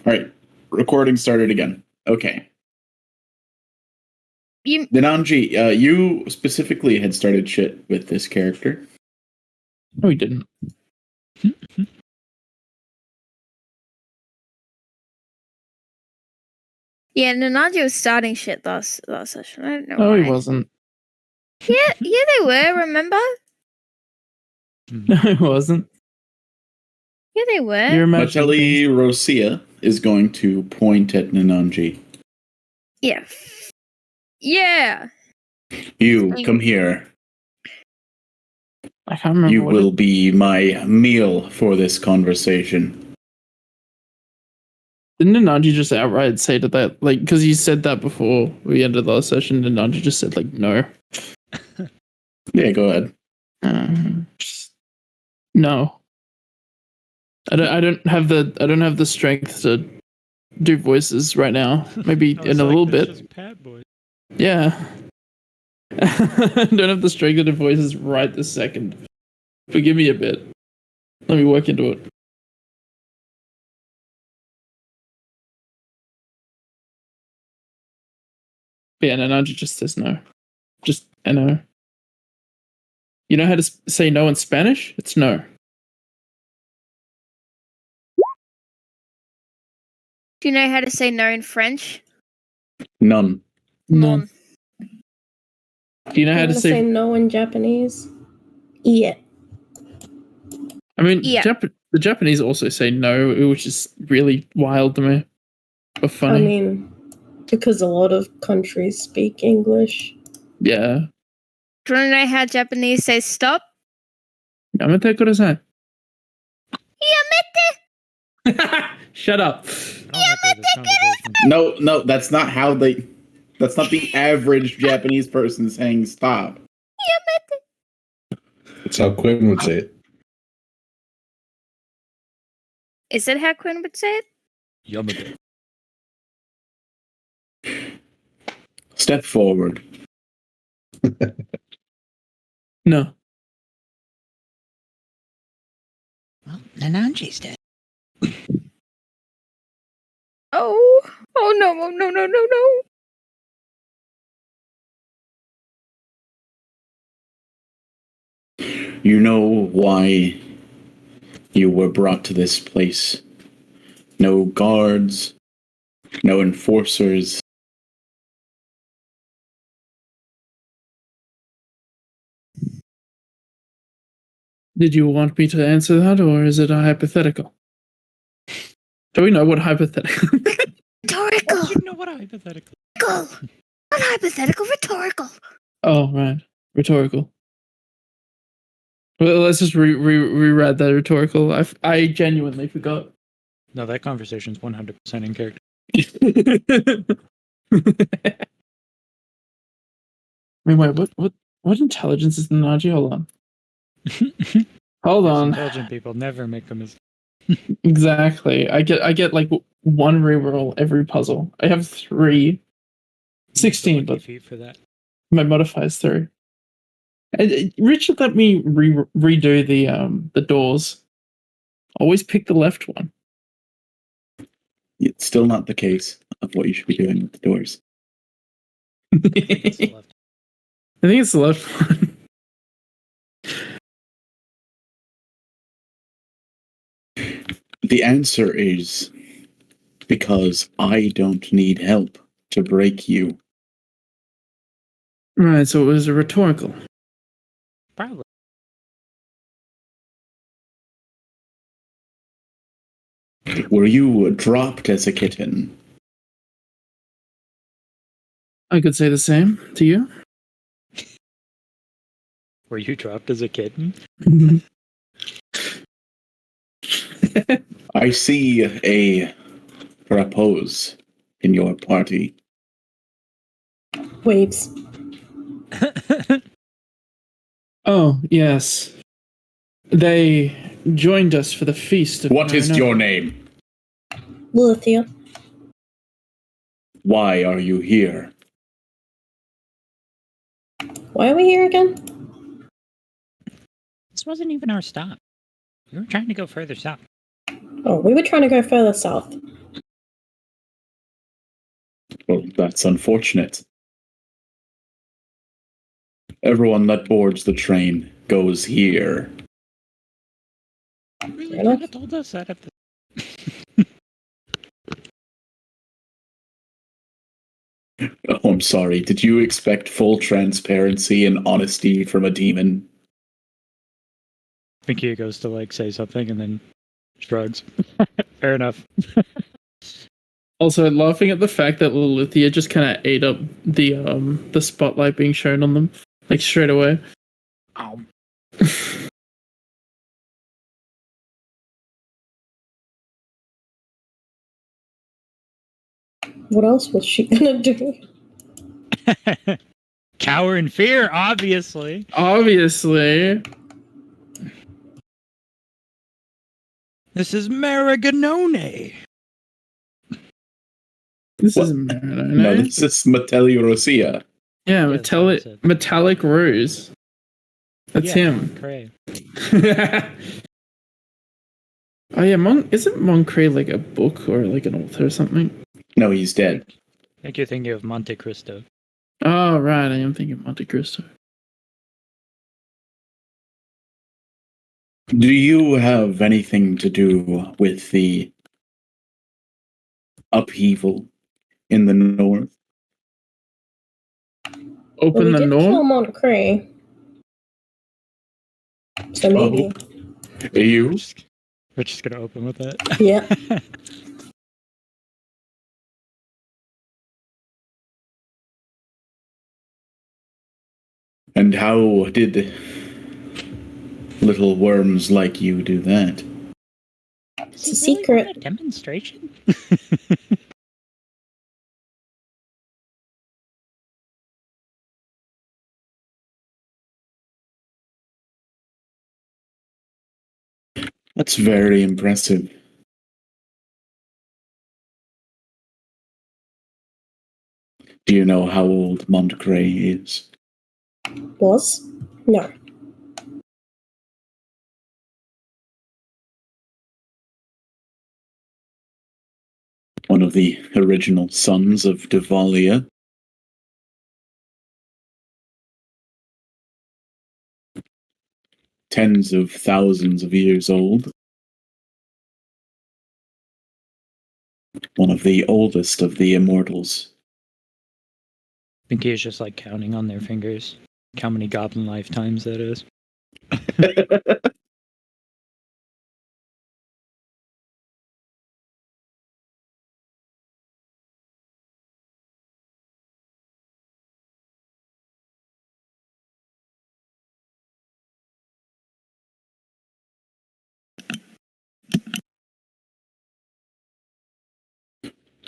right. Recording started again. Okay. Nananji, you specifically had started shit with this character. No, he didn't. Yeah, Nananji was starting shit last session. I don't know No, why. he wasn't. Yeah, they were, remember? No, he wasn't. Yeah, they were. You're imagining things. Matellierossia is going to point at Nananji. Yeah. Yeah. You, come here. I can't remember You what will be my meal for this conversation. Didn't Nananji just outright say to that? Like, because he said that before we ended the last session, Nananji just said, like, no. Yeah, go ahead. No. I don't have the strength to do voices right now. Maybe in a little bit. Pat boy. Yeah. I don't have the strength to do voices right this second. Forgive me a bit. Let me work into it. Yeah, Nananji just says no. Just no. You know how to say no in Spanish? It's no. Do you know how to say no in French? None. None. Do you know how to say no in Japanese? Yeah. I mean, Yeah. The Japanese also say no, which is really wild to me. But funny. I mean, because a lot of countries speak English. Yeah. Do you want to know how Japanese say stop? Yamete kudasai. Yamete! Shut up. No, that's not how they... That's not the average Japanese person saying stop. Yamete! That's how Quinn would say it. Is that how Quinn would say it? Yamete. Step forward. No. Well, Nananji's dead. Oh no. You know why you were brought to this place. No guards, no enforcers. Did you want me to answer that, or is it a hypothetical? Do we know what hypothetical? Rhetorical. You know what a hypothetical. Not hypothetical, rhetorical. Oh, right. Rhetorical. Well, let's just reread that rhetorical. I genuinely forgot. No, that conversation's 100% in character. I mean, wait, what intelligence is Nananji? Hold on. Hold on. Intelligent people never make a mistake. Exactly. I get like one reroll every puzzle. I have 3. 16, but feet for that. my modifier is 3. Richard let me redo the doors. Always pick the left one. It's still not the case of what you should be doing with the doors. I think it's the left one. The answer is because I don't need help to break you. Right, so it was a rhetorical. Probably. Were you dropped as a kitten? I could say the same to you. Were you dropped as a kitten? I see a propose in your party. Waves. Oh, yes. They joined us for the feast of What is your name? Lithia. Why are you here? Why are we here again? This wasn't even our stop. We were trying to go further south. Oh, we were trying to go further south. That's unfortunate. Everyone that boards the train goes here. Really Fair enough. kind of told us that at the... Oh, I'm sorry. Did you expect full transparency and honesty from a demon? I think he goes to like say something and then shrugs. Fair enough. Also, laughing at the fact that Lilithia just kind of ate up the spotlight being shown on them, like straight away. Ow. What else was she gonna do? Cower in fear, obviously. Obviously. This is Mariganone. This What? is Marinone. No, this is Matellierossia. Yeah, that's what I said. metallic rose. That's him. Cray. Oh yeah, isn't Moncray like a book or like an author or something? No, he's dead. I think you're thinking of Monte Cristo. Oh right, I am thinking Monte Cristo. Do you have anything to do with the upheaval in the north? Well, Open we the did kill door. Montcray. So maybe. Are you? We're just gonna open with that. Yeah. And how did little worms like you do that? It's a secret. A demonstration? That's very impressive. Do you know how old Montcray is? Was? No. One of the original sons of Devalia. Tens of thousands of years old. One of the oldest of the immortals. I think he's just like counting on their fingers how many goblin lifetimes that is.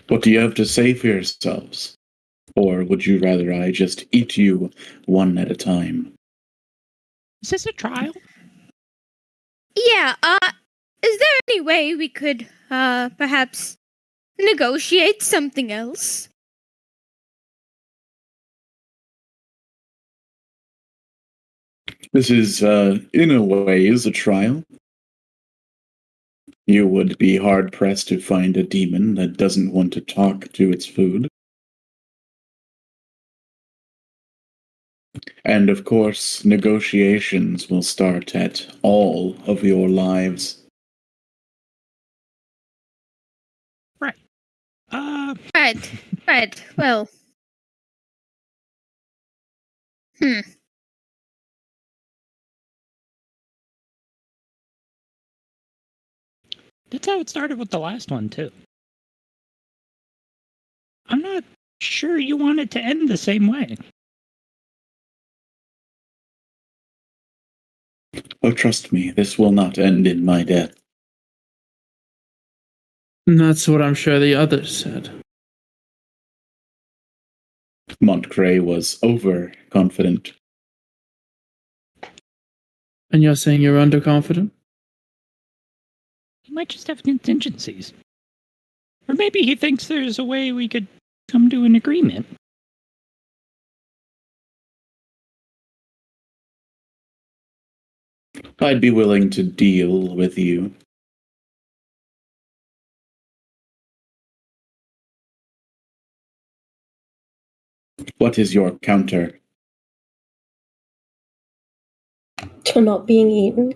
What do you have to say for yourselves? Or would you rather I just eat you one at a time? Is this a trial? Yeah, is there any way we could, perhaps negotiate something else? This is, in a way, is a trial. You would be hard-pressed to find a demon that doesn't want to talk to its food. And of course, negotiations will start at all of your lives. Right. Right, well. That's how it started with the last one, too. I'm not sure you want it to end the same way. Oh, trust me, this will not end in my death. And that's what I'm sure the others said. Montcray was overconfident. And you're saying you're underconfident? He might just have contingencies. Or maybe he thinks there's a way we could come to an agreement. I'd be willing to deal with you. What is your counter? To not being eaten.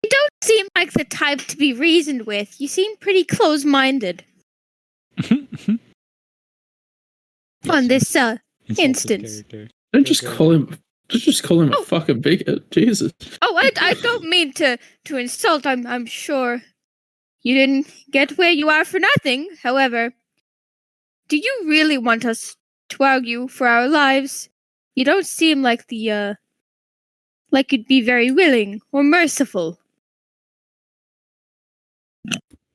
You don't seem like the type to be reasoned with. You seem pretty close-minded on this instance. Don't just call him. Just call him a fucking bigot. Jesus. Oh, I don't mean to insult. I'm sure you didn't get where you are for nothing. However, do you really want us to argue for our lives? You don't seem like like you'd be very willing or merciful.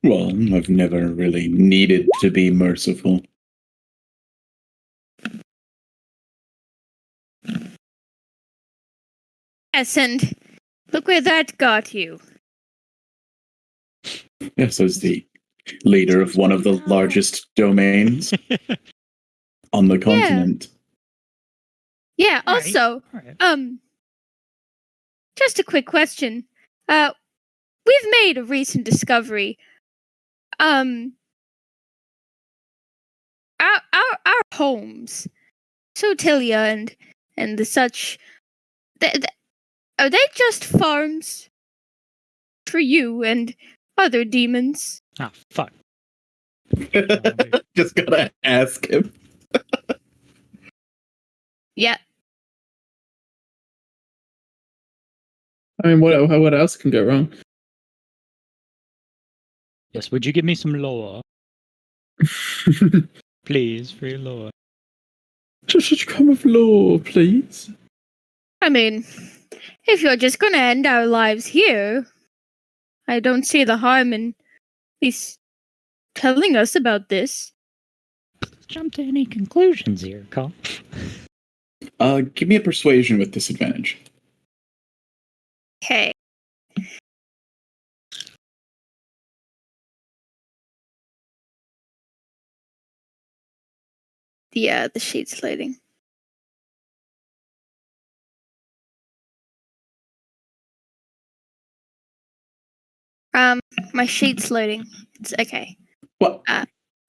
Well, I've never really needed to be merciful. Yes, and look where that got you. Yes, as the leader of one of the largest domains on the continent. Yeah, Right. also, Alright. just a quick question. We've made a recent discovery. Our homes, Sotilia and the such, are they just farms for you and other demons? Ah, fuck. Just gotta ask him. Yeah. I mean, what else can go wrong? Yes, would you give me some lore? Please, for your lore. Just come with law, please. I mean, if you're just gonna end our lives here, I don't see the harm in at least telling us about this. Jump to any conclusions here, Carl. Give me a persuasion with disadvantage. Okay. The sheet's loading. My sheet's loading. It's okay. What?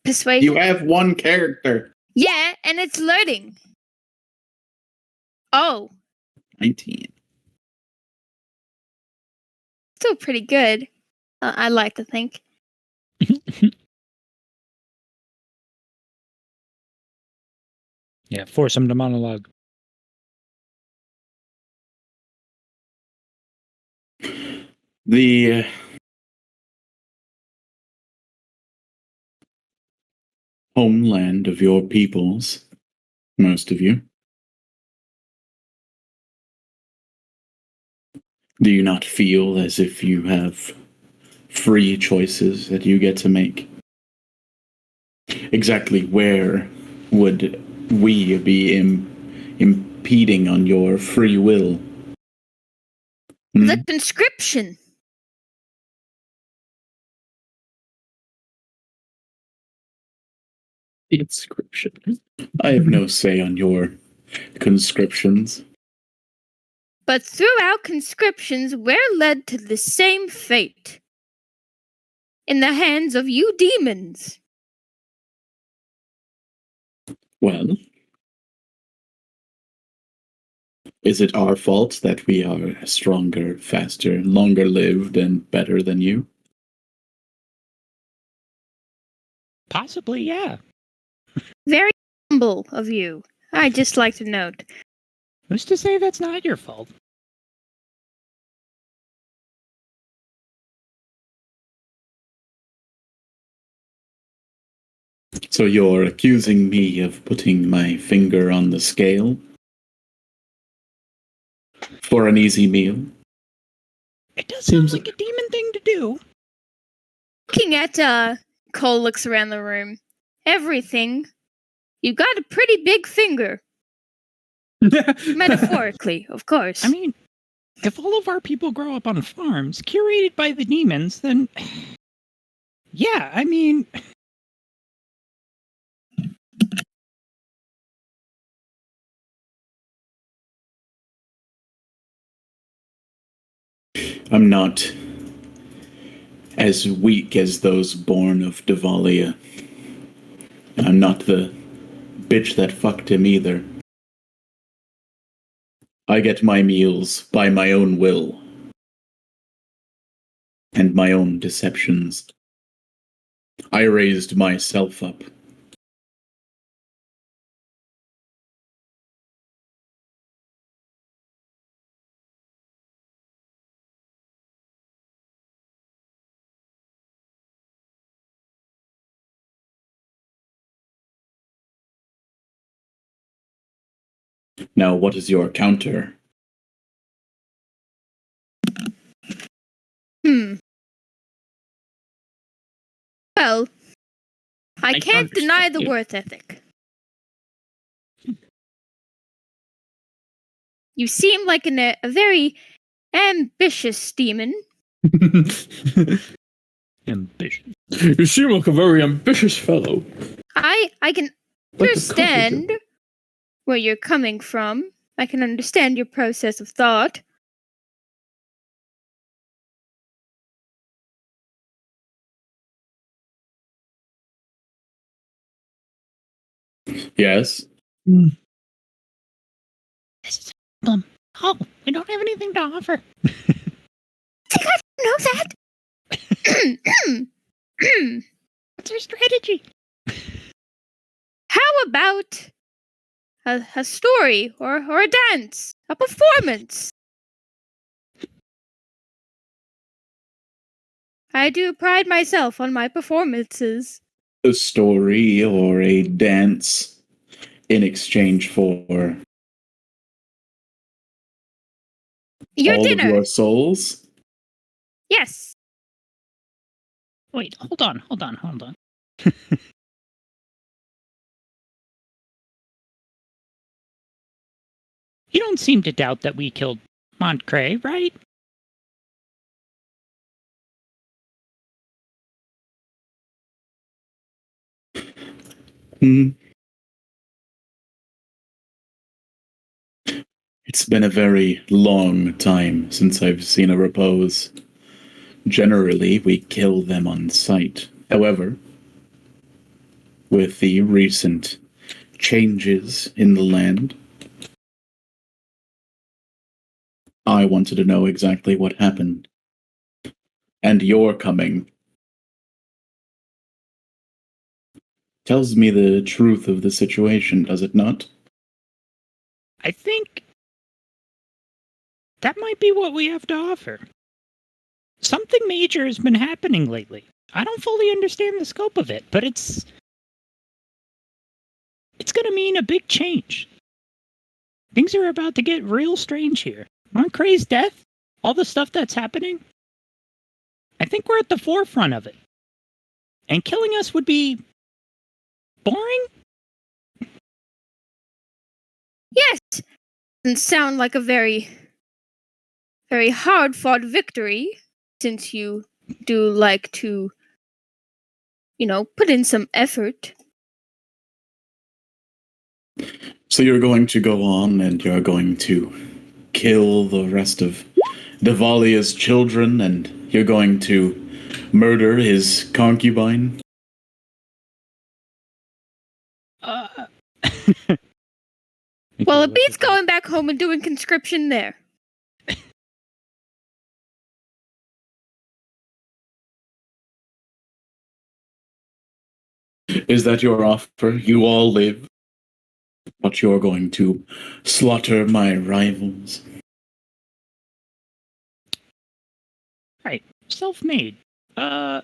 Persuasion. You have one character. Yeah, and it's loading. Oh, 19. still pretty good. I like to think. Yeah, force him to monologue. The homeland of your peoples, most of you. Do you not feel as if you have free choices that you get to make? Exactly where would we be impeding on your free will? The conscription. The inscription. I have no say on your conscriptions. But through our conscriptions, we're led to the same fate. In the hands of you demons. Well, is it our fault that we are stronger, faster, longer lived, and better than you? Possibly, yeah. Very humble of you. I'd just like to note. Who's to say that's not your fault? So you're accusing me of putting my finger on the scale? For an easy meal? It does sound Seems- like a demon thing to do. Looking at, Cole looks around the room. Everything. You got a pretty big finger. Metaphorically, of course. I mean, if all of our people grow up on farms curated by the demons, then yeah, I mean, I'm not as weak as those born of Devalia. I'm not the bitch that fucked him either. I get my meals by my own will. And my own deceptions. I raised myself up. Now, what is your counter? Well, I I can't deny understand the you. worth ethic. You seem like a very ambitious demon. Ambition. You seem like a very ambitious fellow. I can Like a understand where you're coming from. I can understand your process of thought. Yes? This is a problem. Oh, we don't have anything to offer. Know that? What's our strategy? How about a story or a dance, a performance? I do pride myself on my performances. A story or a dance in exchange for Your all dinner. of your souls? Yes. Wait, hold on. You don't seem to doubt that we killed Montcray, right? Hmm. It's been a very long time since I've seen a repose. Generally, we kill them on sight. However, with the recent changes in the land, I wanted to know exactly what happened. And your coming tells me the truth of the situation, does it not? I think that might be what we have to offer. Something major has been happening lately. I don't fully understand the scope of it, but it's going to mean a big change. Things are about to get real strange here. Montcray's death, all the stuff that's happening, I think we're at the forefront of it. And killing us would be boring? Yes. Doesn't sound like a very hard fought victory, since you do like to, put in some effort. So you're going to go on and you're going to kill the rest of Devalia's children and you're going to murder his concubine? Well, it beats going back home and doing conscription there. Is that your offer? You all live, but you're going to slaughter my rivals? Right. Self-made. You're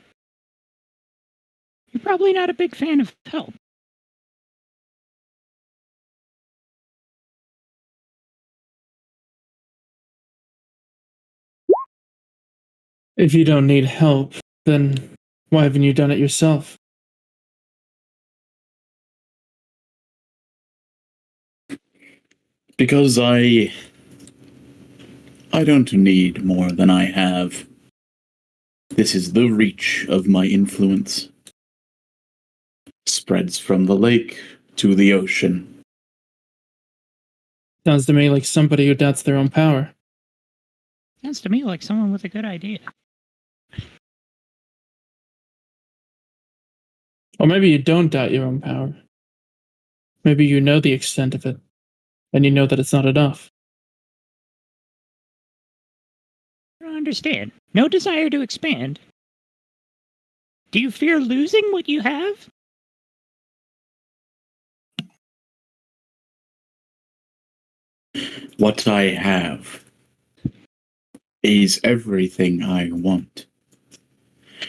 probably not a big fan of help. If you don't need help, then why haven't you done it yourself? Because I don't need more than I have. This is the reach of my influence. Spreads from the lake to the ocean. Sounds to me like somebody who doubts their own power. Sounds to me like someone with a good idea. Or maybe you don't doubt your own power. Maybe you know the extent of it, and you know that it's not enough. I don't understand. No desire to expand. Do you fear losing what you have? What I have is everything I want.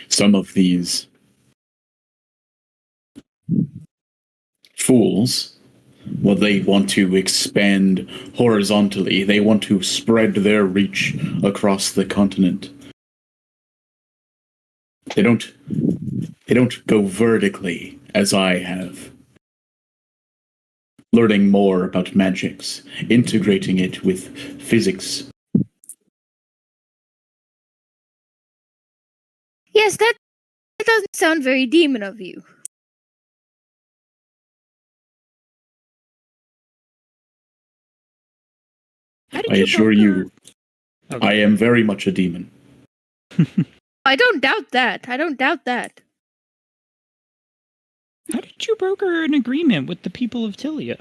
Some of these fools, well, they want to expand horizontally. They want to spread their reach across the continent. They don't go vertically as I have. Learning more about magics, integrating it with physics. Yes, that doesn't sound very demon of you. How did I assure broker- you, Okay. I am very much a demon. I don't doubt that. I don't doubt that. How did you broker an agreement with the people of Tilia?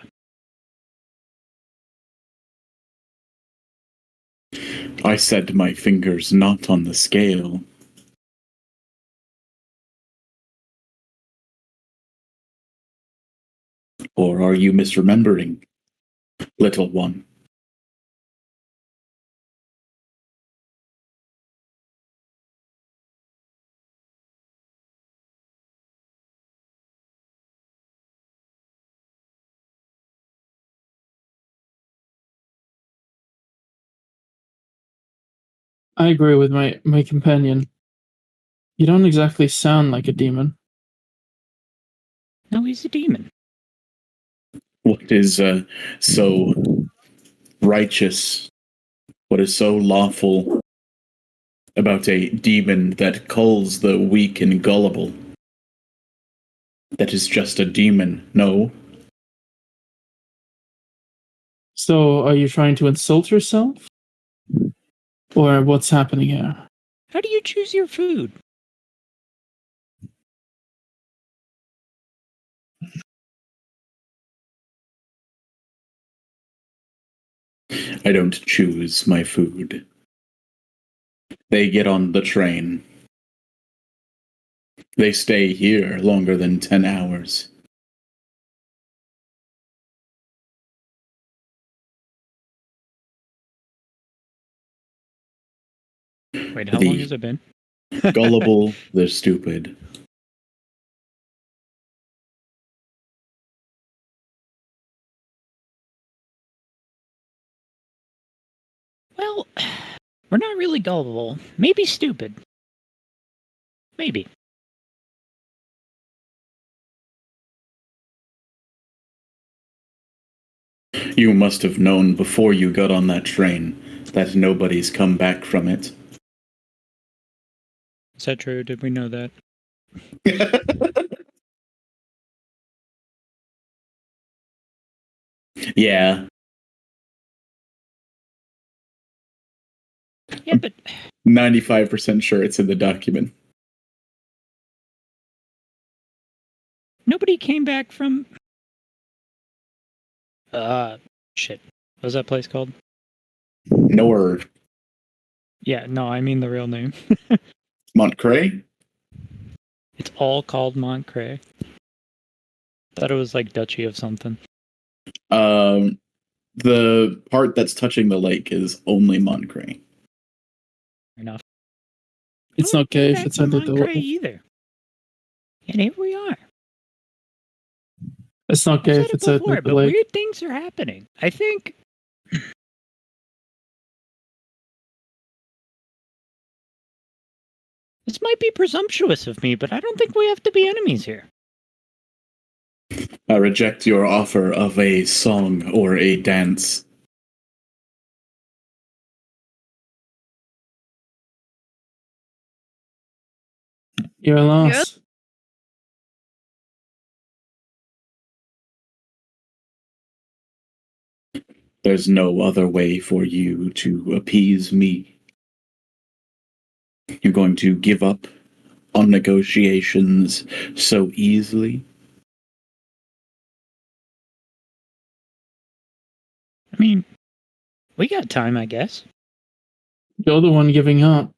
I set my fingers not on the scale. Or are you misremembering, little one? I agree with my companion. You don't exactly sound like a demon. No, he's a demon. What is so righteous? What is so lawful about a demon that culls the weak and gullible? That is just a demon, no? So, are you trying to insult yourself? Or what's happening here? How do you choose your food? I don't choose my food. They get on the train. They stay here longer than 10 hours. Wait, how long has it been? Gullible, they're stupid. Well, we're not really gullible. Maybe stupid. Maybe. You must have known before you got on that train that nobody's come back from it. Is that true? Did we know that? Yeah, Yeah, but 95% sure it's in the document. nobody came back from... shit. What was that place called? Nor Yeah, no, I mean the real name. Montcray? It's all called Montcray. Thought it was like Duchy of something. The part that's touching the lake is only Montcray. Fair enough. It's I not don't gay think if it's back under from the Montcray lake. either. And here we are. It's not I've gay said if it it's under before, the but lake. weird things are happening. I think... This might be presumptuous of me, but I don't think we have to be enemies here. I reject your offer of a song or a dance. You're a loss. There's no other way for you to appease me. You're going to give up on negotiations so easily? We got time, I guess. You're the one giving up.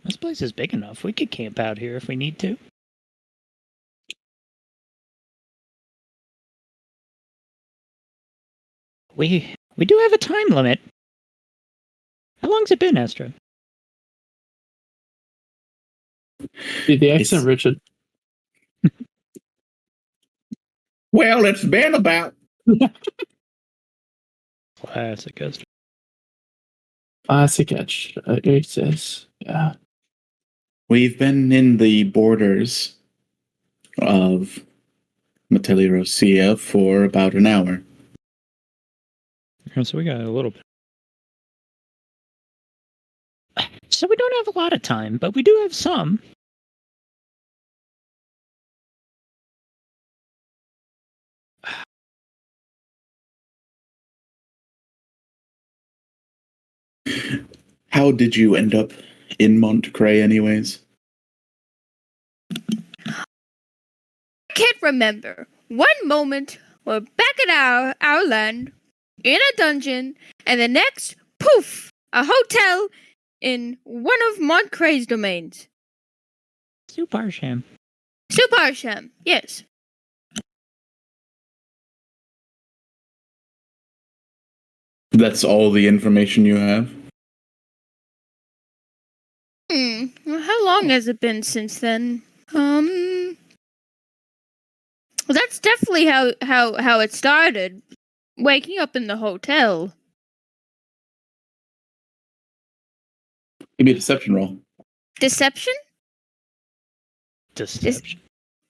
This place is big enough. We could camp out here if we need to. We do have a time limit. How long's it been, Astra? Do the accent, Richard. Well, it's been about. Classic Astra. Classic edge. It says, yeah. We've been in the borders of Matellierossia for about an hour. So we got a little bit. So we don't have a lot of time, but we do have some. How did you end up in Montcray anyways? I can't remember. One moment, we're back at our land, in a dungeon, and the next, poof, a hotel in one of Montcray's domains. Suparsham. Suparsham, yes. That's all the information you have? Well, how long has it been since then? That's definitely how it started. Waking up in the hotel. Give me a deception roll. Deception? Deception.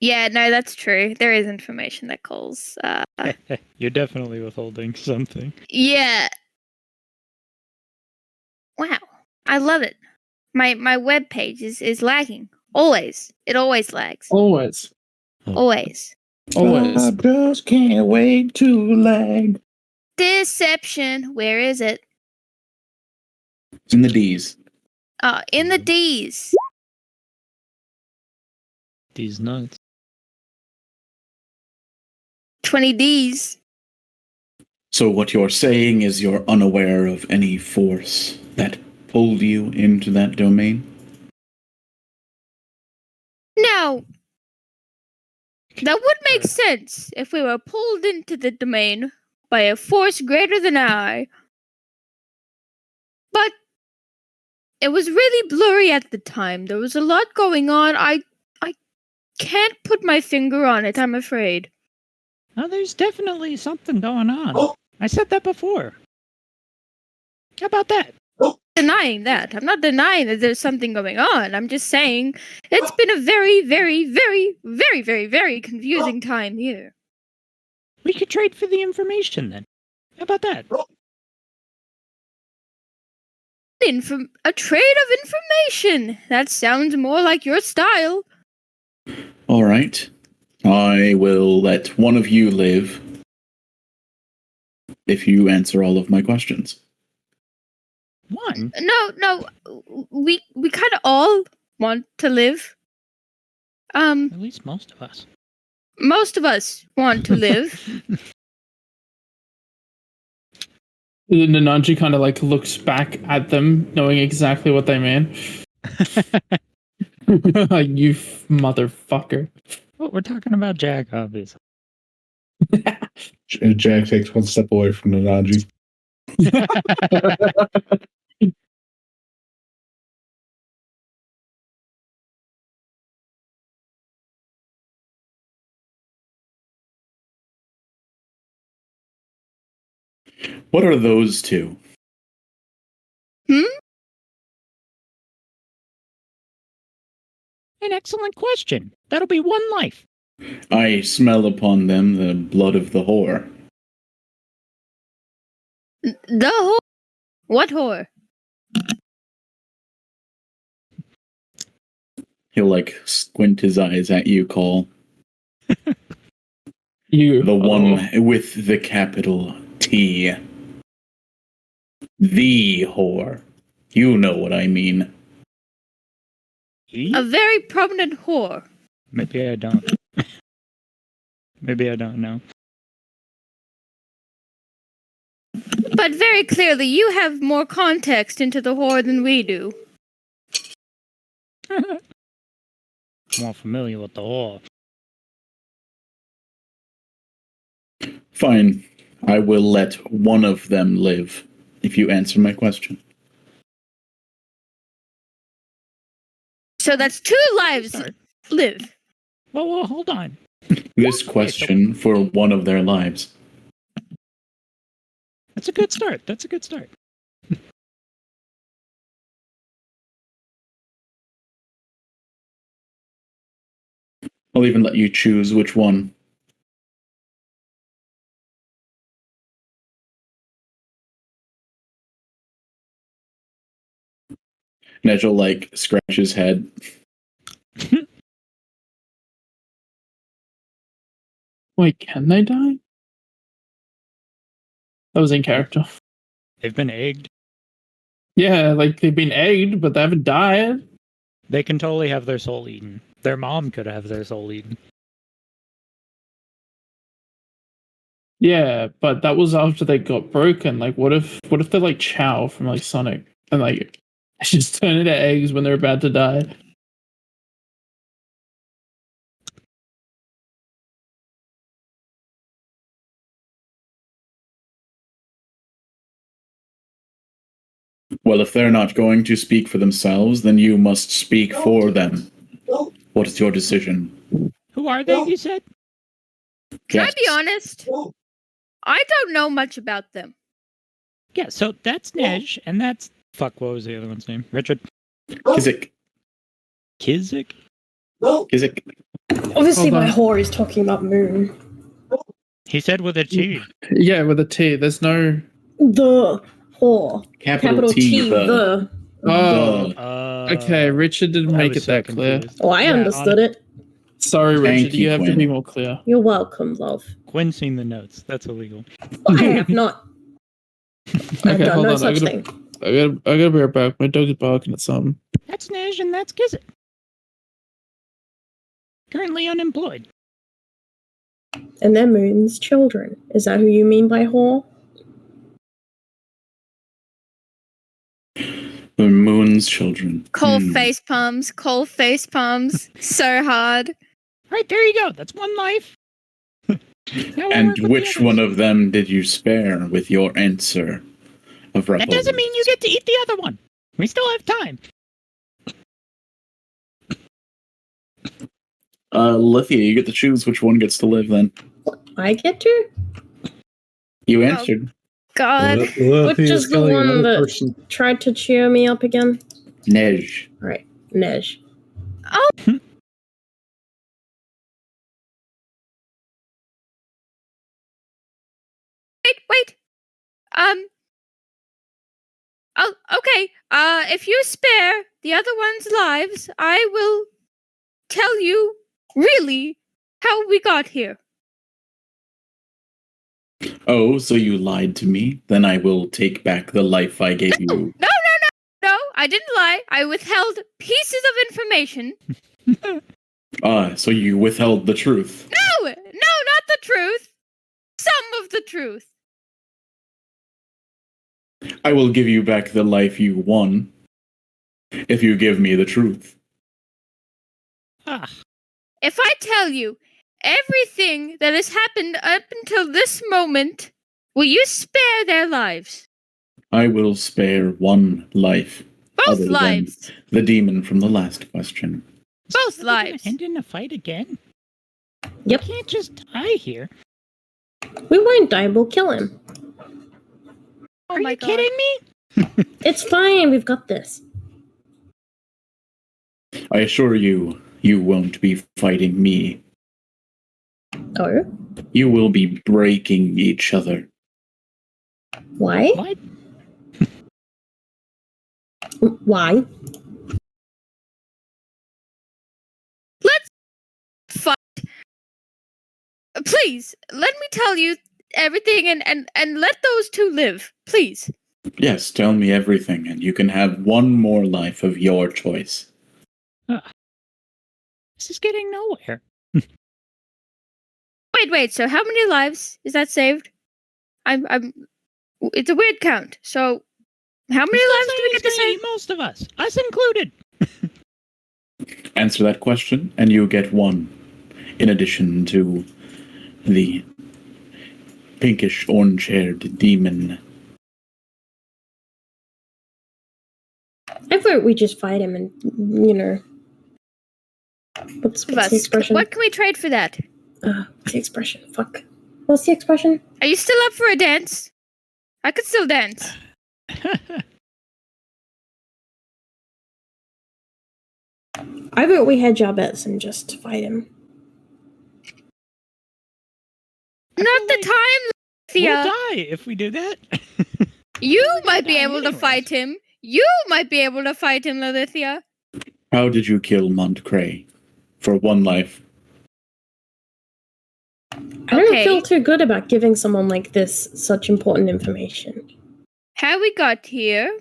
Yeah, no, that's true. There is information that calls. You're definitely withholding something. Yeah. Wow, I love it. My web page is lagging. Always. It always lags. Always. Always. Always. I just can't wait to lag. Deception. Where is it? It's in the D's. In the D's. These nuts. 20 D's. So what you're saying is you're unaware of any force that pulled you into that domain? Now, that would make sense if we were pulled into the domain by a force greater than I. But it was really blurry at the time. There was a lot going on. I can't put my finger on it, I'm afraid. Oh, there's definitely something going on. I said that before. How about that? Denying that. I'm not denying that there's something going on. I'm just saying it's been a very, very, very, very, very, very confusing time here. We could trade for the information then. How about that? A trade of information. That sounds more like your style. All right. I will let one of you live if you answer all of my questions. One? No. We kind of all want to live. At least most of us. Most of us want to live. Nananji kind of like looks back at them, knowing exactly what they mean. You motherfucker. Well, we're talking about Jack, obviously. Jack takes one step away from Nanaji. What are those two? An excellent question. That'll be one life. I smell upon them the blood of the whore. The whore? What whore? He'll like squint his eyes at you, Cole. You. The one with the capital T. The whore. You know what I mean. A very prominent whore. Maybe I don't. Maybe I don't know. But very clearly, you have more context into the whore than we do. More familiar with the whore. Fine. I will let one of them live, if you answer my question. So that's 2 lives Sorry. live. Well, hold on. This question for one of their lives. That's a good start. That's a good start. I'll even let you choose which one. Ned'll, scratch his head. Wait, can they die? That was in character. They've been egged. Yeah, they've been egged, but they haven't died. They can totally have their soul eaten. Their mom could have their soul eaten. Yeah, but that was after they got broken. What if they're like Chow from Sonic and just turn into eggs when they're about to die? Well, if they're not going to speak for themselves, then you must speak for them. What is your decision? Who are they, you said? Can I be honest? I don't know much about them. Yeah, so that's Nej, and that's... Fuck, what was the other one's name? Richard? Kizik. Kizik? Kizik. Obviously, Hold my on. whore is talking about Moon. He said with a T. Yeah, with a T. There's no. The whore. Capital T, the. Oh, The. okay. Richard didn't I make was it so that clear. confused. Oh, I Yeah, understood it. Sorry, Thank Richard. you, You have to Quinn. be more clear. You're welcome, love. Quinn's seen the notes. That's illegal. I have not. I've Okay, done hold no on. such thing. I gotta be right back. My dog is barking at something. That's Nej, and that's Kizik. Currently unemployed. And they're Moon's children. Is that who you mean by whore? The moon's children. Coal face palms. So hard. Right, there you go. That's one life. Now we'll And work with which the others. one of them did you spare with your answer of That doesn't rebels? mean you get to eat the other one. We still have time. Lithia, you get to choose which one gets to live then. I get to? You answered. God. Which is the one that tried to cheer me up again? Nej. Right, Nej. Wait. Oh, okay. If you spare the other one's lives, I will tell you really how we got here. Oh, so you lied to me? Then I will take back the life I gave you. No, I didn't lie. I withheld pieces of information. So you withheld the truth. No, not the truth. Some of the truth. I will give you back the life you won if you give me the truth. Ah, If I tell you everything that has happened up until this moment, will you spare their lives? I will spare one life. Both other than lives. The demon from the last question. Both are we gonna lives. end in a fight again? Yep. We can't just die here. We won't die, we'll kill him. Oh Are my you God. kidding me? It's fine, we've got this. I assure you, you won't be fighting me. Oh? You will be breaking each other. Why? What? Why? Let's fight. Please, let me tell you everything and let those two live. Please. Yes, tell me everything, and you can have one more life of your choice. This is getting nowhere. Wait, so how many lives is that saved? I'm It's a weird count. So, how many lives do we get to save? Most of us included. Answer that question, and you get one, in addition to the pinkish orange-haired demon. I thought we just fight him and, what's the expression? What can we trade for that? What's the expression? Fuck. What's the expression? Are you still up for a dance? I could still dance. I thought we had Jabez and just fight him. Not the time, Thea. We'll die if we do that. You might be able to fight him. You might be able to fight him, Lilithia. How did you kill Montcray? For one life. I don't feel too good about giving someone like this such important information. How we got here,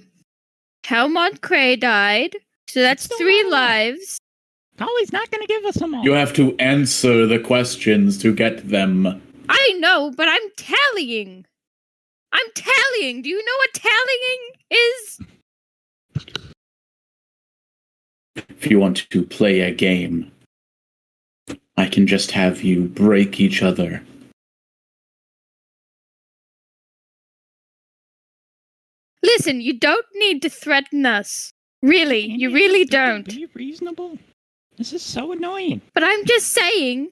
how Montcray died, so that's 3 lives. Holly's not going to give us them all. You have to answer the questions to get them. I know, but I'm tallying. I'm tallying. Do you know what tallying is? If you want to play a game, I can just have you break each other. Listen, you don't need to threaten us. Really, you really don't. Be reasonable. This is so annoying. But I'm just saying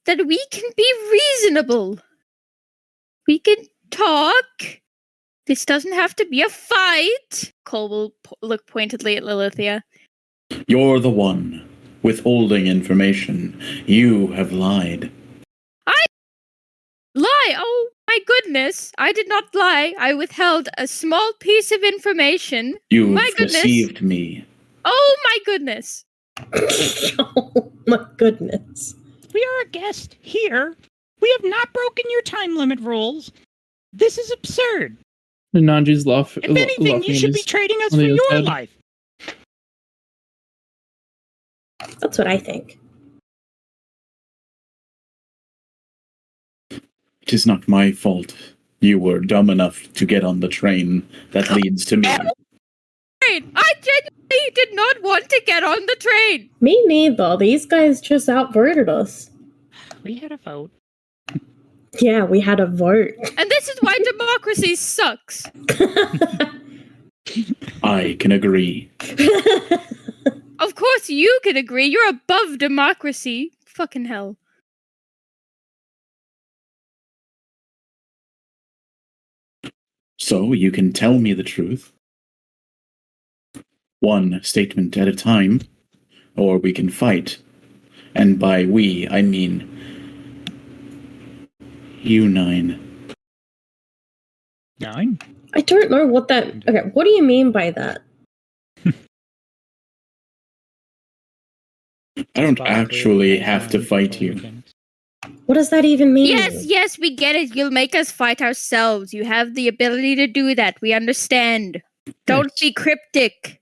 that we can be reasonable. We can talk. This doesn't have to be a fight. Cole will look pointedly at Lilithia. You're the one withholding information. You have lied. I lie? Oh my goodness. I did not lie. I withheld a small piece of information. You've My goodness. deceived me. Oh my goodness. Oh my goodness. We are a guest here. We have not broken your time limit rules. This is absurd. Nanji's laughing. If anything, you should be trading us for your life. That's what I think. It is not my fault. You were dumb enough to get on the train that leads to me. I genuinely did not want to get on the train. Me neither. These guys just outvoted us. We had a vote. Yeah, we had a vote. And this is why democracy sucks. I can agree. Of course you can agree. You're above democracy. Fucking hell. So you can tell me the truth. One statement at a time, or we can fight. And by we, I mean you 9. 9? I don't know what that... Okay, what do you mean by that? I don't actually have to fight you. What does that even mean? Yes, we get it. You'll make us fight ourselves. You have the ability to do that. We understand. Don't be cryptic.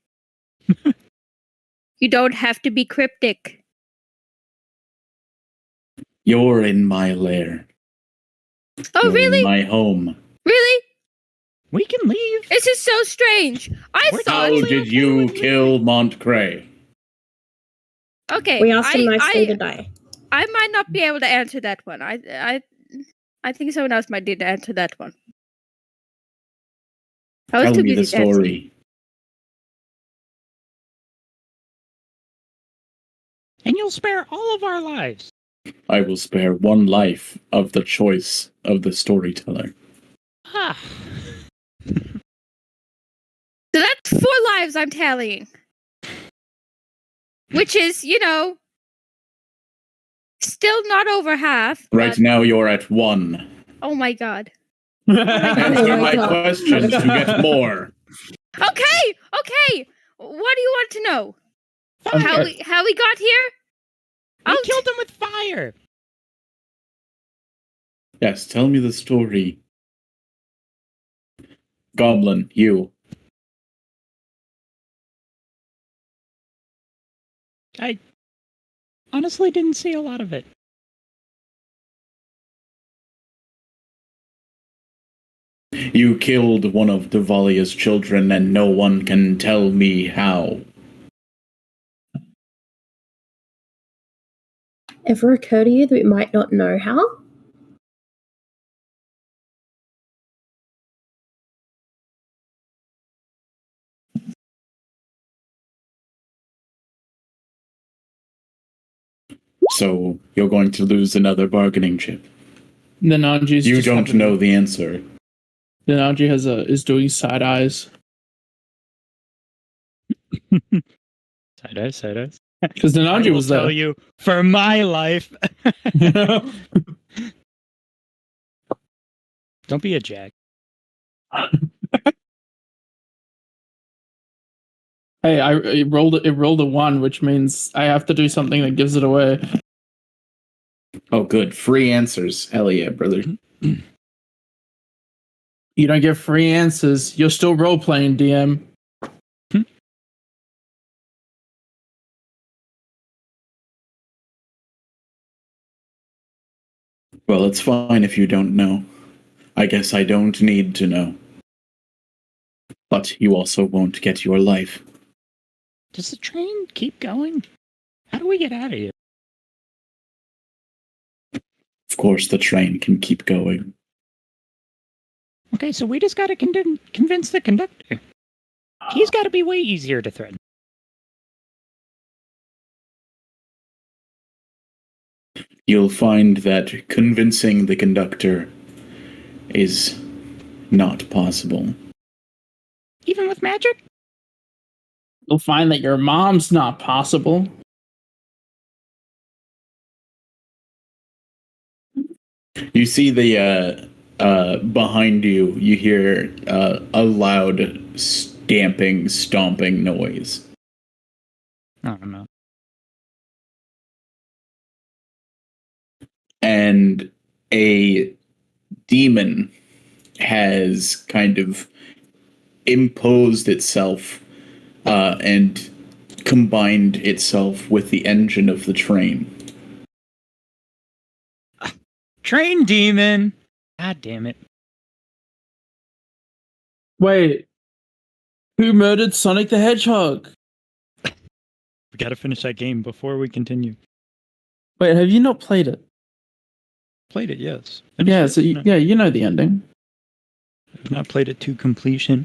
You don't have to be cryptic. You're in my lair. Oh, You're really? in my home. Really? We can leave. This is so strange. I How thought... did you kill Montcray? Okay, We asked him nicely to die. I might not be able to answer that one. I think someone else might need to answer that one. I was Tell too me the busy dancing. story. And you'll spare all of our lives. I will spare one life of the choice of the storyteller. Ah. So that's 4 lives I'm tallying. Which is, still not over half. Right now you're at 1. Oh my god. Answer my questions to get more. Okay. What do you want to know? How we got here? We killed him with fire. Yes, tell me the story. Goblin, you. I honestly didn't see a lot of it. You killed one of Devalia's children, and no one can tell me how. Ever occur to you that we might not know how? So you're going to lose another bargaining chip. The Nanji's You just don't having- know the answer. The Nanji is doing side eyes. Side eyes, side eyes. Because the I Nanji will was tell there. you, for my life. Don't be a jack. Hey, it rolled a 1, which means I have to do something that gives it away. Oh, good. Free answers. Hell yeah, brother. You don't get free answers. You're still role playing, DM. Well, it's fine if you don't know. I guess I don't need to know. But you also won't get your life. Does the train keep going? How do we get out of here? Of course, the train can keep going. Okay, so we just gotta convince the conductor. He's gotta be way easier to threaten. You'll find that convincing the conductor is not possible. Even with magic? You'll find that your mom's not possible. You see the behind you. You hear a loud stomping noise. I don't know. And a demon has kind of imposed itself and combined itself with the engine of the train. Train demon! God damn it. Wait. Who murdered Sonic the Hedgehog? We gotta finish that game before we continue. Wait, have you not played it? Played it, yes. Yeah, so No, you know the ending. I've not played it to completion.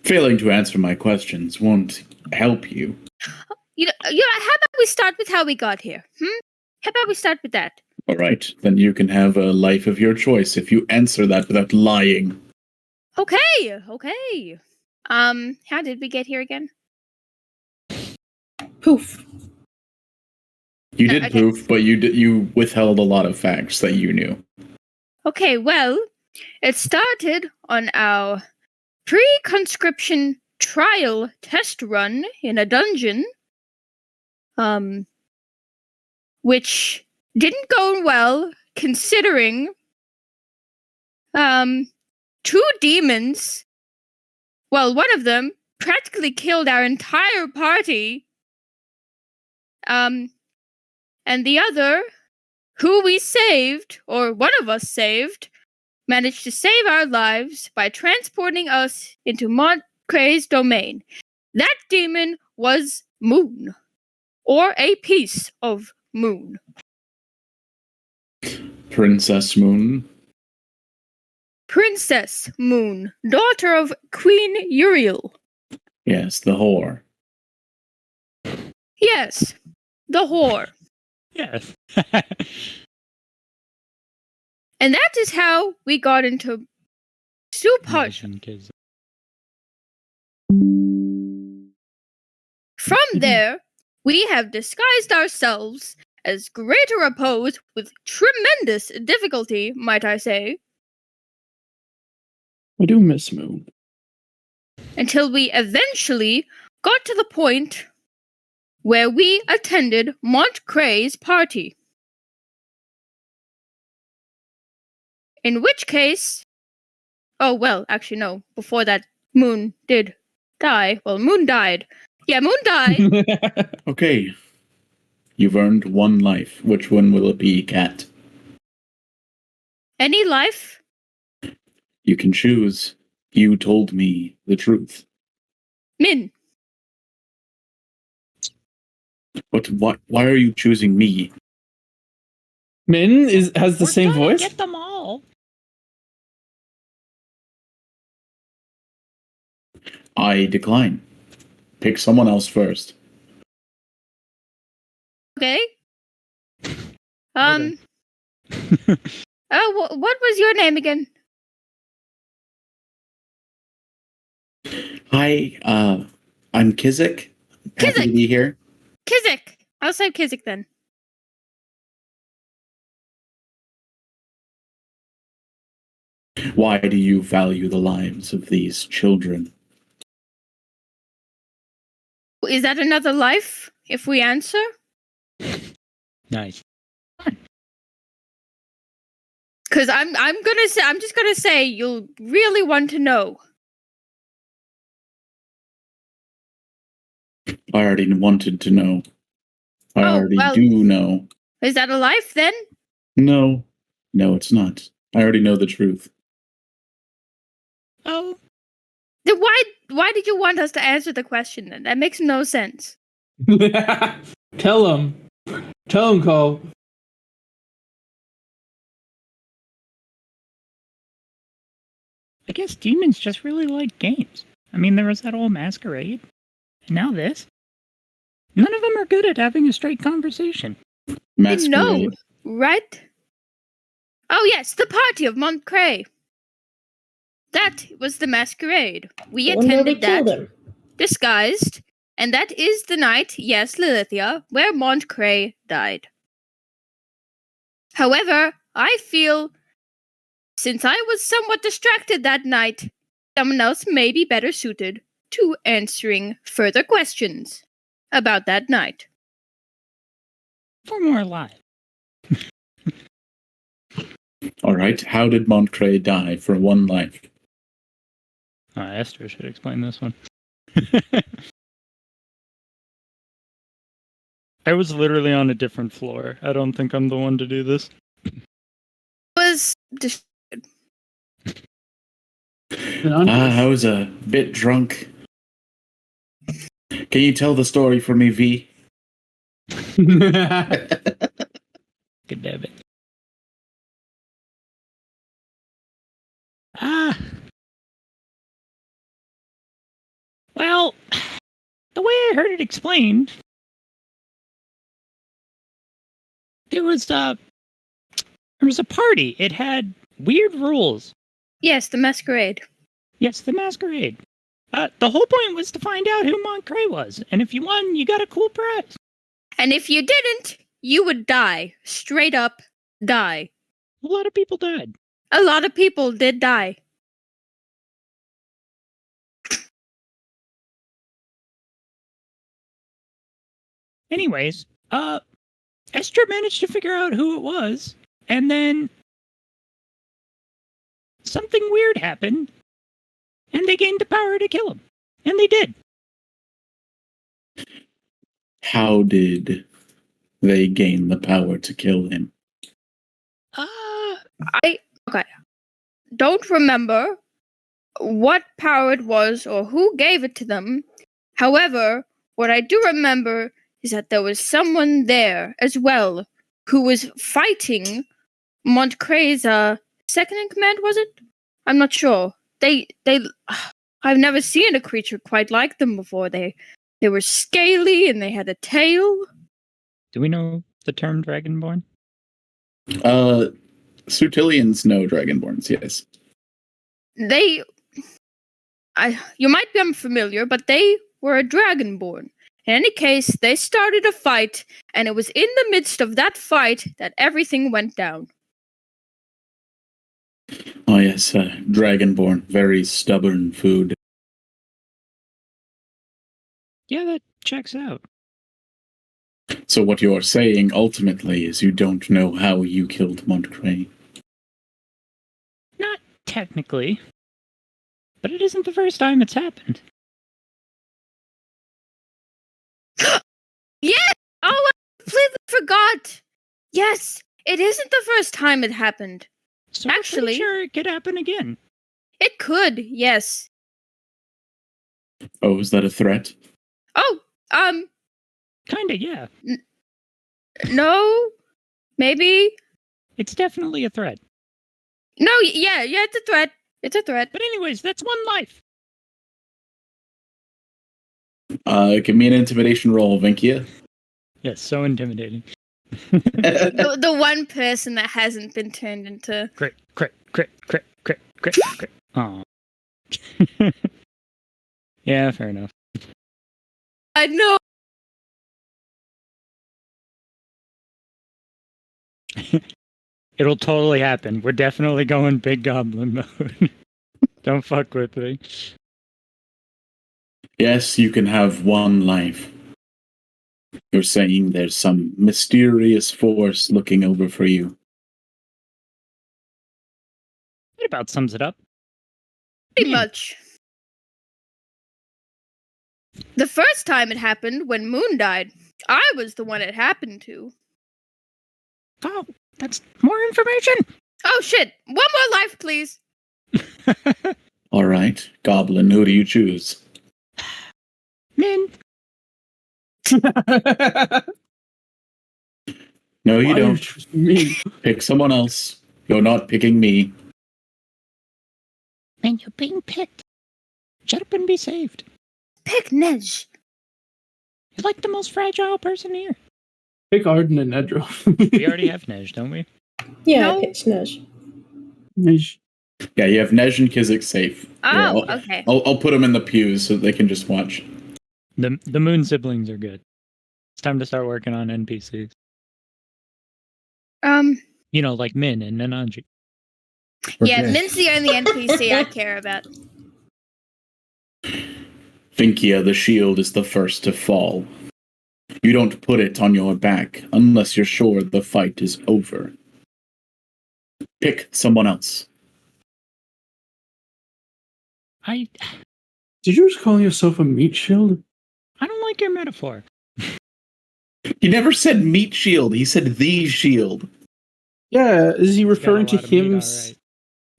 Failing to answer my questions won't help you. You know, how about we start with how we got here? How about we start with that? All right, then you can have a life of your choice if you answer that without lying. Okay. How did we get here again? Poof. You did Okay. proof, but you withheld a lot of facts that you knew. Okay, well, it started on our pre-conscription trial test run in a dungeon, which didn't go well, considering, two demons, well, one of them practically killed our entire party, and the other, who we saved, or one of us saved, managed to save our lives by transporting us into Montcray's domain. That demon was Moon, or a piece of Moon. Princess Moon. Princess Moon, daughter of Queen Uriel. Yes, the whore. Yes, the whore. Yes. And that is how we got into Soup Hut. Asian kids. From there, we have disguised ourselves as greater opposed with tremendous difficulty, might I say, I do miss Moon. until we eventually got to the point where we attended Montcray's party. In which case, oh well, actually no, before that, Moon did die. Well, Moon died. Yeah, Moon died. Okay. You've earned one life. Which one will it be, Cat? Any life? You can choose. You told me the truth. Min. Why are you choosing me? Min has the We're same gonna voice. Get them all. I decline. Pick someone else first. Okay. Okay. Oh, what was your name again? Hi, I'm Kizik. Happy to Kizik! be here. Kizik! I'll say Kizik then. Why do you value the lives of these children? Is that another life if we answer? Nice. Because I'm just gonna say you'll really want to know. I already wanted to know. I Oh, already well. do know. Is that a life then? No, it's not. I already know the truth. Oh, Then why did you want us to answer the question then? That makes no sense. Tell him, Cole. I guess demons just really like games. I mean, there was that old masquerade, and now this. None of them are good at having a straight conversation. Masquerade. No, right? Oh yes, the party of Montcray. That was the masquerade. We The one where we attended killed that him. disguised, and that is the night, yes, Lilithia, where Montcray died. However, I feel since I was somewhat distracted that night, someone else may be better suited to answering further questions about that night. 4 more alive. All right. How did Montcray die for one life? Esther should explain this one. I was literally on a different floor. I don't think I'm the one to do this. Was I was a bit drunk. Can you tell the story for me, V? Good damn it. Well, the way I heard it explained, there was a party. It had weird rules. yes, the masquerade. Yes, the masquerade. The whole point was to find out who Montcray was, and if you won, you got a cool prize. And if you didn't, you would die. Straight up die. A lot of people died. A lot of people did die. Anyways, Esther managed to figure out who it was, and then something weird happened, and they gained the power to kill him. And they did. How did they gain the power to kill him? I don't remember what power it was or who gave it to them. However, what I do remember is that there was someone there as well who was fighting Montcray's second in command, was it? I'm not sure. I've never seen a creature quite like them before. They were scaly and they had a tail. Do we know the term Dragonborn? Sutilians know Dragonborns, yes. You might be unfamiliar, but they were a Dragonborn. In any case, they started a fight, and it was in the midst of that fight that everything went down. Oh yes, Dragonborn, very stubborn food. Yeah, that checks out. So what you're saying ultimately is you don't know how you killed Montcray. Not technically. But it isn't the first time it's happened. Yes! Oh, I completely forgot! Yes, it isn't the first time it happened. So we're pretty Actually- sure it could happen again. It could, yes. Oh, is that a threat? Oh, Kinda, yeah. no, maybe. It's definitely a threat. No, yeah, it's a threat. It's a threat. But anyways, that's one life. Give me an intimidation roll, Vinkia. Yes, so intimidating. The one person that hasn't been turned into. Crit. Aw. Yeah, fair enough. I know. It'll totally happen. We're definitely going big goblin mode. Don't fuck with me. Yes, you can have one life. You're saying there's some mysterious force looking over for you. That about sums it up. Pretty much. The first time it happened, when Moon died, I was the one it happened to. Oh, that's more information. Oh shit! One more life, please. All right, Goblin, who do you choose? Min. No, you Why don't. you choose me? Pick someone else. You're not picking me. Man, you're being picked. Shut up and be saved. Pick Nej. You're like the most fragile person here. Pick Arden and Edro. We already have Nej, don't we? Yeah, No. I picked Snudge. Yeah, you have Nej and Kizik safe. Yeah, Oh, okay. I'll put them in the pews so they can just watch. The Moon siblings are good. It's time to start working on NPCs. You know, like Min and Nananji. Yeah, Min's the only NPC I care about. Vinkia, the shield is the first to fall. You don't put it on your back unless you're sure the fight is over. Pick someone else. I Did you just call yourself a meat shield? don't like your metaphor. He never said meat shield. He said the shield. Yeah, is he He's got a referring to lot of meat, him? alright.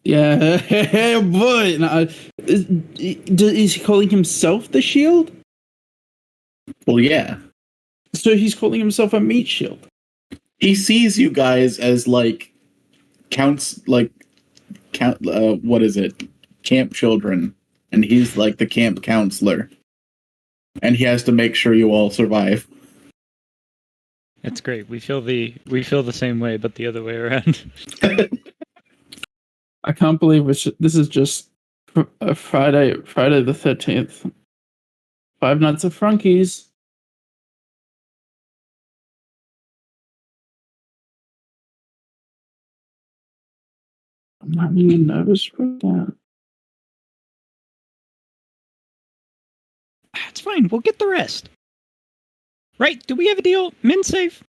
Yeah, boy. No, is he calling himself the shield? Well, yeah. So he's calling himself a meat shield. He sees you guys as like what is it? Camp children. And he's like the camp counselor. And he has to make sure you all survive. It's great. We feel the same way, but the other way around. I can't believe this is just a Friday the 13th. 5 Nights at Frankies. I'm not really nervous for that. It's fine. We'll get the rest. Right? Do we have a deal? Min safe?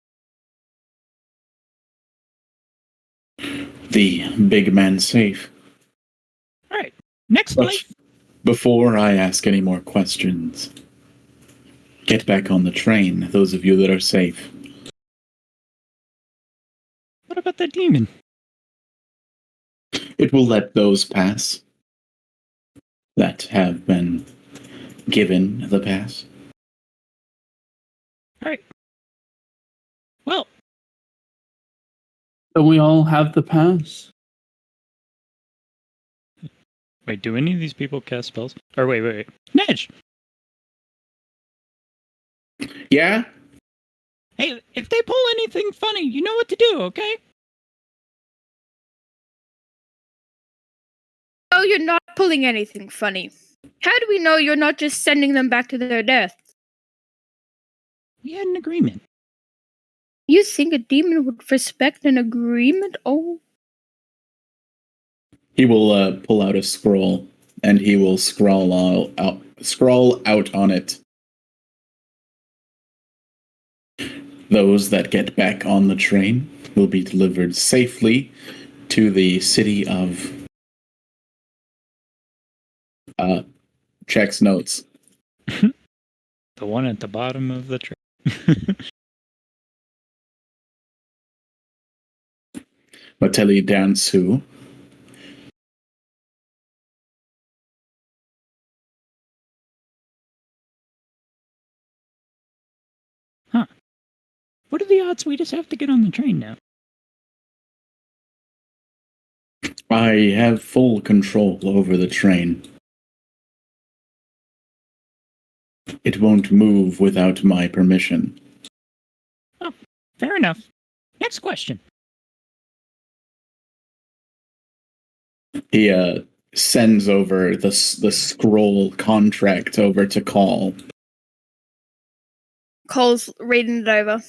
The big man safe. All right. Next But life. before I ask any more questions, get back on the train, those of you that are safe. What about that demon? It will let those pass that have been given the pass. All right. Well, Don't we all have the pass? wait. Do any of these people cast spells? Or wait. Nej. Yeah? Hey, if they pull anything funny, you know what to do, okay? Oh, you're not pulling anything funny. How do we know you're not just sending them back to their death? We had an agreement. You think a demon would respect an agreement? Oh. He will pull out a scroll, and he will scroll out on it. Those that get back on the train will be delivered safely to the city of... checks notes. The one at the bottom of the train. Matellierossia. What are the odds we just have to get on the train now? I have full control over the train. It won't move without my permission. Oh, fair enough. Next question. He sends over the scroll contract over to Call. Cole's reading it over.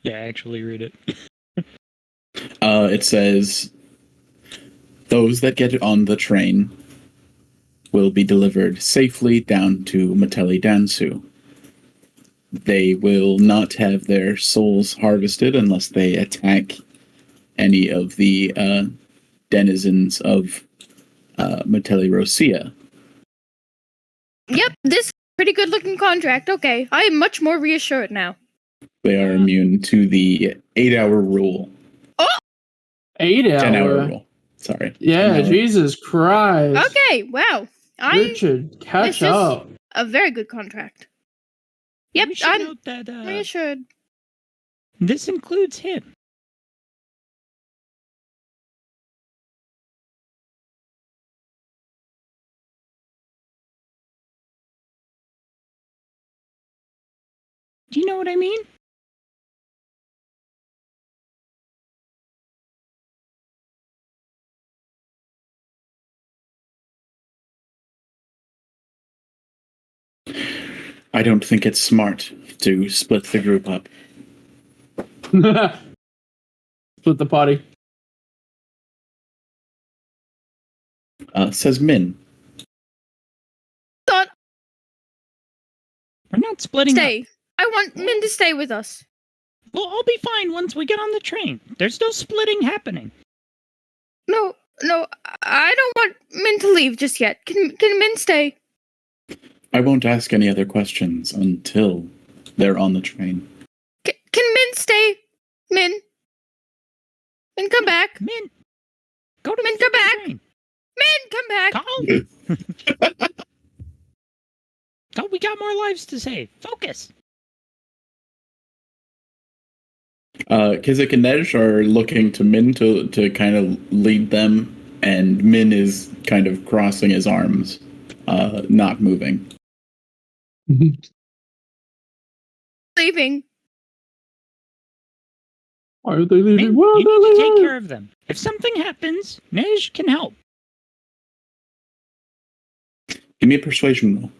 Yeah, actually read it. It says, those that get on the train will be delivered safely down to Matellierossia. They will not have their souls harvested unless they attack any of the denizens of Matellierossia. Yep, this pretty good looking contract. Okay, I am much more reassured now. They are immune to the 8-hour rule. 8 hour. 10-hour rule. Sorry. Yeah, 10 hour. Jesus Christ. Okay, wow. Richard, catch this is- up. A very good contract. Yep, We should I'm note that reassured. this includes him. Do you know what I mean? I don't think it's smart to split the group up. Split the party. Says Min. Thought We're not splitting up. stay. I want Min to stay with us. We'll all be fine once we get on the train. There's no splitting happening. No, I don't want Min to leave just yet. Can Min stay? I won't ask any other questions until they're on the train. Can Min stay? Min, come back. Min, go to Min, the come back. train. Min, come back. Call. Oh, we got more lives to save. Focus. Kizik and Nej are looking to Min to kind of lead them, and Min is kind of crossing his arms, not moving. Leaving. Why are they leaving? Min, Why are you they need to take leaving? care of them. If something happens, Nej can help. Give me a persuasion roll.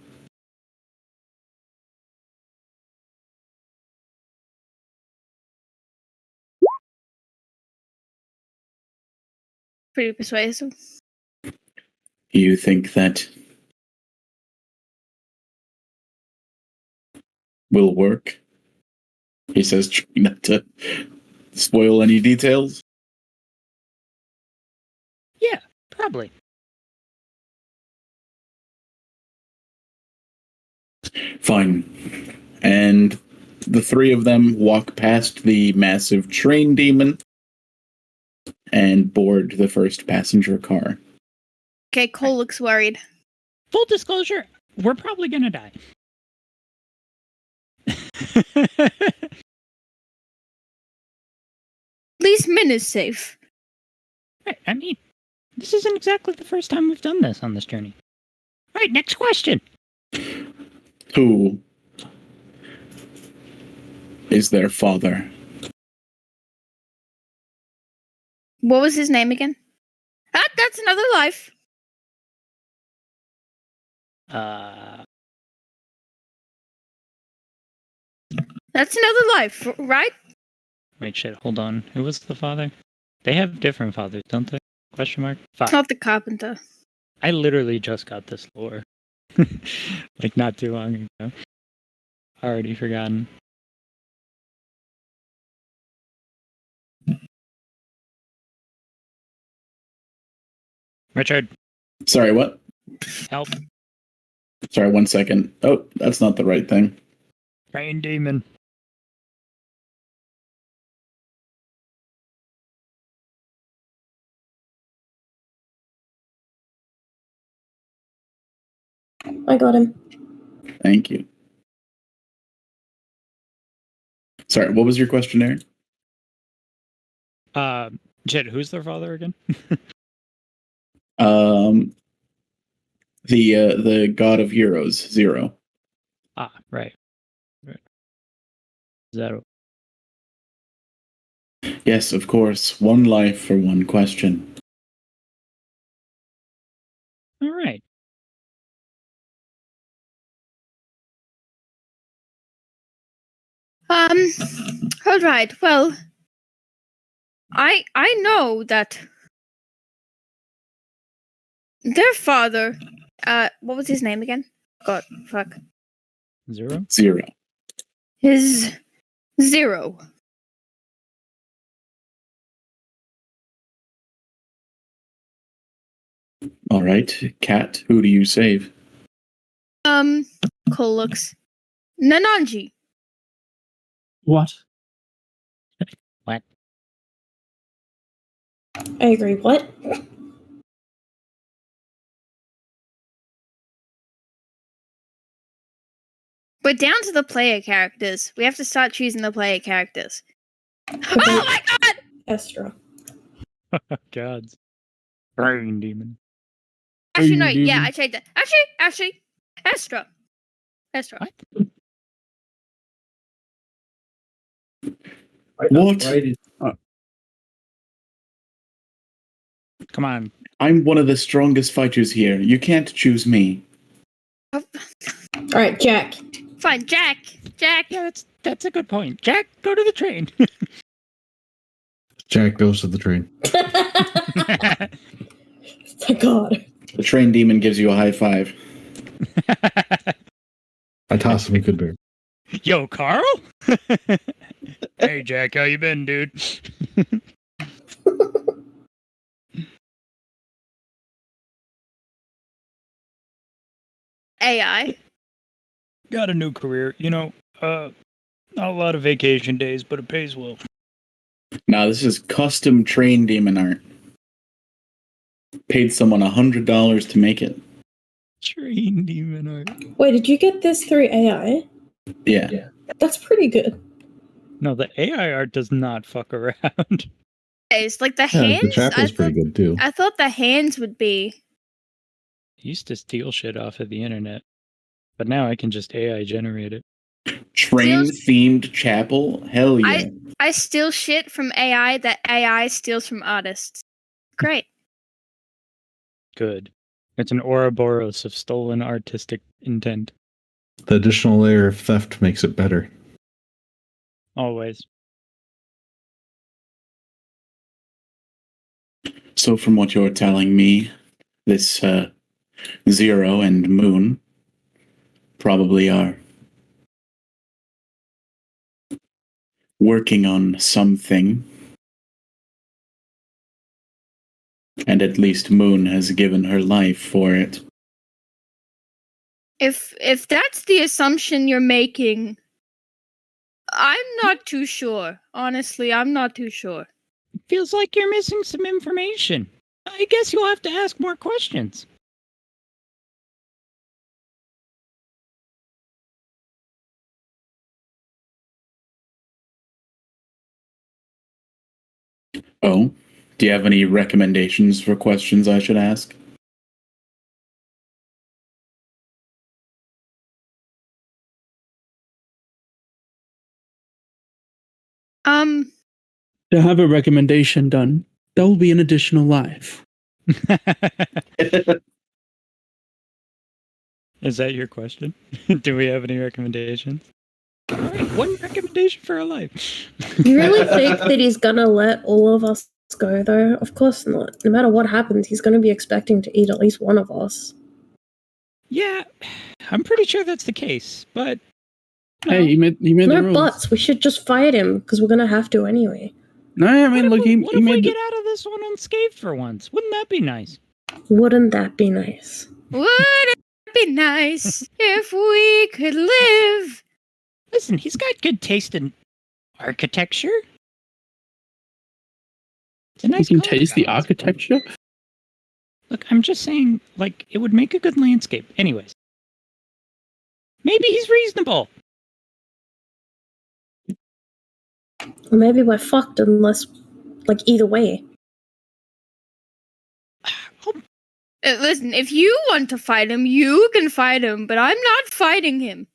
Pretty persuasive. You think that will work? He says, trying not to spoil any details. Yeah, probably. Fine. And the three of them walk past the massive train demon and board the first passenger car. Okay, Cole looks worried. Full disclosure, we're probably gonna die. At least Min is safe. Right, I mean, this isn't exactly the first time we've done this on this journey. Right, next question. Who is their father? What was his name again? That's another life. That's another life, right? Wait, shit, hold on. Who was the father? They have different fathers, don't they? Question mark? Fuck. Not the carpenter. I literally just got this lore. Like, not too long ago. Already forgotten. Richard, Sorry, what? help. Sorry, 1 second. Oh, that's not the right thing. Train demon. I got him. Thank you. Sorry, what was your question, Aaron? Jed, who's their father again? The god of heroes, Zero. Ah, right. Zero. Yes, of course. One life for one question. All right. All right. Well, I know that their father, what was his name again? God, fuck. Zero. His Zero. All right, Cat, who do you save? Cole looks. Nananji. What? What? I agree. What? We're down to the player characters. We have to start choosing the player characters. Oh my god! Estra. Gods. Brain demon. Actually, no, Brain yeah, demon. I changed that. Actually, Estra. What? What? Come on. I'm one of the strongest fighters here. You can't choose me. All right, Jack. Fine, Jack. Yeah, that's a good point. Jack, go to the train. Jack goes to the train. Thank God. The train demon gives you a high five. I toss him a good bear. Yo, Carl? Hey, Jack, how you been, dude? AI. Got a new career. Not a lot of vacation days, but it pays well. Now, this is custom train demon art. Paid someone $100 to make it. Train demon art. Wait, did you get this through AI? Yeah. That's pretty good. No, the AI art does not fuck around. It's like the Yeah, hands. the chapel's pretty good too. I thought the hands would be. I used to steal shit off of the internet, but now I can just AI generate it. Train-themed chapel? Hell yeah. I steal shit from AI that AI steals from artists. Great. Good. It's an Ouroboros of stolen artistic intent. The additional layer of theft makes it better. Always. So from what you're telling me, this Zero and Moon probably are working on something. And at least Moon has given her life for it. If that's the assumption you're making, I'm not too sure. Honestly, I'm not too sure. Feels like you're missing some information. I guess you'll have to ask more questions. Oh? Do you have any recommendations for questions I should ask? To have a recommendation done, there will be an additional life. Is that your question? Do we have any recommendations? All right, one recommendation for a life. You really think that he's gonna let all of us go, though? Of course not. No matter what happens, he's gonna be expecting to eat at least one of us. Yeah, I'm pretty sure that's the case, but... Hey, you made the No rules. buts. We should just fight him because we're gonna have to anyway. No, I mean, look, what he if we made get out of this one unscathed for once? Wouldn't that be nice? Wouldn't that be nice? Would it be nice if we could live? Listen, he's got good taste in architecture. It's a You nice can color taste the palette. architecture. Look, I'm just saying, like, it would make a good landscape. Anyways, Maybe he's reasonable. Or maybe we're fucked unless, like, either way. Listen, if you want to fight him, you can fight him, but I'm not fighting him.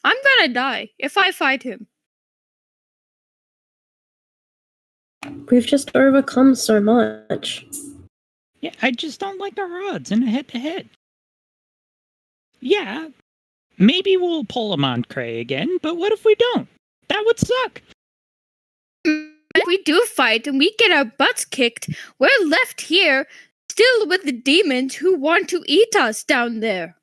I'm gonna die if I fight him. We've just overcome so much. Yeah, I just don't like our odds in a head-to-head. Yeah, maybe we'll pull him on Cray again, but what if we don't? That would suck. If we do fight and we get our butts kicked, we're left here still with the demons who want to eat us down there.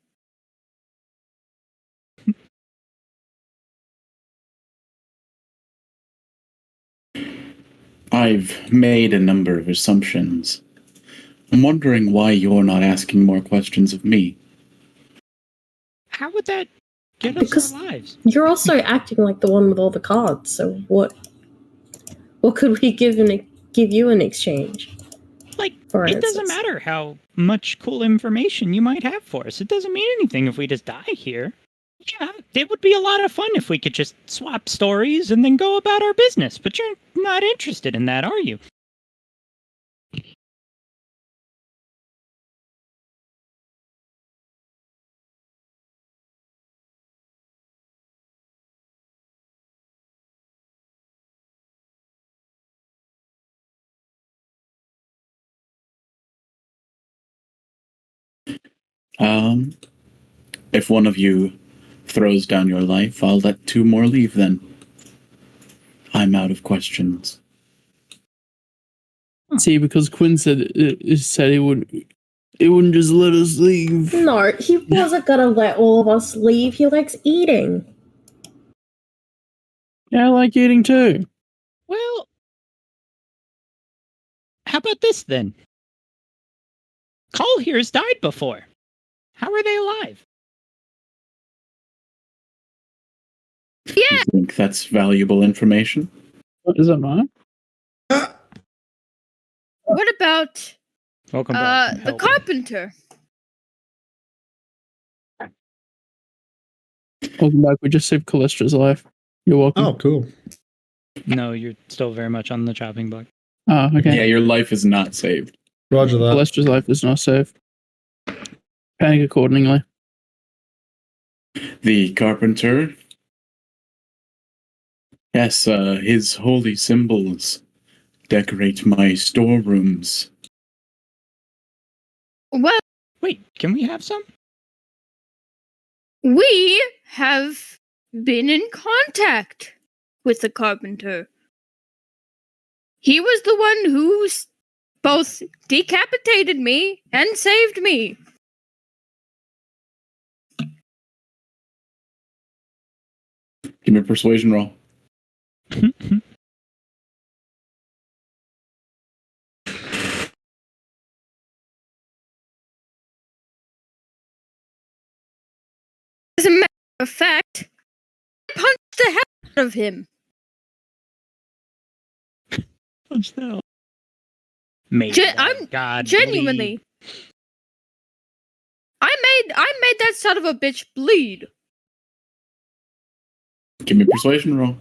I've made a number of assumptions. I'm wondering why you're not asking more questions of me. How would that get Because- us our lives? You're also acting like the one with all the cards, so what could we give you in exchange? Like, For it doesn't instance. matter how much cool information you might have for us. It doesn't mean anything if we just die here. Yeah, it would be a lot of fun if we could just swap stories and then go about our business, but you're not interested in that, are you? If one of you throws down your life, I'll let two more leave then. I'm out of questions. See, because Quinn said he wouldn't just let us leave. No, he wasn't gonna let all of us leave. He likes eating. Yeah, I like eating too. Well, how about this then? Call here's died before. How are they alive? Yeah, You think that's valuable information? What does that matter? what about Welcome back. the carpenter? Welcome back. We just saved Callistra's life. You're welcome. Oh, cool. No, you're still very much on the chopping block. Oh, okay. Yeah, your life is not saved. Roger that. Callistra's life is not safe. Panic accordingly. The carpenter. Yes, his holy symbols decorate my storerooms. Well, Wait, can we have some? we have been in contact with the carpenter. He was the one who both decapitated me and saved me. Give me a persuasion roll. As a matter of fact, I punched the hell out of him. What's that? Made I'm God Genuinely. I made that son of a bitch bleed. Give me a persuasion roll.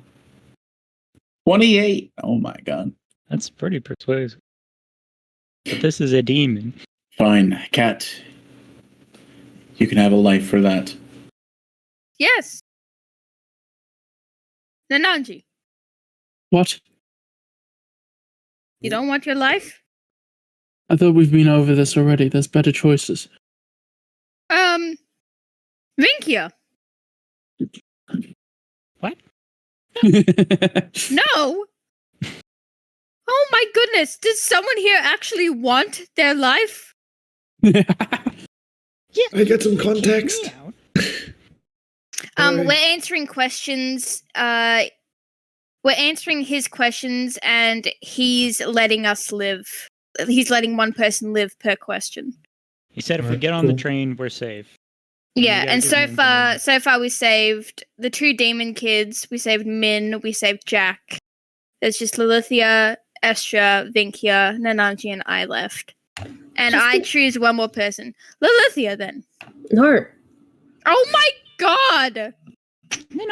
28. Oh my god. That's pretty persuasive. But this is a demon. Fine, Cat. You can have a life for that. Yes. Nananji, What? you don't want your life? I thought we've been over this already. There's better choices. Vinkia. What? No. Oh my goodness, does someone here actually want their life? Yeah. I get some context. We're answering questions. We're answering his questions, and he's letting us live. He's letting one person live per question. He said if we Alright, get on the cool. train, we're safe. Yeah, gotta and give so him far, information. we saved the two demon kids. We saved Min. We saved Jack. There's just Lilithia, Estra, Vinkia, Nananji, and I left. And Just I the- choose one more person. Lilithia, then. No. Oh my god!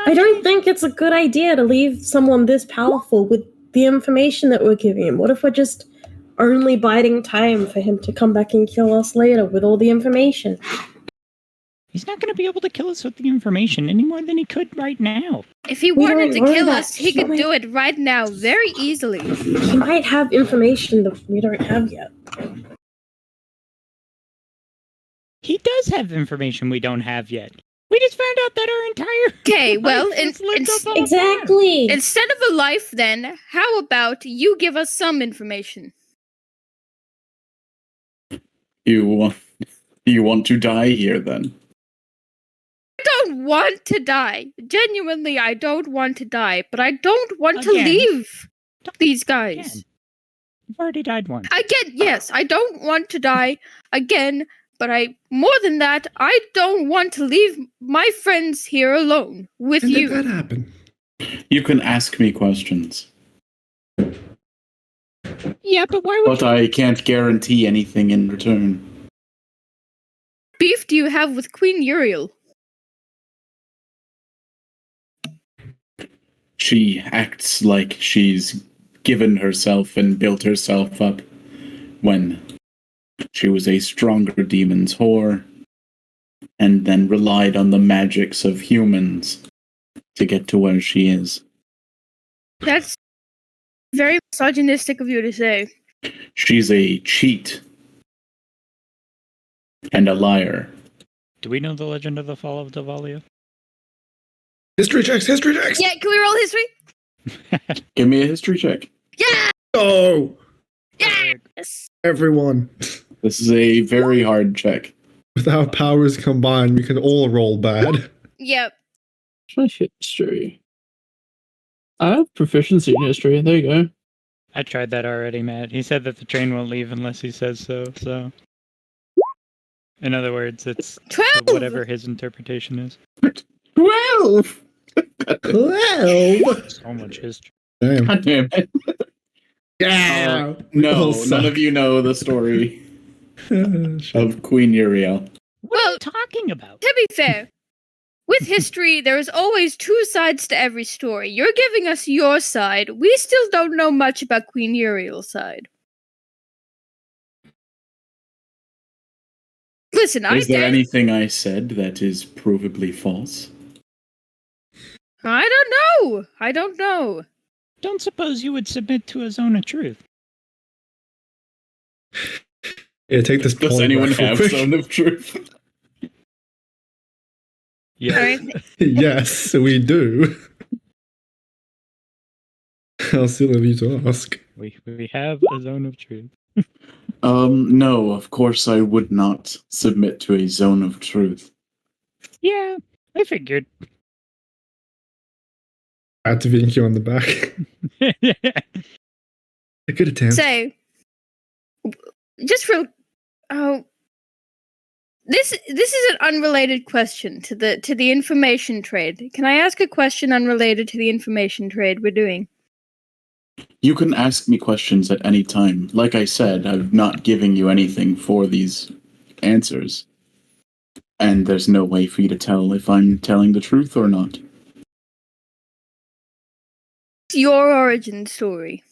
I don't think it's a good idea to leave someone this powerful with the information that we're giving him. What if we're just only biding time for him to come back and kill us later with all the information? He's not going to be able to kill us with the information any more than he could right now. If he We wanted to don't know kill that. us, he could do it right now, very easily. He might have information that we don't have yet. He does have information we don't have yet. We just found out that our entire Okay, well, life is lived up on a plan. Exactly. instead of a life, then, how about you give us some information? You want to die here then? I don't want to die. Genuinely, I don't want to die, but I don't want to Again. leave these guys. Again. You've already died once. Yes, I don't want to die again, but more than that, I don't want to leave my friends here alone with When you. did that happen? You can ask me questions, Yeah, but why would but I can't guarantee anything in return. Beef do you have with Queen Uriel? She acts like she's given herself and built herself up when she was a stronger demon's whore, and then relied on the magics of humans to get to where she is. That's very misogynistic of you to say. She's a cheat and a liar. Do we know the legend of the fall of Davalia? History checks, history checks! Yeah, can we roll history? Give me a history check. Yeah! Oh! Yes! Everyone. This is a very hard check. With our powers combined, we can all roll bad. Yep. My history. I have proficiency in history. There you go. I tried that already, Matt. He said that the train won't leave unless he says so, so... In other words, it's 12! whatever his interpretation is. 12! 12! So much history. Damn. God damn it. Yeah! No, none of you know the story of Queen Uriel. What are Well, you talking about? To be fair, with history, there is always two sides to every story. You're giving us your side. We still don't know much about Queen Uriel's side. Listen, Is there anything I said that is provably false? I don't know. Don't suppose you would submit to a zone of truth. Yeah, take this Does polygraph anyone real have quick. Zone of Truth? Yeah. Alright. Yes, we do. How silly of you to ask. We have a zone of truth. No, of course I would not submit to a Zone of Truth. Yeah, I figured. Activating you on the back. A good attempt. Say, just for this is an unrelated question to the information trade. Can I ask a question unrelated to the information trade we're doing? You can ask me questions at any time. Like I said, I'm not giving you anything for these answers. And there's no way for you to tell if I'm telling the truth or not. It's your origin story.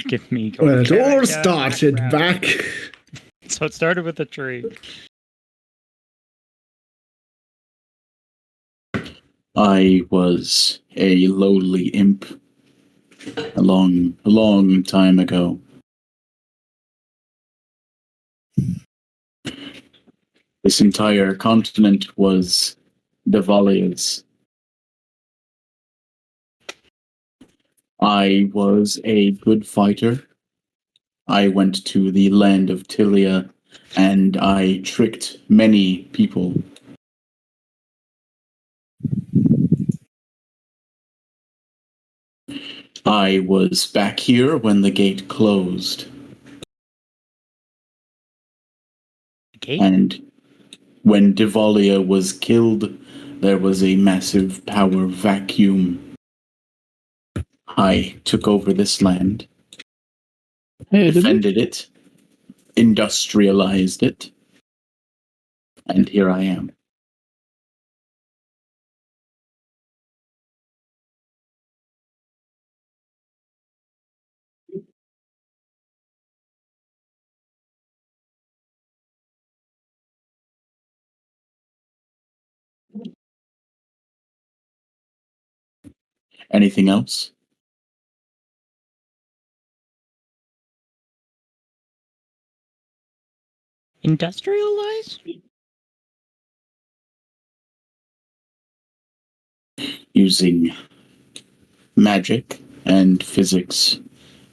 Give me. Well, it all character started background. back. So it started with a tree. I was a lowly imp a long time ago. This entire continent was Devalia's. I was a good fighter. I went to the land of Tilia and I tricked many people. I was back here when the gate closed. Okay. And when Devalia was killed, there was a massive power vacuum. I took over this land, Hey, didn't defended it, industrialized it, And here I am. Anything else? Industrialize? Using magic and physics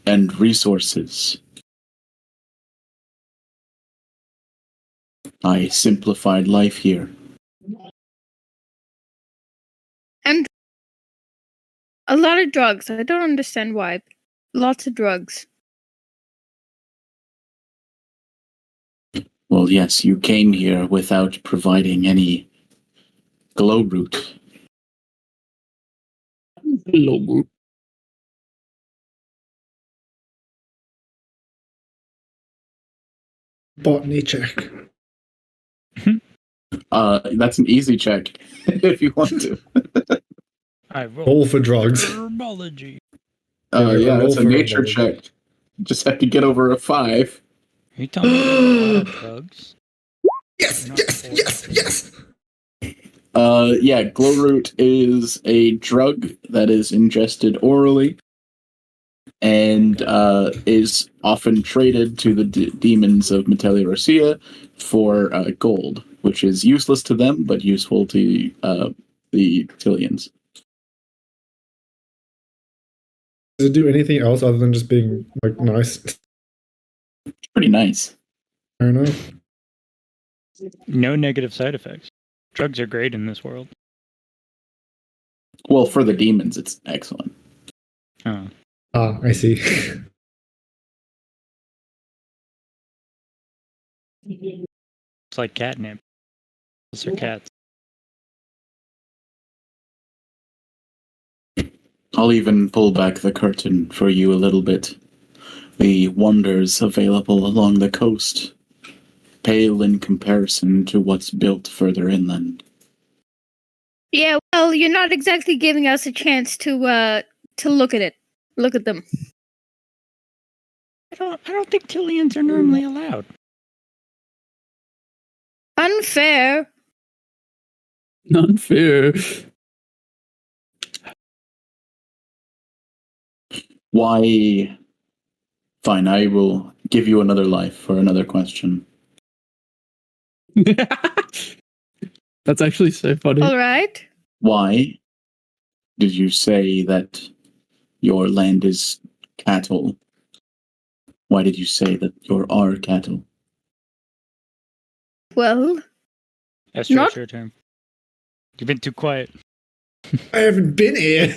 and resources. I simplified life here. And a lot of drugs. I don't understand why. Lots of drugs. Well, yes, you came here without providing any glow root. Logo. Botany check. That's an easy check if you want to. I Roll for drugs. Herbology. Yeah, roll it's a for nature herbology. check. Just have to get over a 5. You telling me there's a lot of drugs? Yes, Not yes, four. yes, yes. Yeah, glow root is a drug that is ingested orally and is often traded to the demons of Matellierossia for gold, which is useless to them but useful to the Tillians. Does it do anything else other than just being like nice? It's pretty nice. Fair enough. No negative side effects. Drugs are great in this world. Well, for the demons, it's excellent. Oh. Ah, I see. It's like catnip. Those are cats. I'll even pull back the curtain for you a little bit. The wonders available along the coast pale in comparison to what's built further inland. Yeah, well, you're not exactly giving us a chance to look at it. Look at them. I don't think Tillians are normally allowed. Unfair. Unfair. Why? Fine, I will give you another life for another question. That's actually so funny. All right. Why did you say that your land is cattle? Why did you say that you're our cattle? Well, Esther, Not- it's your turn. You've been too quiet. I haven't been here.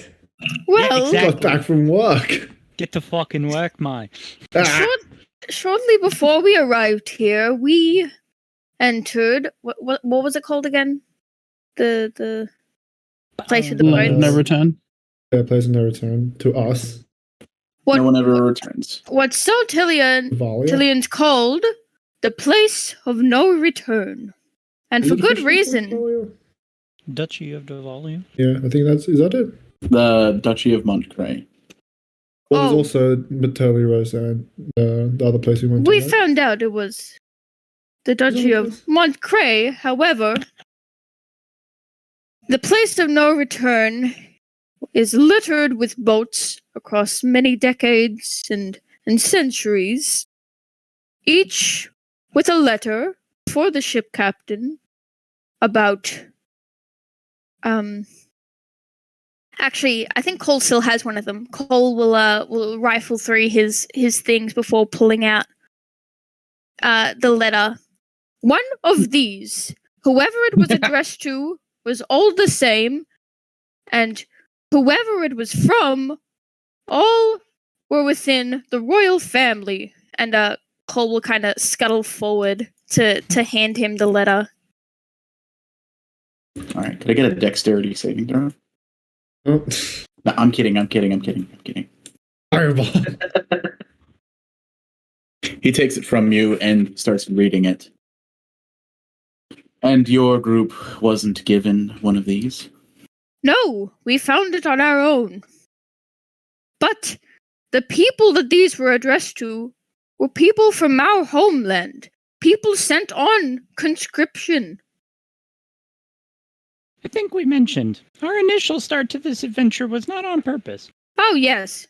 well. exactly. Got back from work. Get to fucking work, my. Ah, Shortly before we arrived here, we entered. What was it called again? The place of the Land of birds. no return. fair place of no return to us. What No one ever returns. what's so Valia. Tillian's called the place of no return, and for good reason. Duchy of Devalia. Yeah, I think is that it? The Duchy of Montcray. Well, there's Oh. also Matellierossia and the other place we went We to. right? found out it was the Duchy that of place? Montcray. However, the place of no return is littered with boats across many decades and centuries, each with a letter for the ship captain about actually, I think Cole still has one of them. Cole will rifle through his things before pulling out the letter. One of these, whoever it was addressed to, was all the same, and whoever it was from, all were within the royal family. And Cole will kind of scuttle forward to hand him the letter. All right, could I get a dexterity saving throw? Oh. No, I'm kidding. Fireball. He takes it from you and starts reading it. And your group wasn't given one of these? No, we found it on our own. But the people that these were addressed to were people from our homeland. People sent on conscription. I think we mentioned our initial start to this adventure was not on purpose. Oh, yes.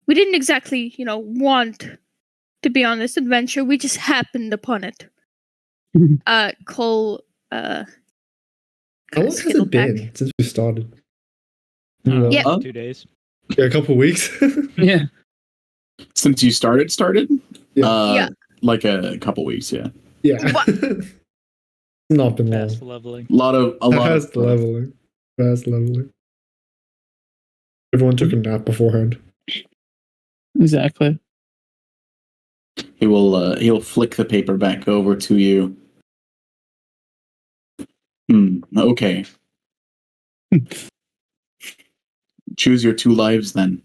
We didn't exactly, want to be on this adventure. We just happened upon it. Cole, How long has it been since we started? Yep. 2 days. Yeah, a couple of weeks. Yeah. Since you started? Yeah. Like a couple weeks, yeah. Yeah. What? Not been long. Fast leveling. A lot of Fast leveling. Fast leveling. Everyone took a nap beforehand. Exactly. He'll flick the paper back over to you. Okay. Choose your 2 lives then.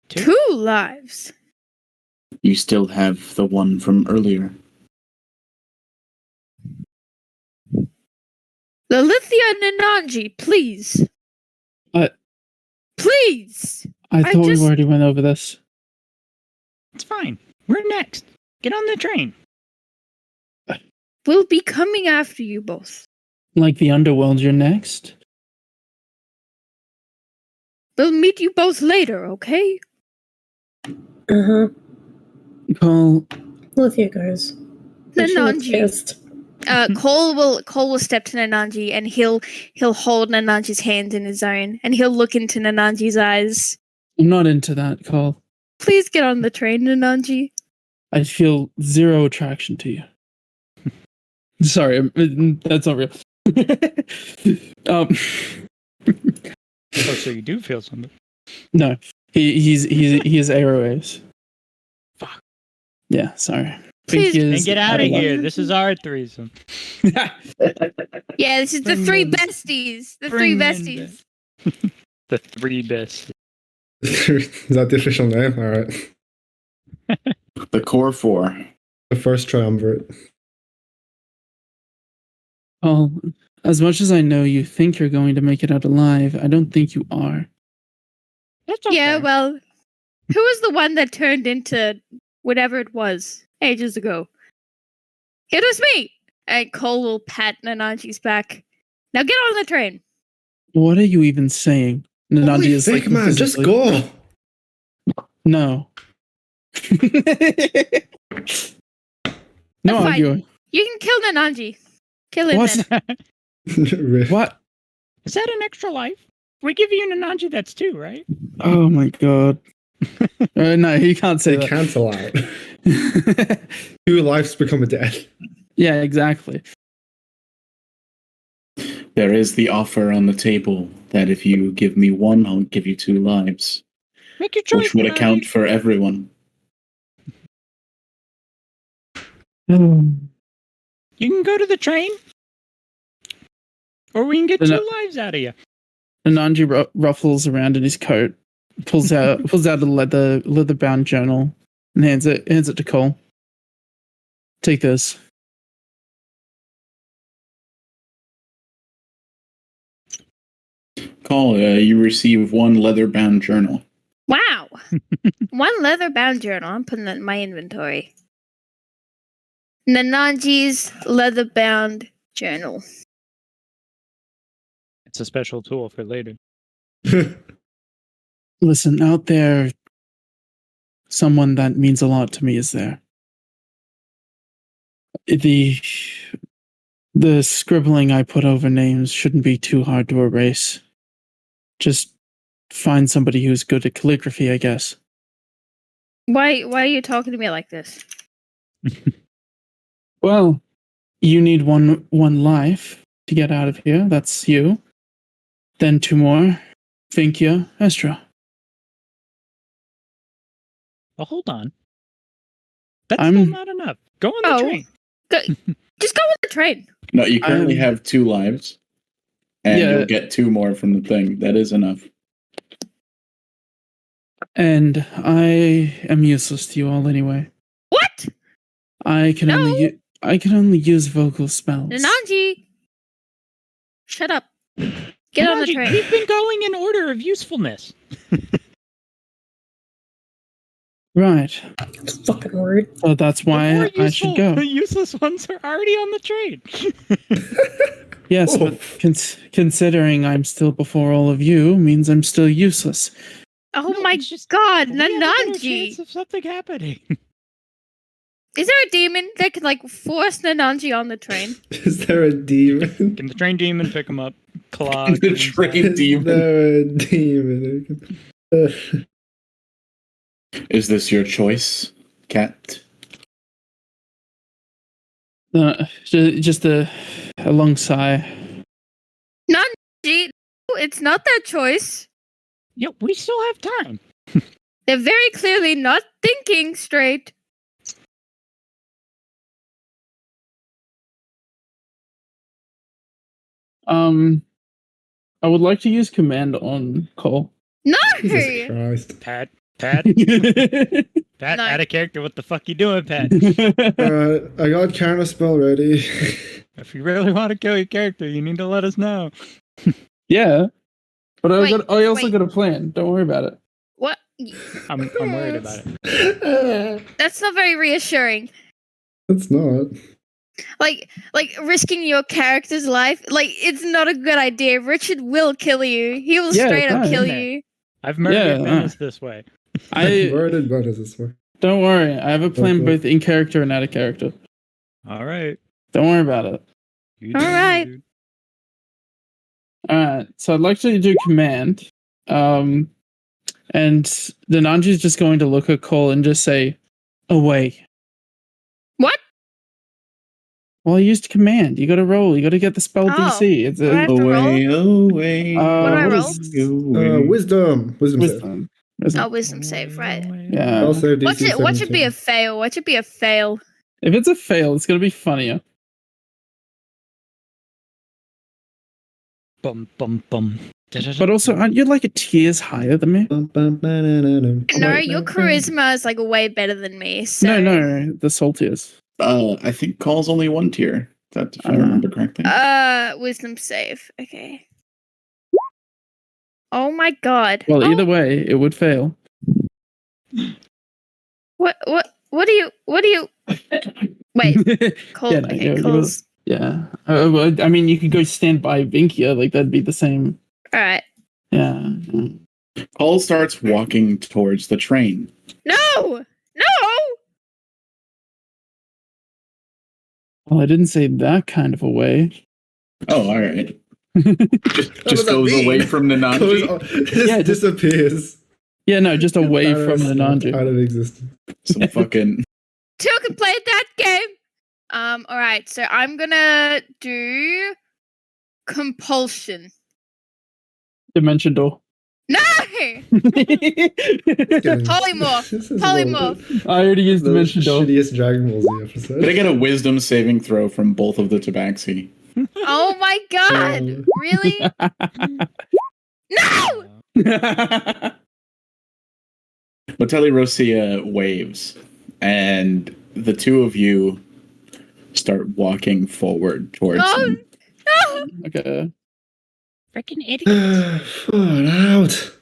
2 lives. You still have the one from earlier. Lilithia Nananji, please. Please. I thought just- we already went over this. It's fine. We're next. Get on the train. We'll be coming after you both. Like the underworld, you're next. We'll meet you both later, okay? Uh-huh. Cole, Lithia goes. And she looks Nananji. pissed. Cole will step to Nananji and he'll hold Nananji's hand in his own and he'll look into Nananji's eyes. I'm not into that, Cole. Please get on the train, Nananji. I feel zero attraction to you. Sorry, that's not real. Oh, so you do feel something. No, he is Aerowaves. Fuck. Yeah, sorry. Please- And get out of here. This is our threesome. Yeah, this is the Bring 3 them- besties. The 3 bring them besties. The 3 best. Is that the official name? Alright. The core 4. The first triumvirate. Well, as much as I know you think you're going to make it out alive, I don't think you are. That's okay. Yeah, well, who was the one that turned into whatever it was ages ago? It was me! And Cole will pat Nananji's back. Now get on the train. What are you even saying? Nananji Holy is thick, like, man, just physically- go. No. No Fine. arguing. You can kill Nananji. Kill him What? then. What? Is that an extra life? We give you Nananji, that's 2, right? Oh my god. No, he can't say They that. cancel out. 2 lives become a death. Yeah, exactly. There is the offer on the table that if you give me 1, I'll give you 2 lives, Make your choice. which would Nananji. account for everyone. You can go to the train. Or we can get No, 2 no. lives out of you. Nananji ruffles around in his coat, pulls out a leather bound journal, and hands it to Cole. Take this. Call, you receive 1 leather-bound journal. Wow. 1 leather bound journal. I'm putting that in my inventory. Nananji's leather bound journal. It's a special tool for later. Listen, out there, someone that means a lot to me is there. The scribbling I put over names shouldn't be too hard to erase. Just find somebody who's good at calligraphy, I guess. Why are you talking to me like this? Well, you need one life to get out of here. That's you. Then 2 more. Finkia, Estra. Well, hold on. That's I'm- still not enough. Go on the Oh. train. Just go on the train. No, you currently have 2 lives, and Yeah. you'll get 2 more from the thing. That is enough. And I am useless to you all anyway. What? I can No. I can only use vocal spells. Nananji! Shut up. Get on the Nananji, train. we've been going in order of usefulness. Right. It's fucking rude. So that's why The more I should go. The useless ones are already on the train. Yes, Oh. but considering I'm still before all of you means I'm still useless. Oh No, my it's just- god, We have a better chance Nananji! of something happening. Is there a demon that could, like, force Nananji on the train? Is there a demon? Can the train demon pick him up? Claw. The train Is demon. there a demon? Is this your choice, cat? Just a long sigh. Nananji, it's not their choice. Yeah, we still have time. They're very clearly not thinking straight. I would like to use command on Cole. No! Jesus Christ. Pat, Pat, No. out of character. What the fuck you doing, Pat? Alright, I got counter spell ready. If you really want to kill your character, you need to let us know. Yeah, but Wait, I also wait. got a plan. Don't worry about it. What? I'm worried about it. That's not very reassuring. It's not. Like risking your character's life. Like, it's not a good idea. Richard will kill you. He will Yeah, straight up fine. kill Yeah. you. I've murdered Yeah, Venice this way. I Murdered bonus this way. don't worry. I have a plan Okay. both in character and out of character. All right. Don't worry about it. You All do, right. dude. All right. So I'd like to do command. And the Nanji's just going to look at Cole and just say, "Away." What? Well, I used command. You got to roll. You got to get the spell Oh. DC. It's Do I have to Away, away. What do I what roll? is- away. Wisdom. Wisdom save. wisdom. Oh, wisdom save, right. Yeah. Also DC What should be 17. a fail? What should be a fail? If it's a fail, it's gonna be funnier. Bum bum bum. But also, aren't you like a tiers higher than me? Bum, bum, ba-na-na-na. No, wait. your charisma is like way better than me. So. No, the saltiers. I think Call's only one tier. That if I remember correctly. Wisdom save. Okay. Oh my god. Well, Oh, either way, it would fail. What do you? Wait, Cole. Yeah, no, okay, you're- Cole's. Yeah. Well, I mean, you could go stand by Vinkia. Like that'd be the same. All right. Yeah. Call starts walking towards the train. No. Well, I didn't say that kind of a way. Oh, all right. Just does that goes mean? away from Goes Nananji. on- Just Yeah, just- disappears. Yeah, no, just away Out of- from the Nanji. Out of existence. Some fucking. Two can play that game. All right. So I'm gonna do compulsion. Dimension door. No. Polymorph. This is Polymorph. I already used The Dimension door. shittiest Dragon Ball Z episode. Could I get a wisdom saving throw from both of the Tabaxi? Oh my god. Um, Really? No. Matellierossia waves, and the two of you start walking forward towards No. him. No. Okay. Freaking idiot. Far out.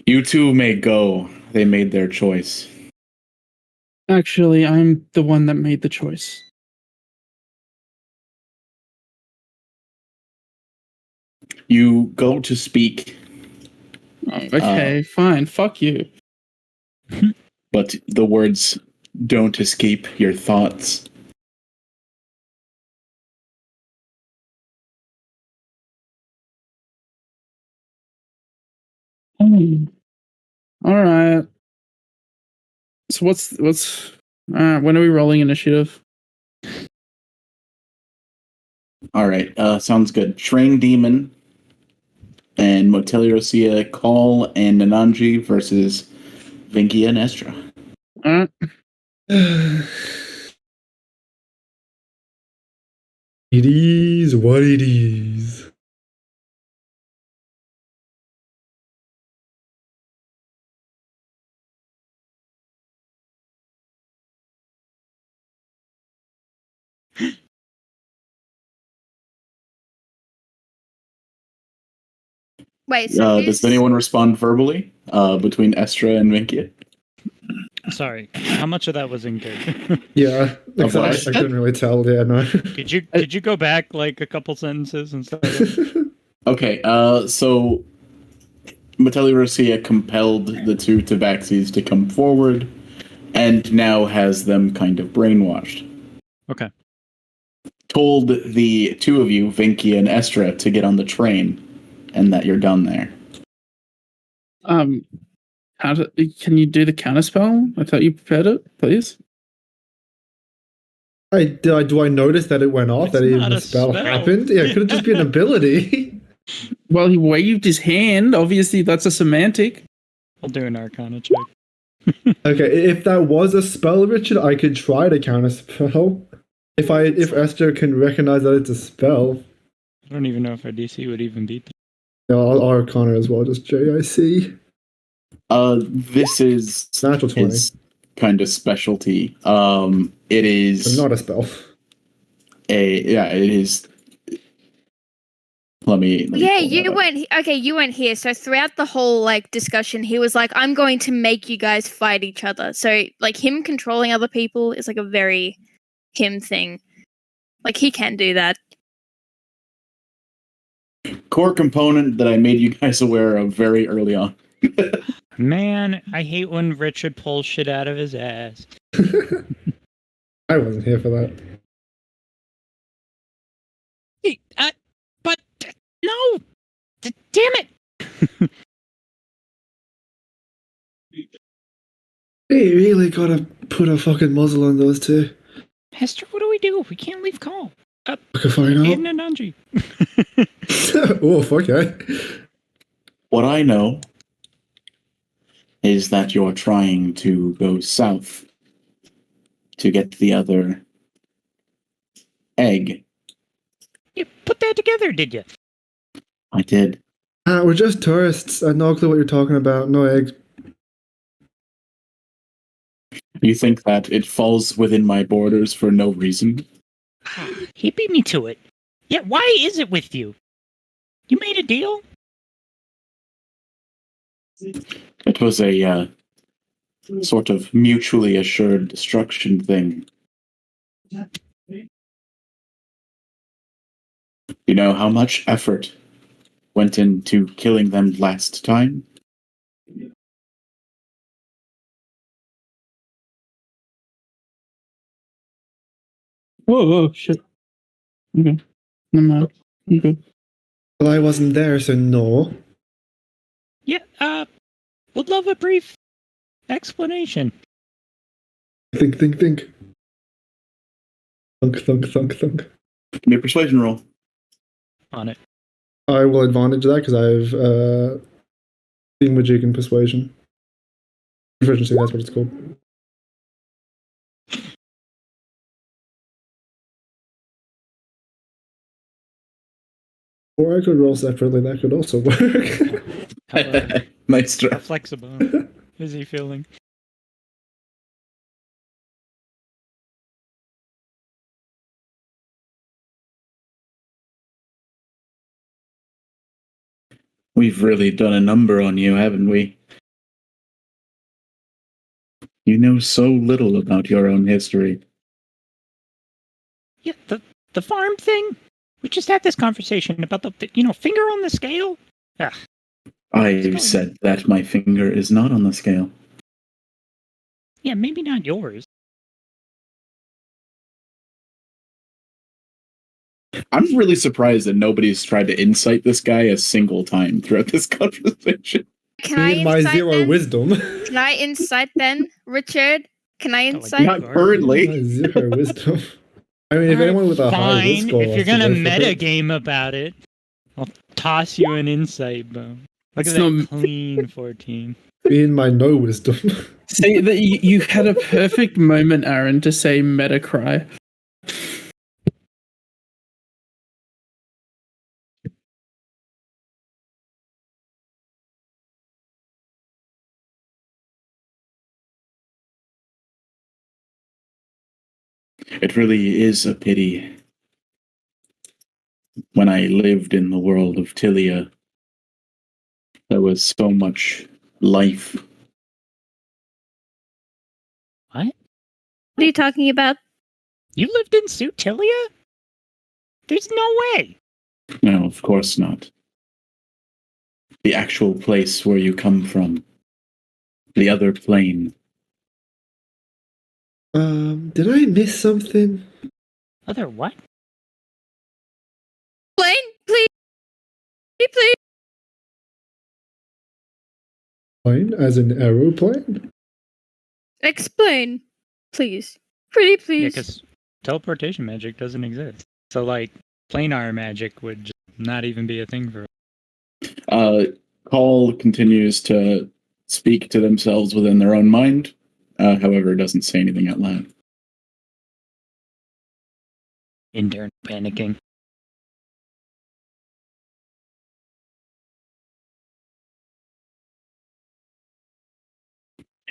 You two may go. They made their choice. Actually, I'm the one that made the choice. You go to speak, Okay, fine. Fuck you. but the words don't escape your thoughts. All right. So what's when are we rolling initiative? All right, sounds good. Train Demon and Matellierossia, Call, and Nananji versus Vinky and Estra. All right. It is what it is. Wait, so Does anyone respond verbally between Estra and Vinkia? Sorry, how much of that was in good? Yeah, because I what? couldn't really tell. Yeah, no. Could you go back like a couple sentences and stuff? Okay, so Matellierossia compelled the two tabaxis to come forward and now has them kind of brainwashed. Okay. Told the two of you, Vinkia and Estra, to get on the train and that you're done there. Can you do the counterspell? I thought you prepared it, please. Do I notice that it went off? It's That even not the a spell spell. happened? Yeah, it could have just been an ability. Well, he waved his hand. Obviously, that's a semantic. I'll do an Arcana check. Okay, if that was a spell, Richard, I could try to counterspell. If Esther can recognize that it's a spell, I don't even know if our DC would even beat that. yeah, I'll Arcana as well, just JIC. This is Natural 20. his kind of specialty. It is Not a spell. it is. Let me Yeah, pull that you up. weren't. Okay, you weren't here. So throughout the whole discussion, he was like, "I'm going to make you guys fight each other." So him controlling other people is a very him thing. He can do that. Core component that I made you guys aware of very early on. Man, I hate when Richard pulls shit out of his ass. I wasn't here for that. Hey, but no! Damn it! You really gotta put a fucking muzzle on those two. Hester, what do we do? We can't leave calm. I can find In out. a dungeon. Oh, okay. What I know is that you're trying to go south to get the other egg. You put that together, did you? I did. We're just tourists. I have no clue what you're talking about. No eggs. You think that it falls within my borders for no reason? He beat me to it. Yeah, why is it with you? You made a deal? It was a sort of mutually assured destruction thing. You know how much effort went into killing them last time? Oh, shit. Okay. Never mind. I'm good. Well, I wasn't there, so no. Yeah, would love a brief explanation. Think. Thunk. Give me a persuasion roll. On it. I will advantage that because I've thingamajig and persuasion. Proficiency, that's what it's called. Or I could roll separately, that could also work. Nice try. How flexible is he feeling? We've really done a number on you, haven't we? You know so little about your own history. Yeah, the farm thing? We just had this conversation about the finger on the scale? Ugh. I've said that my finger is not on the scale. Yeah, maybe not yours. I'm really surprised that nobody's tried to incite this guy a single time throughout this conversation. Can I In my insight zero then? wisdom. Can I insight then, Richard? Can I insight? Not currently. My zero wisdom. I mean, if anyone with a high Fine, score if you're wants to gonna go for meta it. game about it, I'll toss you an insight bone. Look at It's that not- clean 14. In my no wisdom. See, that you had a perfect moment, Aaron, to say Metacry. It really is a pity. When I lived in the world of Tilia, there was so much life. What? What are you talking about? You lived in Sutilia? There's no way. No, of course not. The actual place where you come from. The other plane. Did I miss something? Other what? Plane, please, please. Plane, as an aeroplane? Explain, please. Pretty Yeah, please. because teleportation magic doesn't exist. So, like, planar magic would just not even be a thing for Call continues to speak to themselves within their own mind, however, doesn't say anything out loud. intern panicking.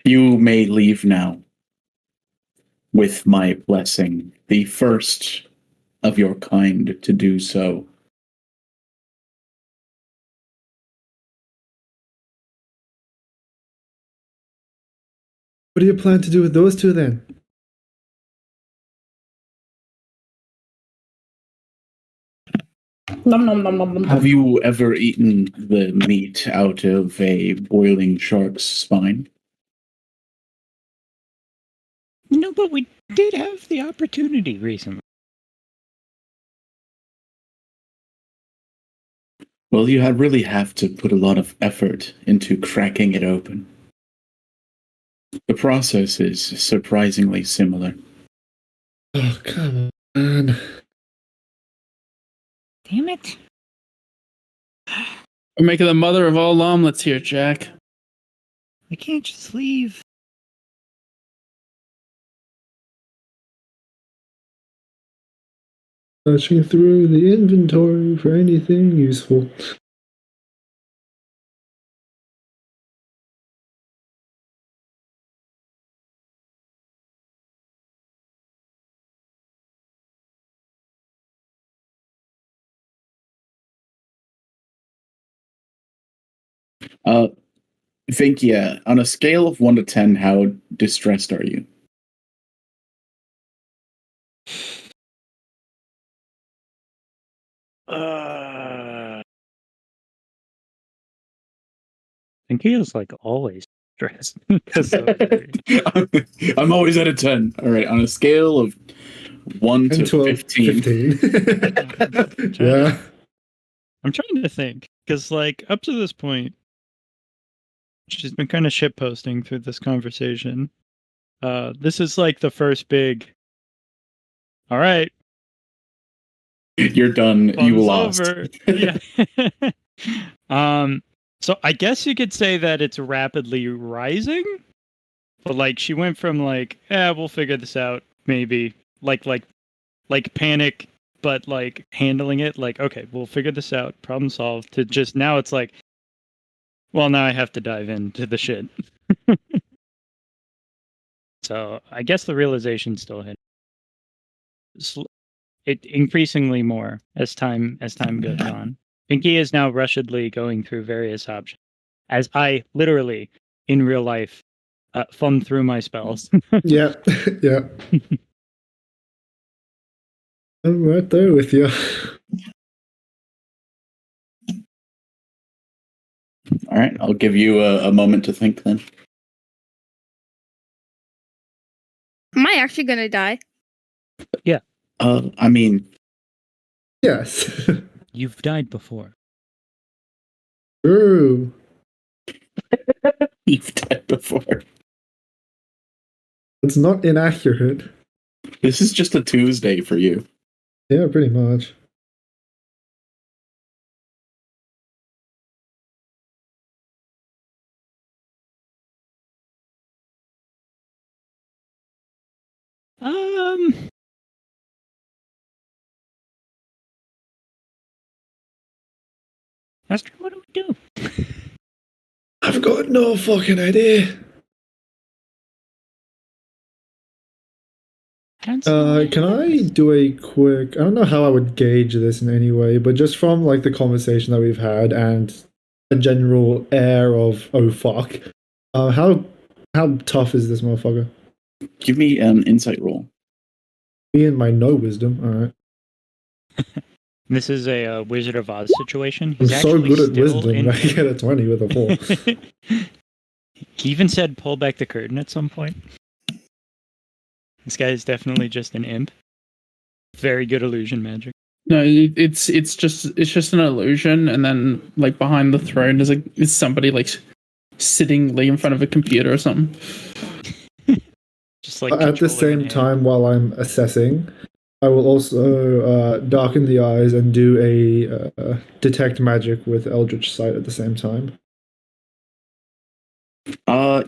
You may leave now, with my blessing, the first of your kind to do so. What do you plan to do with those two then? Nom nom nom nom nom. Have you ever eaten the meat out of a boiling shark's spine? No, but we did have the opportunity recently. Well, you really have to put a lot of effort into cracking it open. The process is surprisingly similar. Oh, come on. Damn it. We're making the mother of all omelets here, Jack. We can't just leave. Searching through the inventory for anything useful. Vinkia, on a scale of 1 to 10, how distressed are you? I think he is like always stressed. I'm always at a 10. All right, on a scale of 1 to 12, 15. 15. Yeah. I'm trying to think because, like, up to this point, she's been kind of shit posting through this conversation. This is like the first big. All right, You're done. You fun's lost. over. Yeah. So I guess you could say that it's rapidly rising, but like she went from like, we'll figure this out, maybe like panic, but like handling it like, okay, we'll figure this out, problem solved, to just now it's like, well, now I have to dive into the shit. So I guess the realization's still hitting. It increasingly more as time goes on. Pinky is now rushedly going through various options, as I literally, in real life, thumb through my spells. Yeah. Yeah. I'm right there with you. All right, I'll give you a moment to think then. Am I actually gonna die? I mean, Yes. You've died before. True. you've died before. It's not inaccurate. This is just a Tuesday for you. Yeah, pretty much. Master, what do we do? I've got no fucking idea. I don't see why Can I matters. do a quick? I don't know how I would gauge this in any way, but just from like the conversation that we've had and a general air of oh fuck, how tough is this motherfucker? Give me an insight roll. Me and my no wisdom. All right. This is a Wizard of Oz situation. I'm He's so actually good at still wisdom. in- I get a 20 with a 4. He even said pull back the curtain at some point. This guy is definitely just an imp. Very good illusion magic. No, it's just an illusion, and then like behind the throne is somebody like sitting like in front of a computer or something. Just like At the controller in same hand. time, while I'm assessing, I will also darken the eyes and do a detect magic with Eldritch Sight at the same time.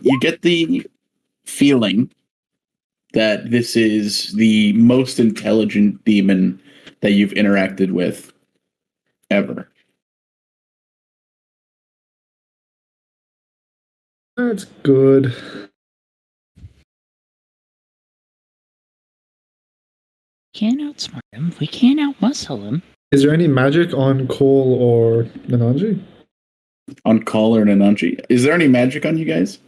You get the feeling that this is the most intelligent demon that you've interacted with ever. That's good. Can't outsmart him. We can't outmuscle him. Is there any magic on Cole or Nananji? On Call or Nananji. Is there any magic on you guys?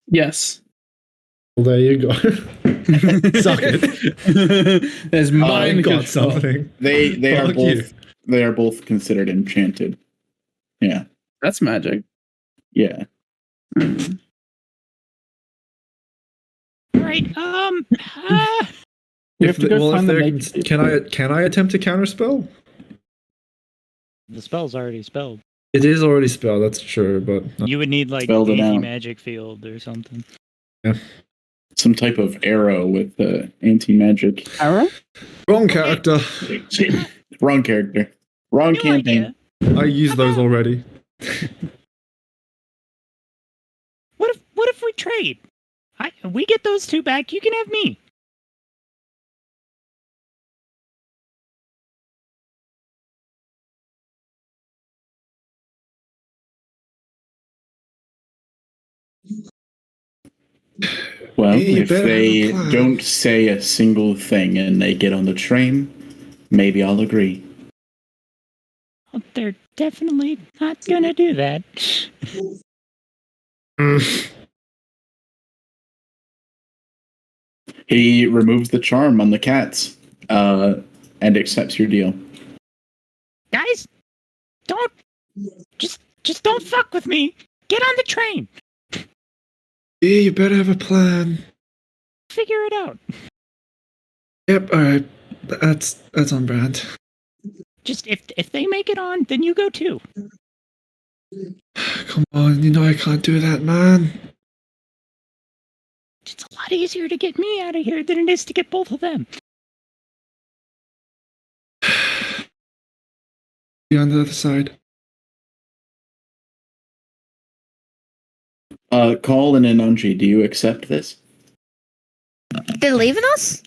Yes. Well, there you go. Suck it. There's I mind got control. something. They are Fuck both you. they are both considered enchanted. Yeah. That's magic. Yeah. Mm. Right. You have to go find the they're- naked can I attempt to counterspell? The spell's already spelled. It is already spelled. That's true, but You would need like Spelled it out. anti-magic field or something. Some type of arrow with anti-magic. arrow. wrong character. Wrong character. Wrong New campaign. idea. I used those already. What if we trade? We get those two back. You can have me. Well, Hey, you if better they have a plan. don't say a single thing and they get on the train, maybe I'll agree. Well, they're definitely not gonna do that. He removes the charm on the cats and accepts your deal. Guys, don't just don't fuck with me. Get on the train. Yeah, you better have a plan. Figure it out. Yep, alright. That's on brand. Just if they make it on, then you go too. Come on, you know I can't do that, man. It's a lot easier to get me out of here than it is to get both of them. Be on the other side. Call and Ananji, do you accept this? They're leaving us?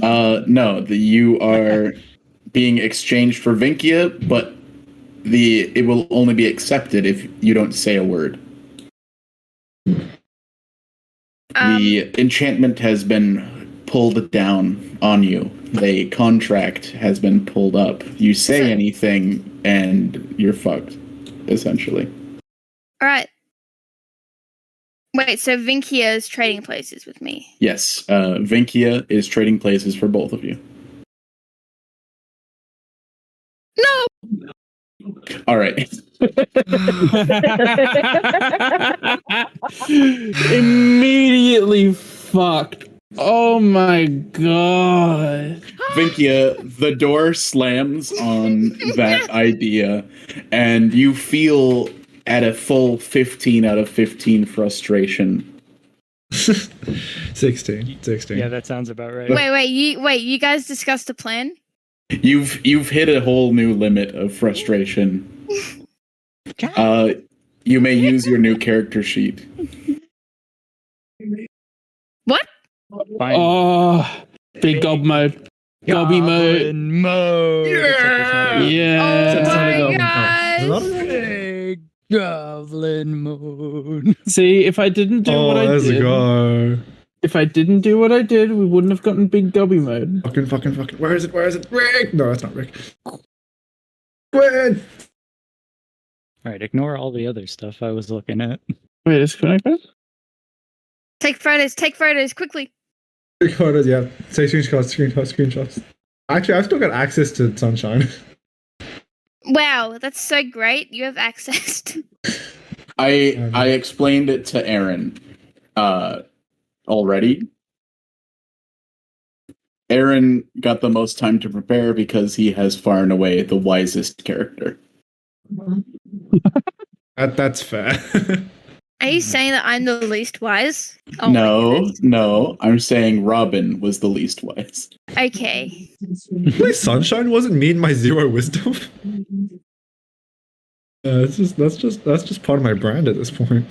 No, you are being exchanged for Vinkia, but it will only be accepted if you don't say a word. The enchantment has been pulled down on you. The contract has been pulled up. You say anything and you're fucked, essentially. Alright. Wait, so Vinkia is trading places with me. Yes, Vinkia is trading places for both of you. No! All right. Immediately fucked. Oh my god. Vinkia, the door slams on that idea, and you feel at a full 15 out of 15 frustration. 16. Yeah, that sounds about right. Wait, you guys discussed a plan? You've hit a whole new limit of frustration. You may use your new character sheet. What? Fine. Oh, big gob mode. Gobby mode. Goblin mode. Yeah. Oh That's not a my goblin. god! Not a- Big goblin mode. See, if I didn't do what I let's did, go. If I didn't do what I did, we wouldn't have gotten Big W mode. Fucking. Where is it? Rick! No, that's not Rick. Gwen! Alright, ignore all the other stuff I was looking at. Wait, is Quinn open? Take photos, quickly. Recorded, yeah. Say screenshots. Actually, I've still got access to Sunshine. Wow, that's so great. You have access to... I explained it to Aaron already. Aaron got the most time to prepare because he has far and away the wisest character. That's fair. Are you saying that I'm the least wise? Oh my goodness. No. I'm saying Robin was the least wise. Okay. My Sunshine wasn't me and my zero wisdom. That's just part of my brand at this point.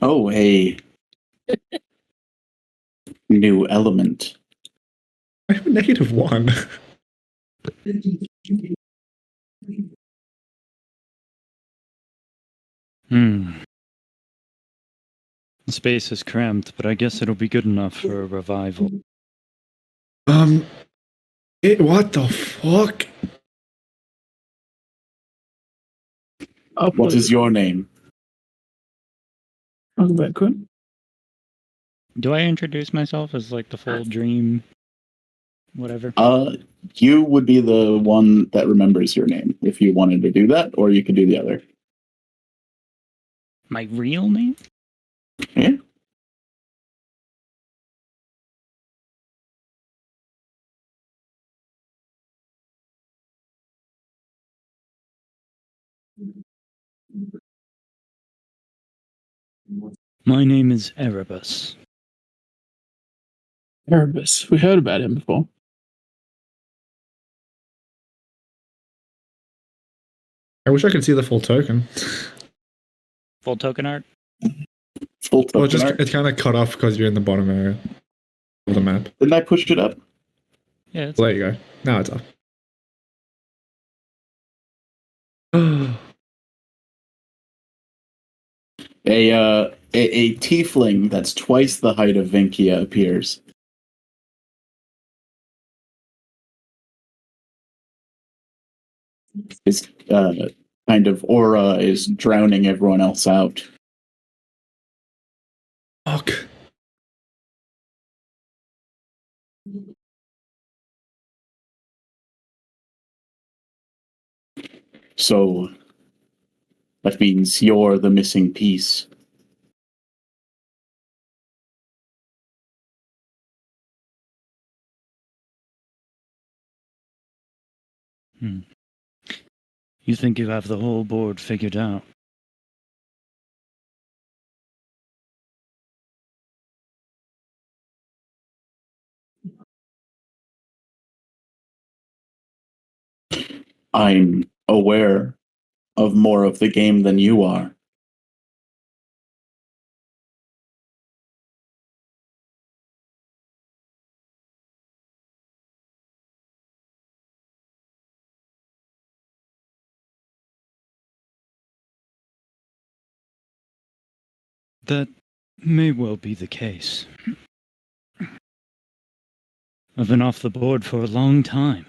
Oh, hey. New element. I have a -1. The space is cramped, but I guess it'll be good enough for a revival. What the fuck? What is your name? Welcome back, Quinn. Do I introduce myself as like the full dream? Whatever. You would be the one that remembers your name if you wanted to do that, or you could do the other. My real name? Yeah. My name is Erebus. Erebus. We heard about him before. I wish I could see the full token. Full token art? Full token Well, art. it's kind of cut off because you're in the bottom area of the map. Didn't I push it up? Yeah, it's Well, there you go. Now it's up. A tiefling that's twice the height of Vinkia appears. His kind of aura is drowning everyone else out. Fuck. So that means you're the missing piece. You think you have the whole board figured out? I'm aware of more of the game than you are. That may well be the case. I've been off the board for a long time.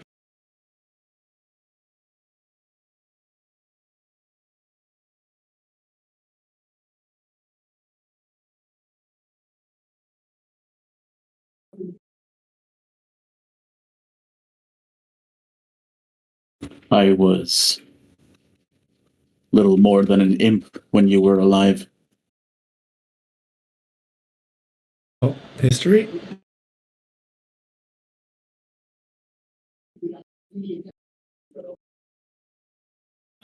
I was little more than an imp when you were alive. Oh, history?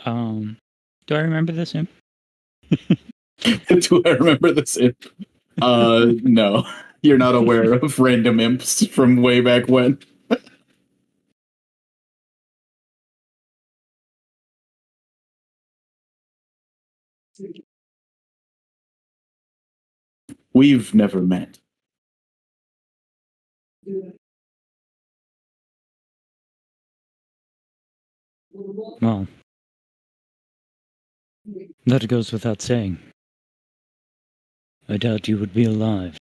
Do I remember this imp? Do I remember this imp? No. You're not aware of random imps from way back when. We've never met. Well, that goes without saying. I doubt you would be alive.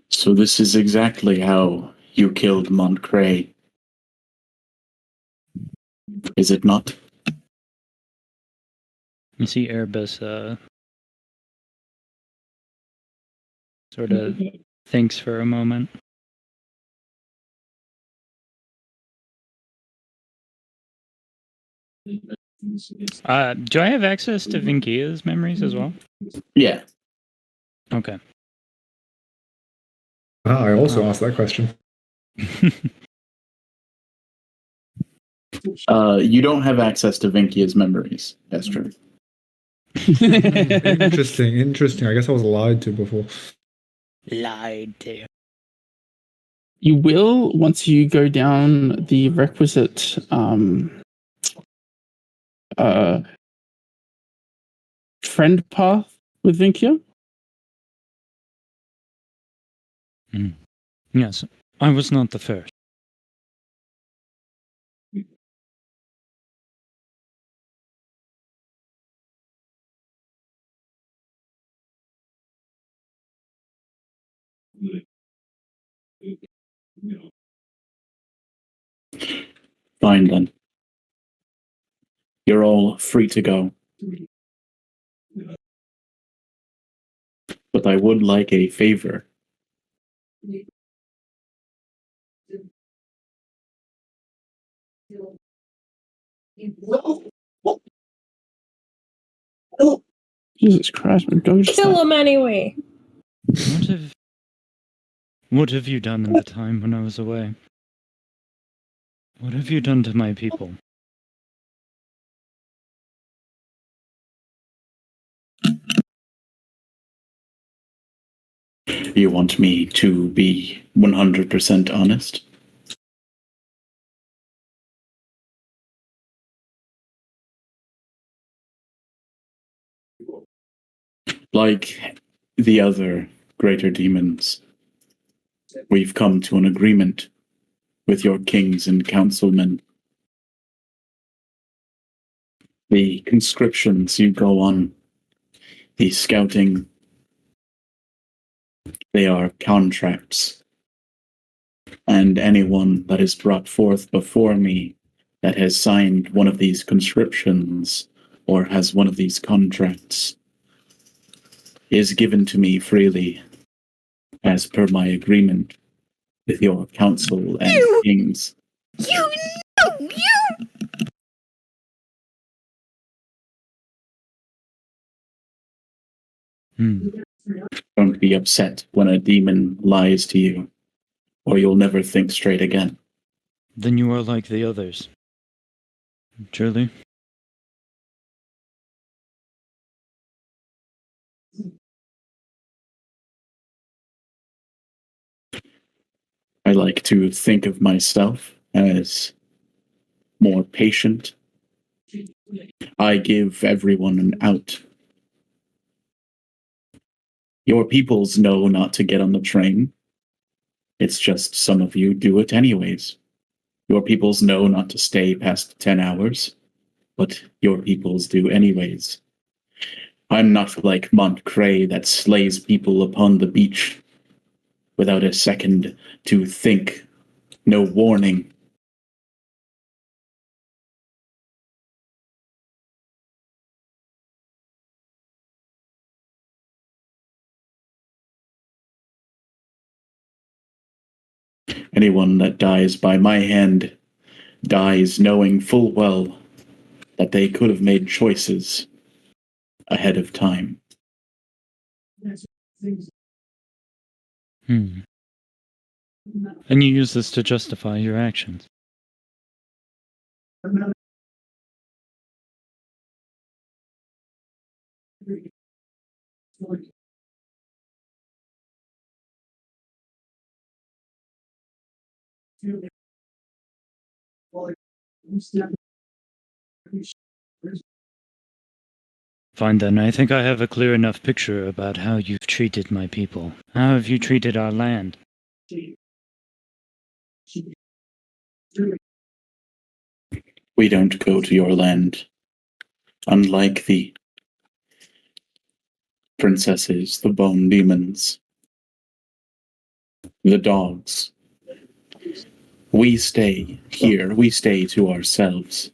So this is exactly how you killed Montcray, is it not? You see Erebus, sort of thinks for a moment. Do I have access to Vinkia's memories as well? Yeah. Okay. I also asked that question. You don't have access to Vinkia's memories. That's true. Interesting. I guess I was lied to before. Lied to. You will, once you go down the requisite friend path with Vinkia. Yes, I was not the first. Fine then. You're all free to go. But I would like a favor. Jesus Christ, my dog just Kill him anyway. What have you done in the time when I was away? What have you done to my people? You want me to be 100% honest? Like the other greater demons, we've come to an agreement with your kings and councilmen. The conscriptions you go on, the scouting, they are contracts. And anyone that is brought forth before me that has signed one of these conscriptions or has one of these contracts is given to me freely as per my agreement with your council and kings. Don't be upset when a demon lies to you, or you'll never think straight again. Then you are like the others. Truly? I like to think of myself as more patient. I give everyone an out. Your peoples know not to get on the train. It's just some of you do it anyways. Your peoples know not to stay past 10 hours, but your peoples do anyways. I'm not like Montcray that slays people upon the beach without a second to think, no warning. Anyone that dies by my hand dies knowing full well that they could have made choices ahead of time. And you use this to justify your actions. Fine then, I think I have a clear enough picture about how you've treated my people. How have you treated our land? We don't go to your land. Unlike the princesses, the bone demons, the dogs. We stay here. We stay to ourselves.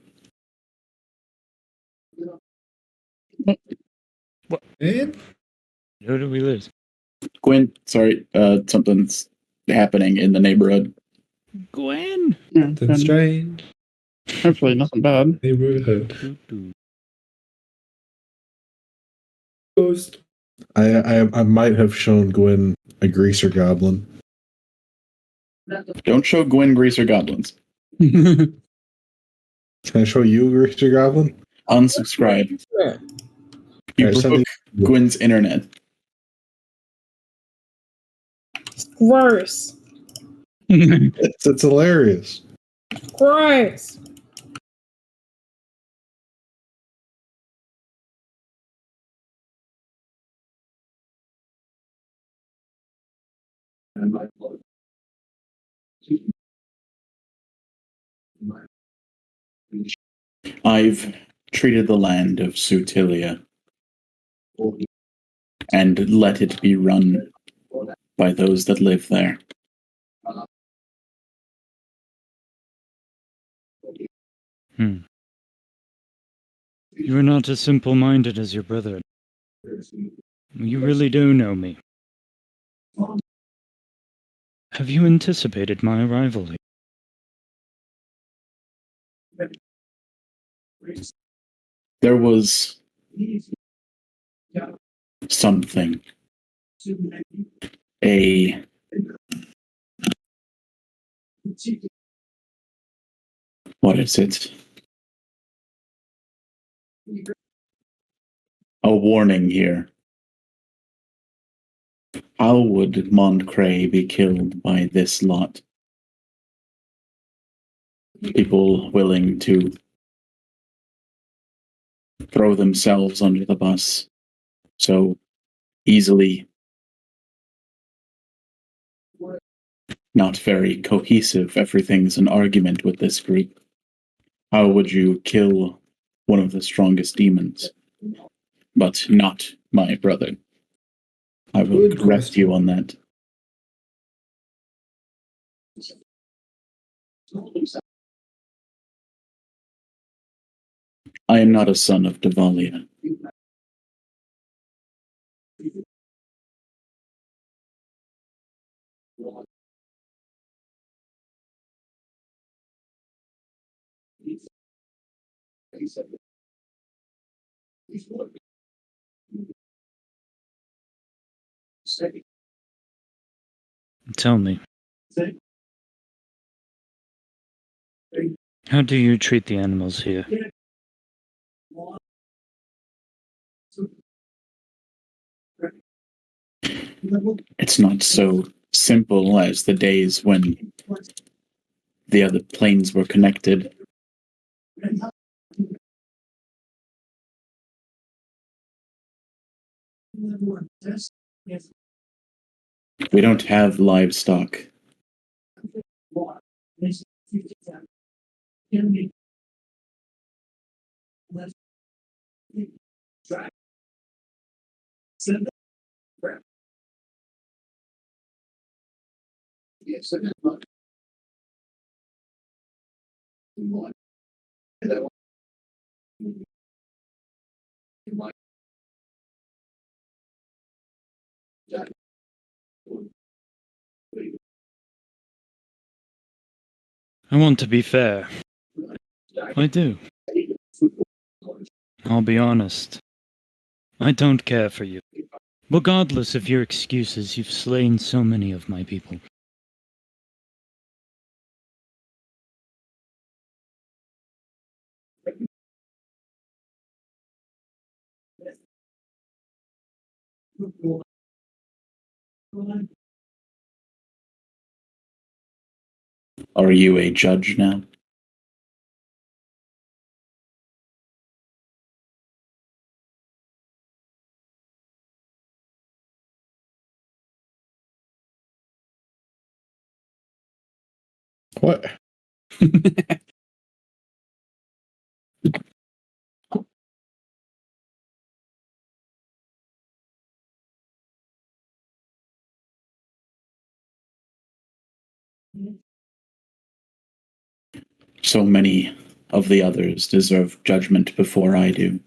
And Who do we lose? Gwen, sorry, something's happening in the neighborhood. Gwen. Yeah, then and strange hopefully nothing bad. neighborhood Doo-doo. ghost. I might have shown Gwen a greaser goblin. Don't show Gwen greaser goblins. Can I show you a greaser goblin? Unsubscribe. Yeah. You Alright, broke Gwen's internet. Gross. It's hilarious. Gross. I've treated the land of Sutilia and let it be run by those that live there. You are not as simple-minded as your brother. You really do know me. Have you anticipated my arrival here? There was something. What is it? A warning here. How would Montcray be killed by this lot? People willing to throw themselves under the bus so easily. Not very cohesive. Everything's an argument with this group. How would you kill one of the strongest demons? But not my brother. I will Good correct question. you on that. I am not a son of Devalia. Tell me. How do you treat the animals here? It's not so simple as the days when the other planes were connected. We don't have livestock. I want to be fair. I do. I'll be honest. I don't care for you. Regardless of your excuses, you've slain so many of my people. Are you a judge now? What? So many of the others deserve judgment before I do.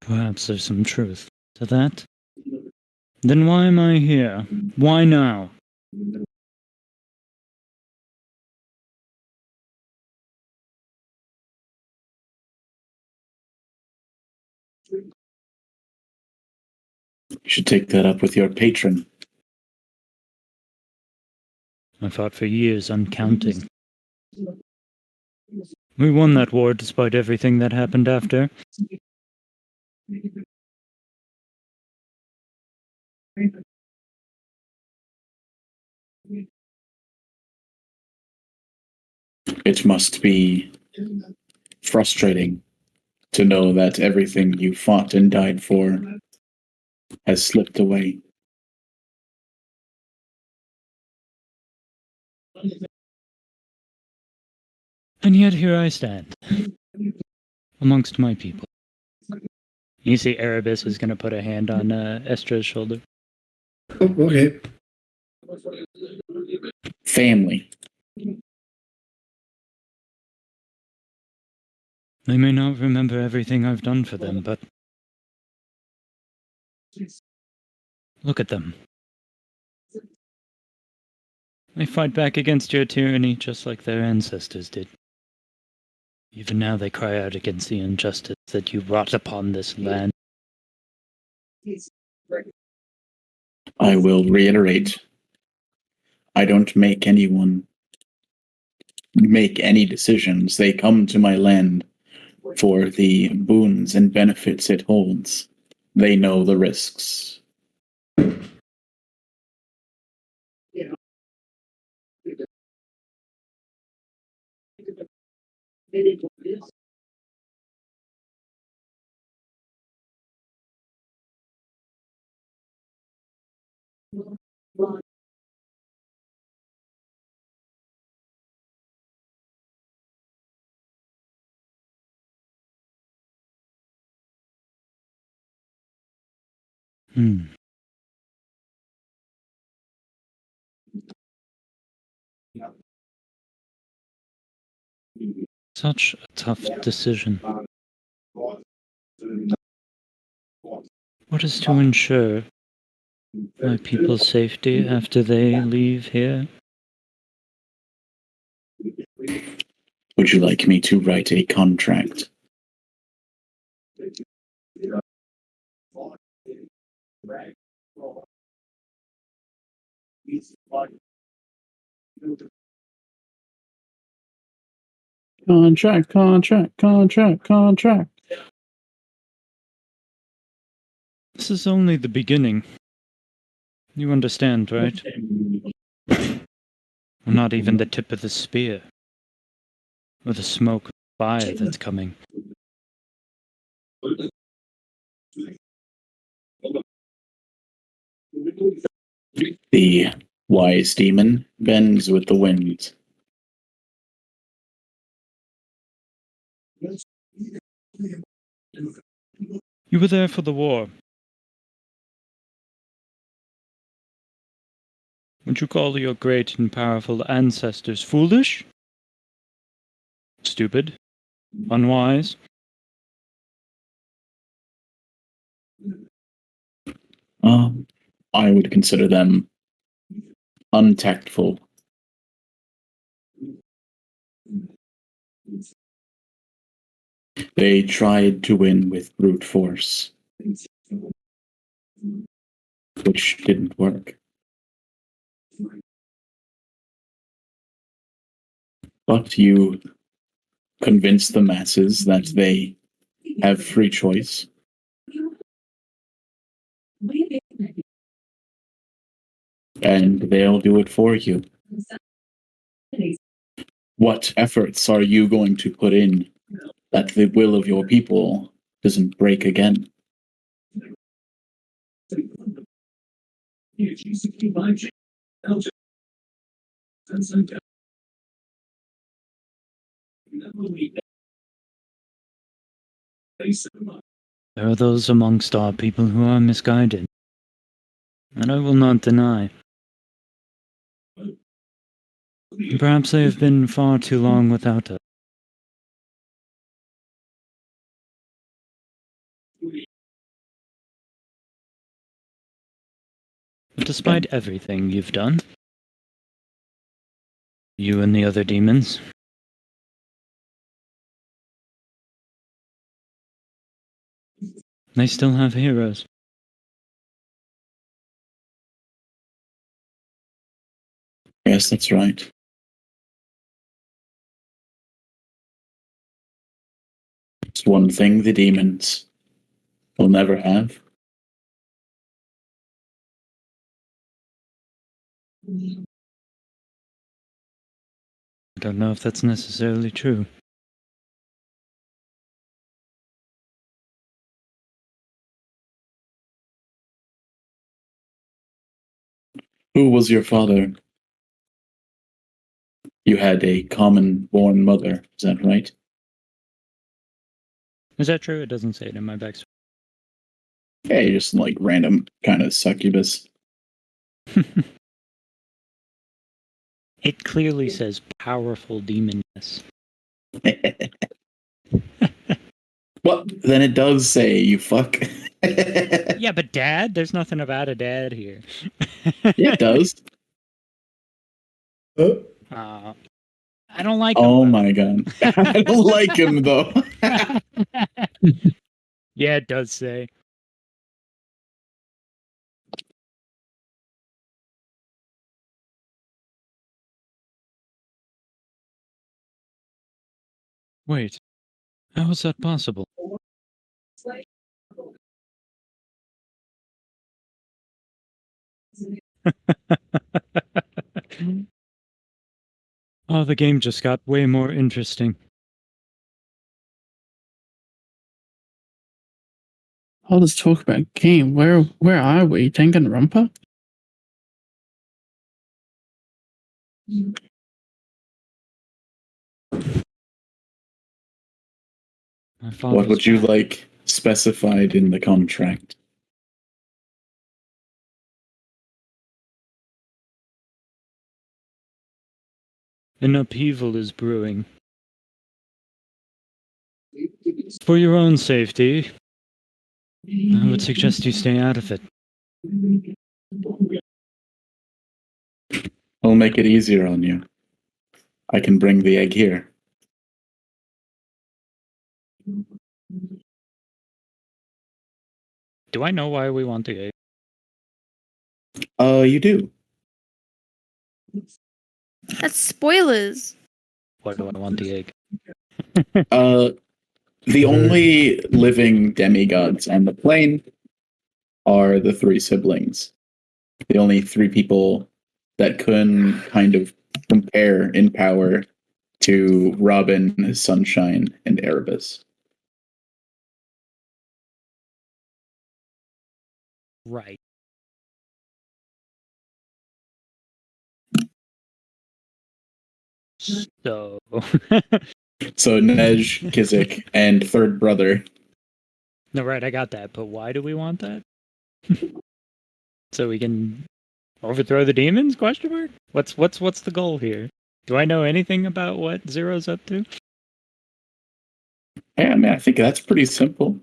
Perhaps there's some truth to that. Then why am I here? Why now? You should take that up with your patron. I fought for years uncounting. We won that war despite everything that happened after. It must be frustrating to know that everything you fought and died for has slipped away. And yet here I stand, amongst my people. You see Erebus is going to put a hand on Estra's shoulder. Oh, okay. Family. They may not remember everything I've done for them, but look at them. They fight back against your tyranny just like their ancestors did. Even now they cry out against the injustice that you wrought upon this land. I will reiterate, I don't make anyone make any decisions. They come to my land for the boons and benefits it holds. They know the risks. Such a tough decision. What is to ensure my people's safety after they leave here? Would you like me to write a contract? Contract. This is only the beginning. You understand, right? We're not even the tip of the spear. Or the smoke of fire that's coming. The wise demon bends with the wind. You were there for the war. Would you call your great and powerful ancestors foolish? Stupid? Unwise? I would consider them untactful. They tried to win with brute force, which didn't work. But you convince the masses that they have free choice. And they'll do it for you. What efforts are you going to put in that the will of your people doesn't break again. There are those amongst our people who are misguided, and I will not deny. Perhaps they have been far too long without us. But despite everything you've done, you and the other demons, they still have heroes. Yes, that's right. It's one thing the demons will never have. I don't know if that's necessarily true. Who was your father? You had a common-born mother, is that right? Is that true? It doesn't say it in my backstory. Yeah, you're just like random kind of succubus. It clearly says powerful demonness. Well, then it does say you fuck. Yeah, but dad? There's nothing about a dad here. Yeah, it does. I don't like him. Oh my god. I don't like him though. Yeah, it does say. Wait, how is that possible? Oh, the game just got way more interesting. All this talk about game. Where are we? Danganronpa? What would you like specified in the contract? An upheaval is brewing. For your own safety, I would suggest you stay out of it. I'll make it easier on you. I can bring the egg here. Do I know why we want the egg? You do. That's spoilers. Why do I want the egg? The only living demigods on the plane are the three siblings. The only three people that can kind of compare in power to Robin, Sunshine, and Erebus. Right. So... So Nej, Kizik, and third brother. No, right, I got that. But why do we want that? So we can overthrow the demons? Question mark. What's the goal here? Do I know anything about what Zero's up to? Yeah, I mean, I think that's pretty simple.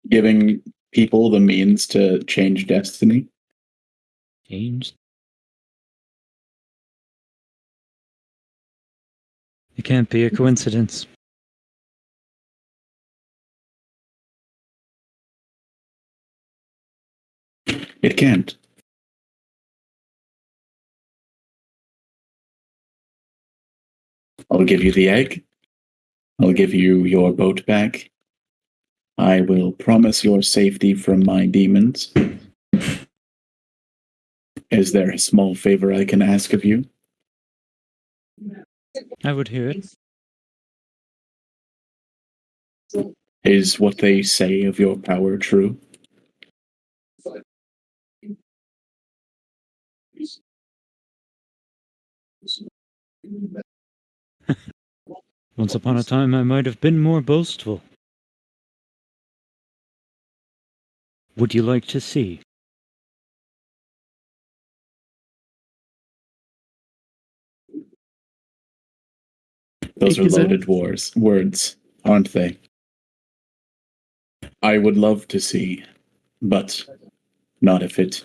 Giving people the means to change destiny. Changed. It can't be a coincidence. It can't. I'll give you the egg. I'll give you your boat back. I will promise your safety from my demons. Is there a small favor I can ask of you? I would hear it. Is what they say of your power true? Once upon a time, I might have been more boastful. Would you like to see? Those are Is it- loaded words, aren't they? I would love to see, but not if it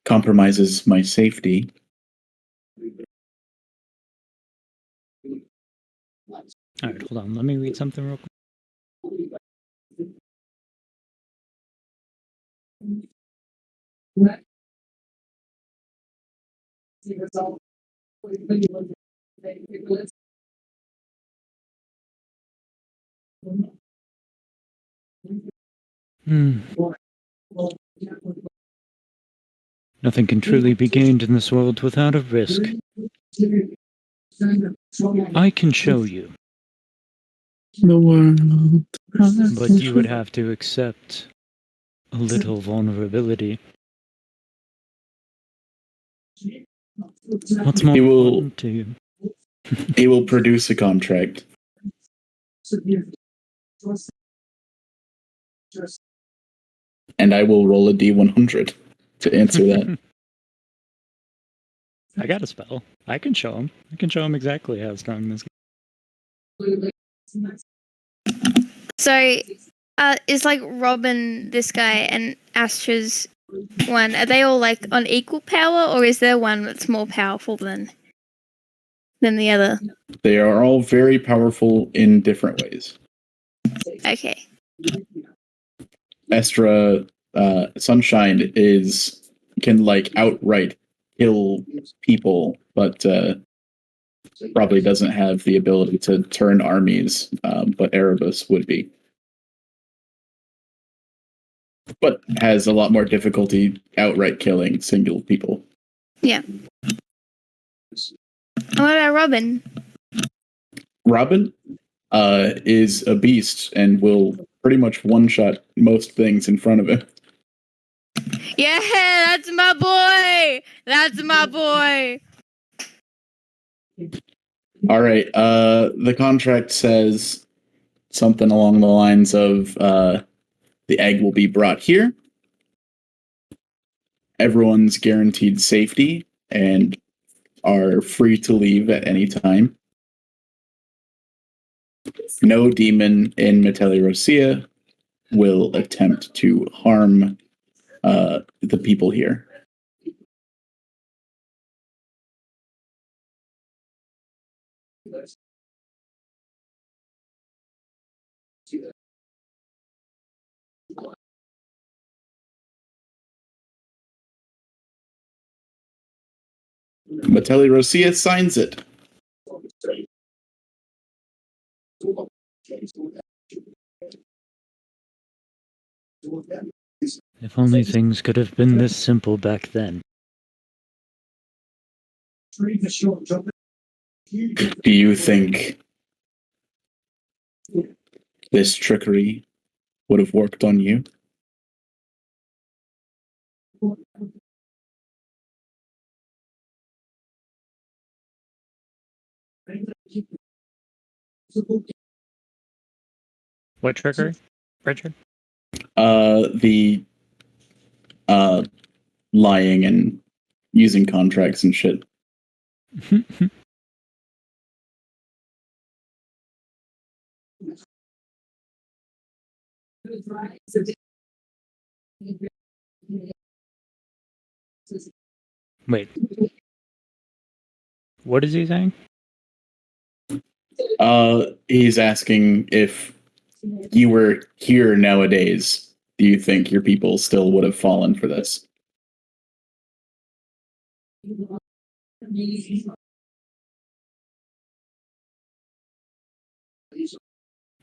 compromises my safety. Alright, hold on. Let me read something real quick. Hmm. Nothing can truly be gained in this world without a risk. I can show you, The world. but you would have to accept a little vulnerability. What's more He will- important to you? He will produce a contract. And I will roll a D100 to answer that. I got a spell. I can show him. I can show him exactly how strong this. So, is like Robin, this guy, and Astra's one, are they all like on equal power, or is there one that's more powerful than the other? They are all very powerful in different ways. Okay. Estra Sunshine can like outright kill people, but probably doesn't have the ability to turn armies. But Erebus would be, but has a lot more difficulty outright killing single people. Yeah. What about Robin? Robin is a beast and will pretty much one-shot most things in front of him. Yeah, that's my boy. That's my boy. All right. The contract says something along the lines of the egg will be brought here. Everyone's guaranteed safety and are free to leave at any time. No demon in Matellierossia will attempt to harm the people here. Matellierossia signs it. If only things could have been this simple back then. Do you think this trickery would have worked on you? What trigger, Richard? The lying and using contracts and shit. Wait. What is he saying? He's asking if you were here nowadays, do you think your people still would have fallen for this?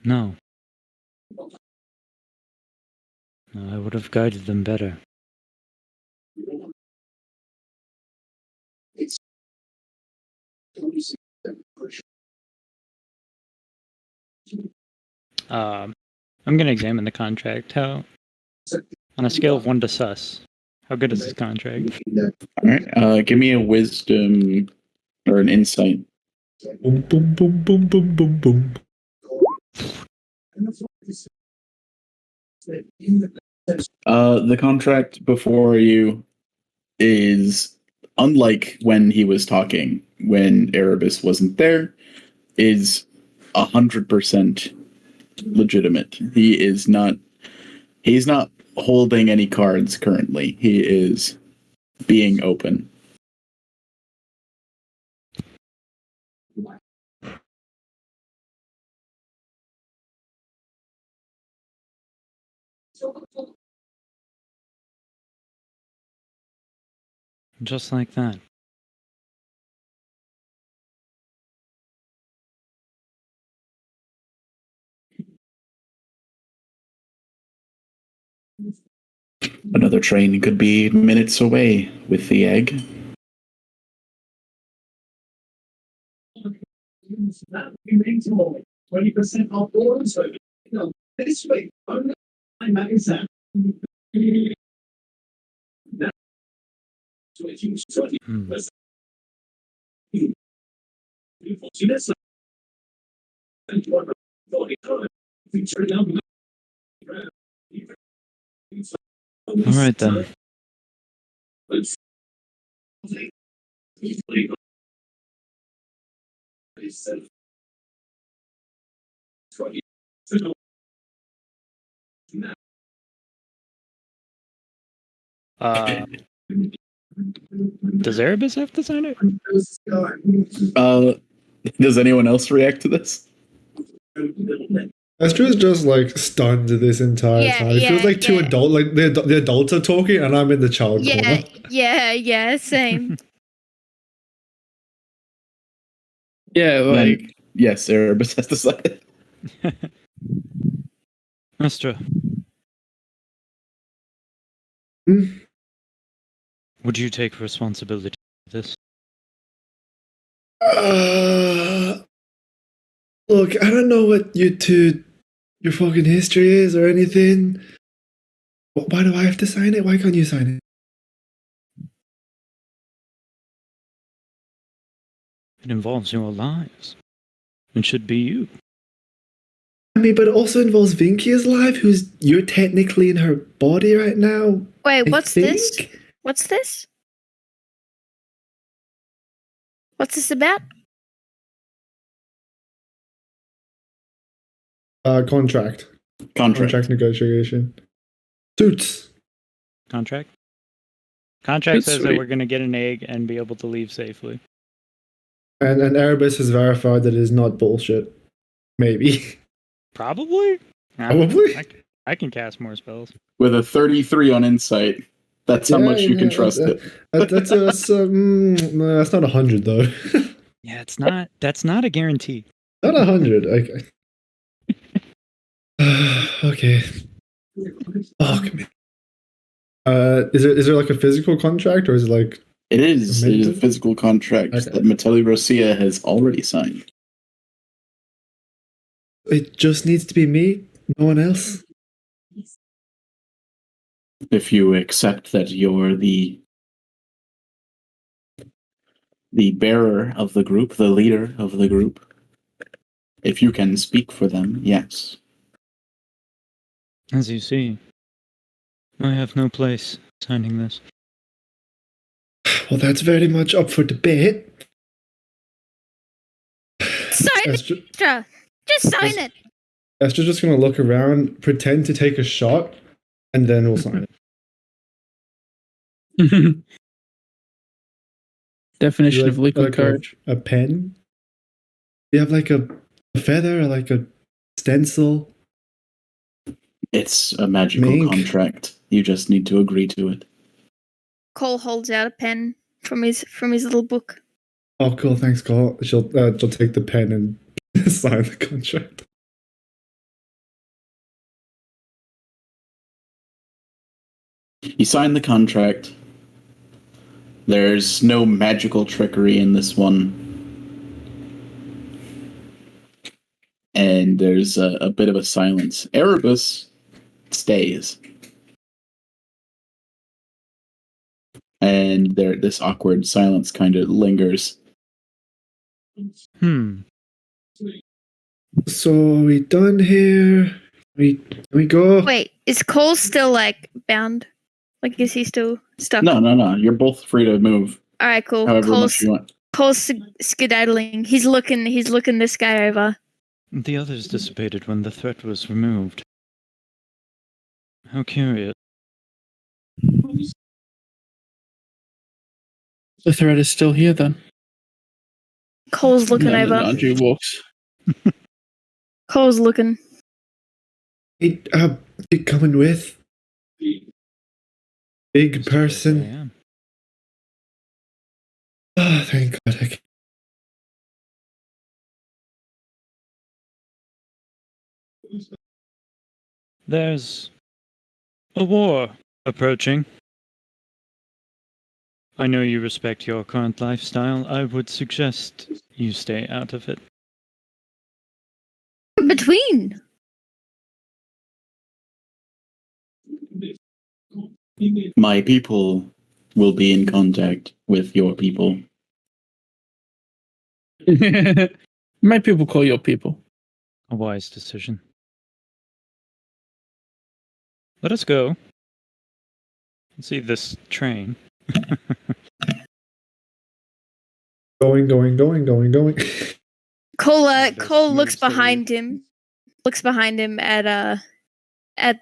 No. No, I would have guided them better. I'm gonna examine the contract. How, on a scale of 1 to sus, how good is this contract? All right. Give me a wisdom or an insight. Boom, boom, boom, boom, boom, boom, boom. The contract before you is, unlike when he was talking, when Erebus wasn't there, is 100% legitimate. He's not holding any cards currently. He is being open. Just like that. Another train could be minutes away with the egg. Hmm. All right then. Does Erebus have to sign it? Does anyone else react to this? Astra's just like stunned this entire Yeah, time. It feels yeah, like two yeah. like the adults are talking, and I'm in the child corner. Yeah, same. Yeah, like Then, yes, Erebus has decided. Astra, Hmm? would you take responsibility for this? Look, I don't know what your fucking history is or anything. Why do I have to sign it? Why can't you sign it? It involves your lives. It should be you. I mean, but it also involves Vinkia's life, who's you're technically in her body right now. Wait, I what's this? think? What's this? What's this about? Contract negotiation. Suits. Contract? Contract That's says that sweet. we're going to get an egg and be able to leave safely. And Erebus has verified that it is not bullshit. Maybe. Probably? Probably. I can cast more spells. With a 33 on insight, that's how much you can trust it. That's not 100 though. Yeah, that's not a guarantee. Not 100. Okay. Okay. Fuck me. Is there like a physical contract, or is it like It is a mental? physical contract Okay. that Matellierossia has already signed. It just needs to be me, no one else? If you accept that you're the bearer of the group, the leader of the group, if you can speak for them, yes. As you see, I have no place signing this. Well, that's very much up for debate. Sign it, Astra, Astra. Just sign it. Astra's just gonna look around, pretend to take a shot, and then we'll sign it. definition Like- of liquid like courage. A pen? Do you have like a feather or like a stencil? It's a magical Mink. contract. You just need to agree to it. Cole holds out a pen from his little book. Oh, cool. Thanks, Cole. She'll take the pen and sign the contract. You sign the contract. There's no magical trickery in this one. And there's a bit of a silence. Erebus stays. And this awkward silence kind of lingers. So are we done here? We go? Wait, is Cole still like bound? Like, is he still stuck? No. You're both free to move All right, cool. however much you want. Cole's skedaddling. He's looking this guy over. The others dissipated when the threat was removed. How curious. The threat is still here then. Cole's looking And over. then Andrew walks. Cole's looking. Hey, you coming with? Big person. Yeah. Oh, thank God. There's a war approaching. I know you respect your current lifestyle. I would suggest you stay out of it. Between. My people will be in contact with your people. My people call your people. A wise decision. Let us go. See this train. Going. Cole looks behind him. Looks behind him at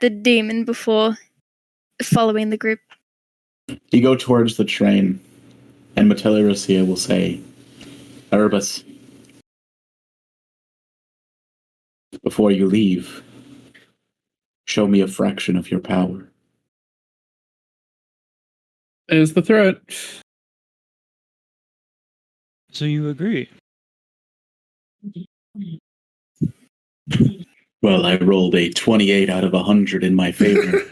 the demon before following the group. You go towards the train, and Matellierossia will say, Erebus, before you leave, show me a fraction of your power. There's the threat. So you agree? Well, I rolled a 28 out of 100 in my favor.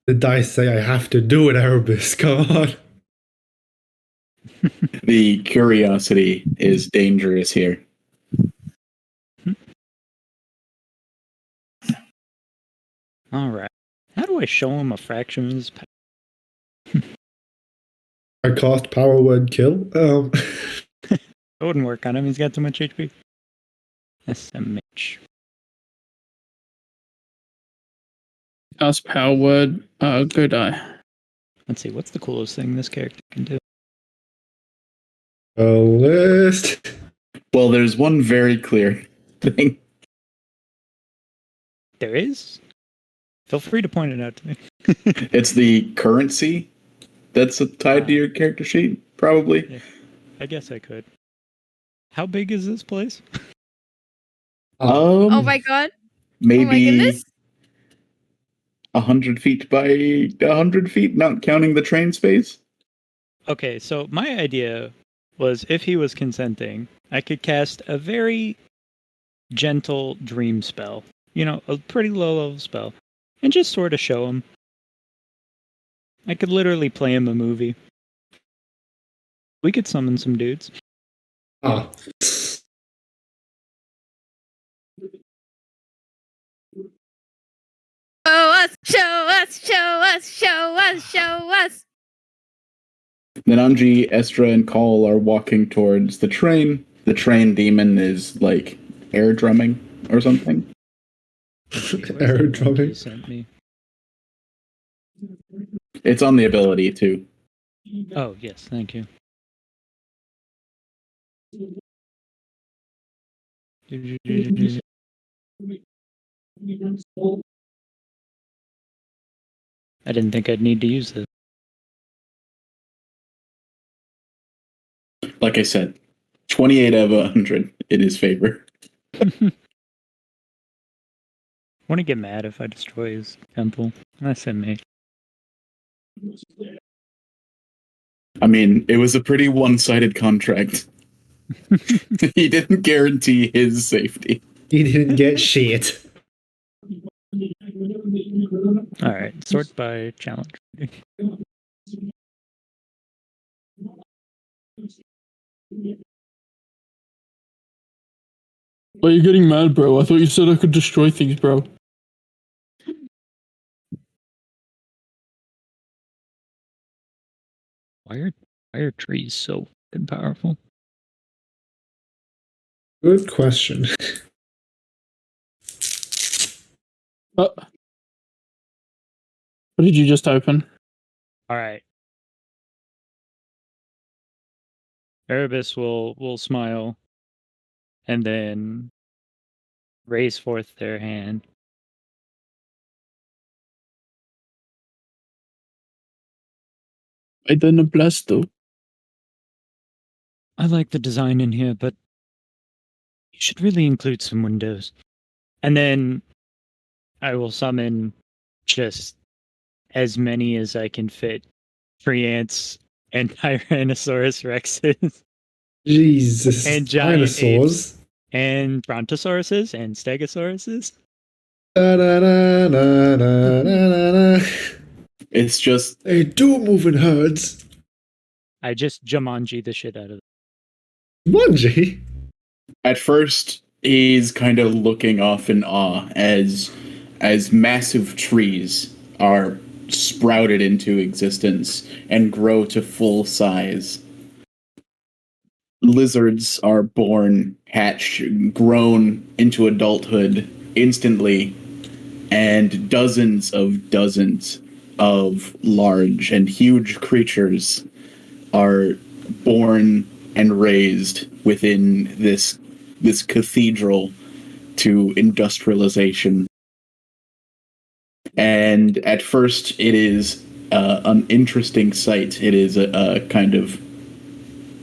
The dice say I have to do it, Erebus. Come on. The curiosity is dangerous here. All right. How do I show him a fraction of his power? I cast power word kill. It wouldn't work on him. He's got too much HP. SMH. Ask power word. Go die. Let's see. What's the coolest thing this character can do? A list. Well, there's one very clear thing. There is? Feel free to point it out to me. It's the currency that's tied to your character sheet, probably. Yeah, I guess I could. How big is this place? Oh my god. Maybe Oh my goodness. 100 feet by 100 feet, not counting the train space. Okay, so my idea was if he was consenting, I could cast a very gentle dream spell. You know, a pretty low level spell. And just sort of show him. I could literally play him a movie. We could summon some dudes. Ah. Show us. Nananji, Estra, and Call are walking towards the train. The train demon is like air drumming or something. Air drumming. You sent me. It's on the ability too. Oh, yes, thank you. I didn't think I'd need to use this. Like I said, 28 out of 100 in his favor. Want to get mad if I destroy his temple? That's me. I mean, it was a pretty one-sided contract. He didn't guarantee his safety. He didn't get shit. Alright, sort by challenge. Why are you getting mad, bro? I thought you said I could destroy things, bro. Why are trees so fucking powerful? Good question. What did you just open? All right. Erebus will smile and then raise forth their hand. I didn't bless though. I like the design in here, but you should really include some windows. And then I will summon just as many as I can fit tree ants and Tyrannosaurus rexes Jesus. and giant Dinosaurs. apes and brontosauruses and stegosauruses. Da, da, da, da, da, da, da. It's just They do move in herds. I just Jumanji the shit out of them. Mungie? at first he's kind of looking off in awe as massive trees are sprouted into existence and grow to full size. Lizards are born, hatch, grown into adulthood instantly, and dozens of large and huge creatures are born and raised within this cathedral to industrialization. And at first, it is an interesting sight. It is a kind of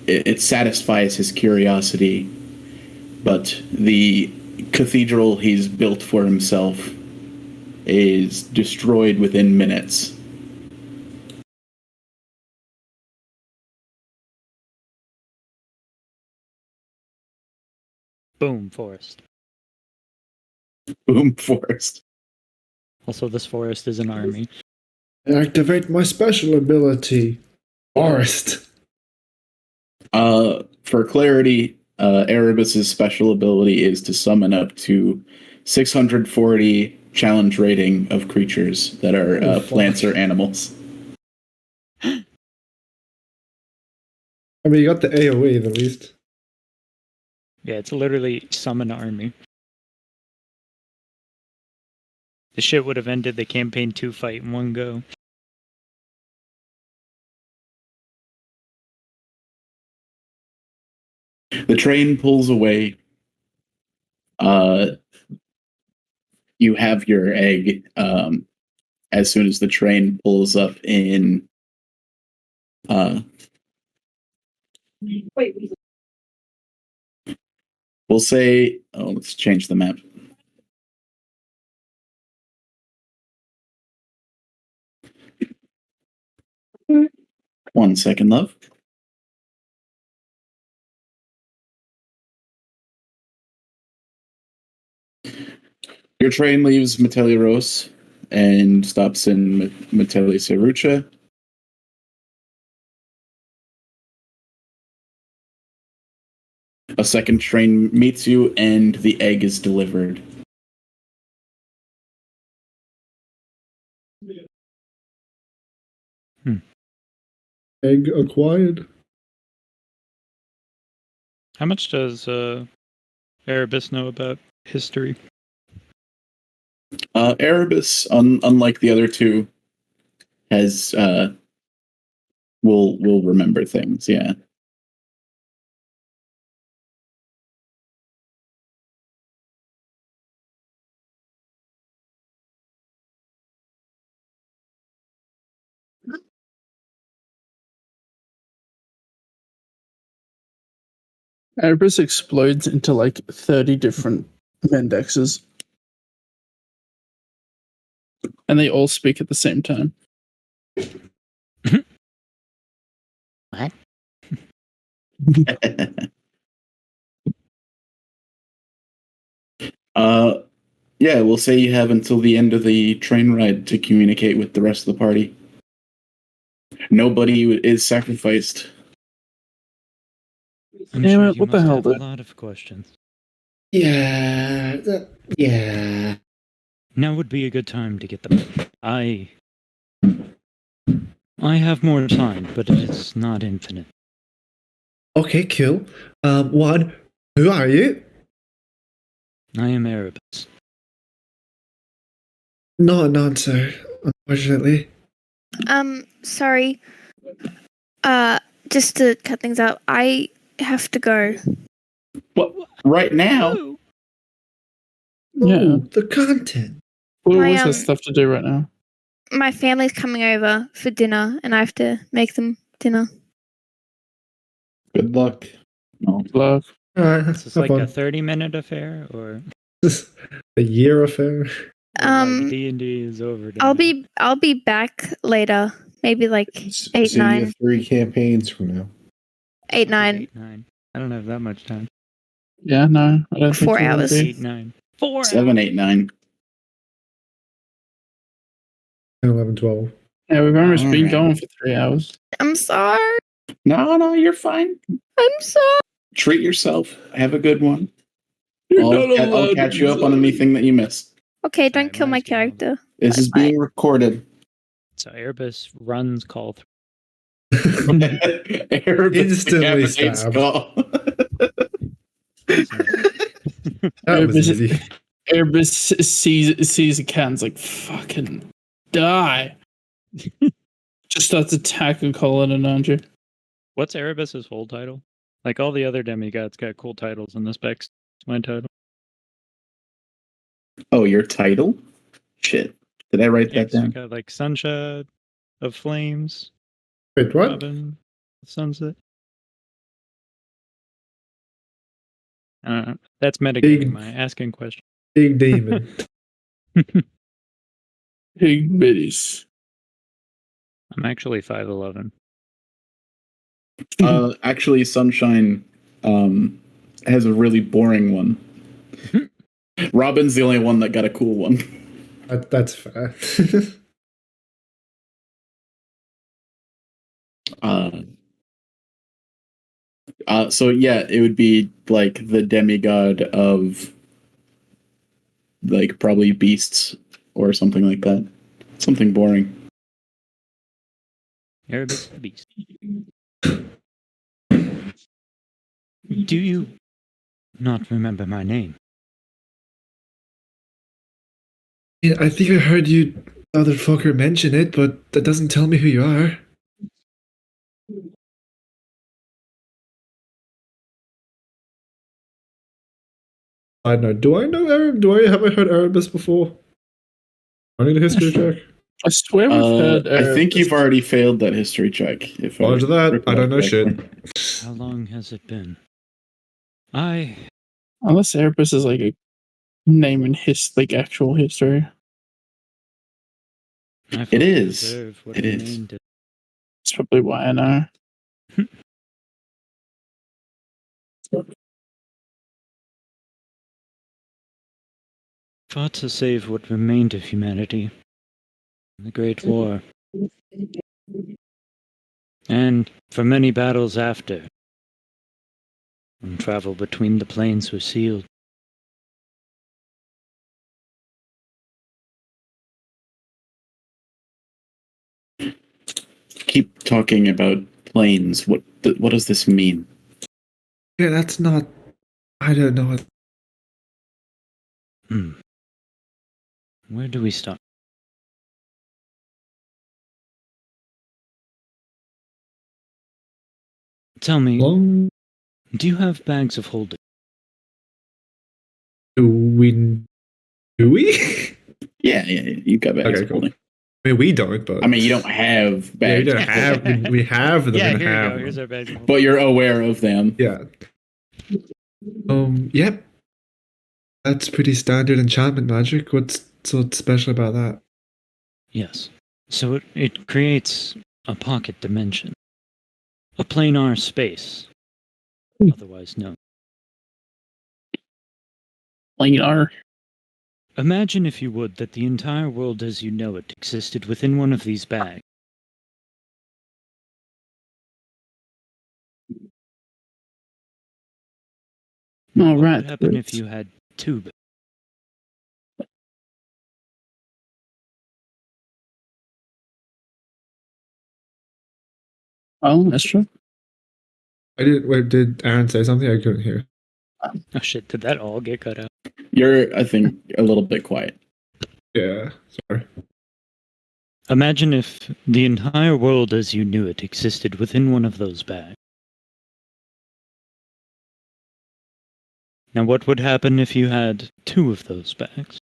it satisfies his curiosity, but the cathedral he's built for himself is destroyed within minutes. Boom, forest. Boom, forest. Also, this forest is an army. Activate my special ability. Forest. For clarity, Erebus's special ability is to summon up to 640 challenge rating of creatures that are plants or animals. I mean, you got the AoE at least. Yeah, it's literally summon army. The shit would have ended the campaign 2 fight in one go. The train pulls away. You have your egg as soon as the train pulls up in. Wait. We'll say. Oh, let's change the map. One second, love. Your train leaves Matellierossia and stops in Matellierossia. A second train meets you, and the egg is delivered. Egg acquired. How much does Erebus know about history? Erebus, unlike the other two, has will remember things. Yeah. Erebus explodes into like 30 different Mendexes. And they all speak at the same time. What? Yeah, we'll say you have until the end of the train ride to communicate with the rest of the party. Nobody is sacrificed. I'm Damn sure it, you what the must hell, have a dude? lot of questions. Yeah. Yeah. Now would be a good time to get them. I have more time, but it's not infinite. Okay, cool. One, who are you? I am Erebus. Not an answer, unfortunately. Sorry. Just to cut things out, I have to go. What? Right now? Oh, Yeah. Oh, the content. Blue My, always has stuff to do right now. My family's coming over for dinner, and I have to make them dinner. Good luck. No. Love. Alright, is this have like fun. a 30-minute affair, or A year affair. like D&D is over? tonight? I'll be back later. Maybe like eight, See you 9. 3 campaigns from now. 8, 9. 8, 9. I don't have that much time. Yeah, no, I don't think 4 you will hours. be. 8, 9. 4 7, hours. 8, 9. 10, 11, 12. Yeah, we've almost been Alright. going for 3 hours. I'm sorry. No, you're fine. I'm sorry. Treat yourself. Have a good one. You're I'll, not I'll allowed to catch be you up on sorry. anything that you missed. Okay, don't Alright, kill my mine's going. character. This is being recorded. So Erebus runs call through. Erebus Instantly decapitates stabbed. Skull. That was Erebus- easy. Erebus sees a cat and's like, fucking die. Just starts attacking Colin and Andrew. What's Erebus's full title? Like all the other demigods got cool titles, and this Beck's my title. Oh, your title? Shit. Did I write Yeah, that 'cause we down? got like Sunshine of Flames, Wait, what? Robin of Sunset. I don't know. That's metagaming. Big- My asking question. Big demon. Big middies. I'm actually 5'11". Actually, Sunshine has a really boring one. Robin's the only one that got a cool one. That's fair. So yeah, it would be like the demigod of like probably beasts or something like that. Something boring. Erebus the Beast. Do you not remember my name? Yeah, I think I heard you, other fucker, mention it, but that doesn't tell me who you are. I don't know. Do I know Erebus? Have I heard Erebus before? I need a history check. I swear we've heard I think Erebus. you've already failed that history check. If Roger that. I recall don't know shit. correctly. How long has it been? Unless Erebus is like a name in like actual history. I It fully is. deserve what It is. remained of- That's probably why I know. Fought to save what remained of humanity in the Great War. And for many battles after, when travel between the planes was sealed. Keep talking about planes. What does this mean? Yeah, that's not. I don't know. Where do we start? Tell me, Long do you have bags of holding? do we? Do we? Yeah, you got bags Okay, of cool. holding. I mean, we don't, but I mean, you don't have Yeah, we bags, don't have. We have them. Yeah, and here you have go. Here's them. our bags of holding. but you're aware of them. Yeah. Yep. That's pretty standard enchantment magic. What's so special about that? Yes. So it creates a pocket dimension. A planar space. Otherwise known. Planar. Imagine, if you would, that the entire world as you know it existed within one of these bags. All What right. would happen if you had two? Oh, that's true. Did Aaron say something? I couldn't hear. Oh shit! Did that all get cut out? You're, I think, a little bit quiet. Yeah, sorry. Imagine if the entire world as you knew it existed within one of those bags. Now, what would happen if you had two of those bags?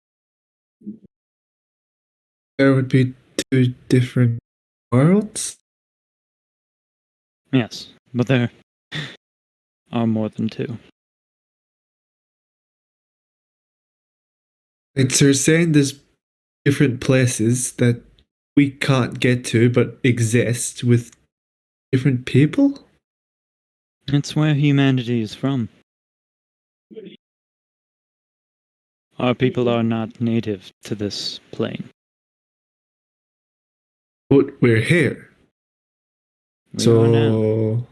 There would be two different worlds? Yes, but there are more than two. Wait, so you're saying there's different places that we can't get to but exist with different people? It's where humanity is from. Our people are not native to this plane. But we're here. We are now. So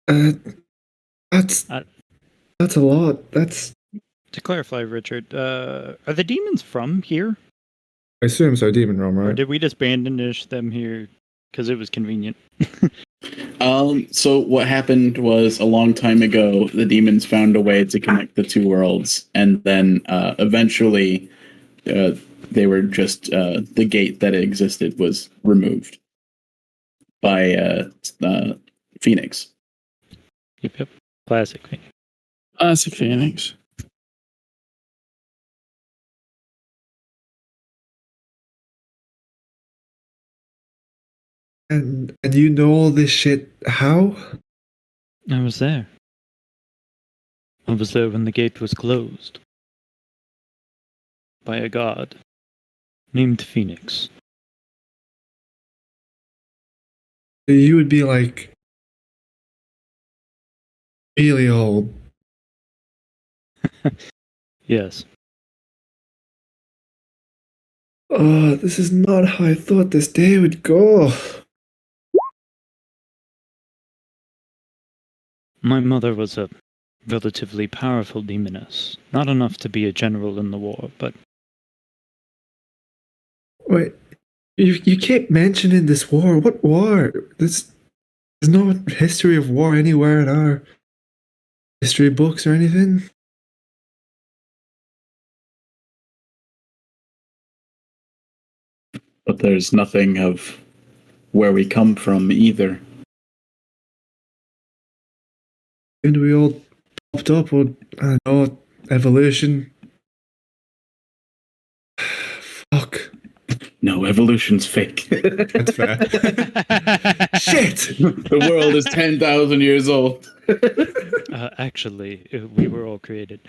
uh, that's Uh, that's a lot. That's To clarify, Richard, are the demons from here? I assume so, Demon Realm, Or right? did we just banish them here because it was convenient? So what happened was a long time ago, the demons found a way to connect the two worlds, and then eventually, they were just the gate that existed was removed by Phoenix. Yep. Classic. Classic Phoenix. And you know all this shit how? I was there. I was there when the gate was closed. By a god named Phoenix. You would be like really old. Yes. Oh, this is not how I thought this day would go. My mother was a relatively powerful demoness. Not enough to be a general in the war, but Wait, you keep mentioning this war. What war? There's no history of war anywhere in our history books or anything. But there's nothing of where we come from either. And we all popped up on, I don't know, evolution. Fuck. No, evolution's fake. That's fair. Shit! The world is 10,000 years old. actually, we were all created.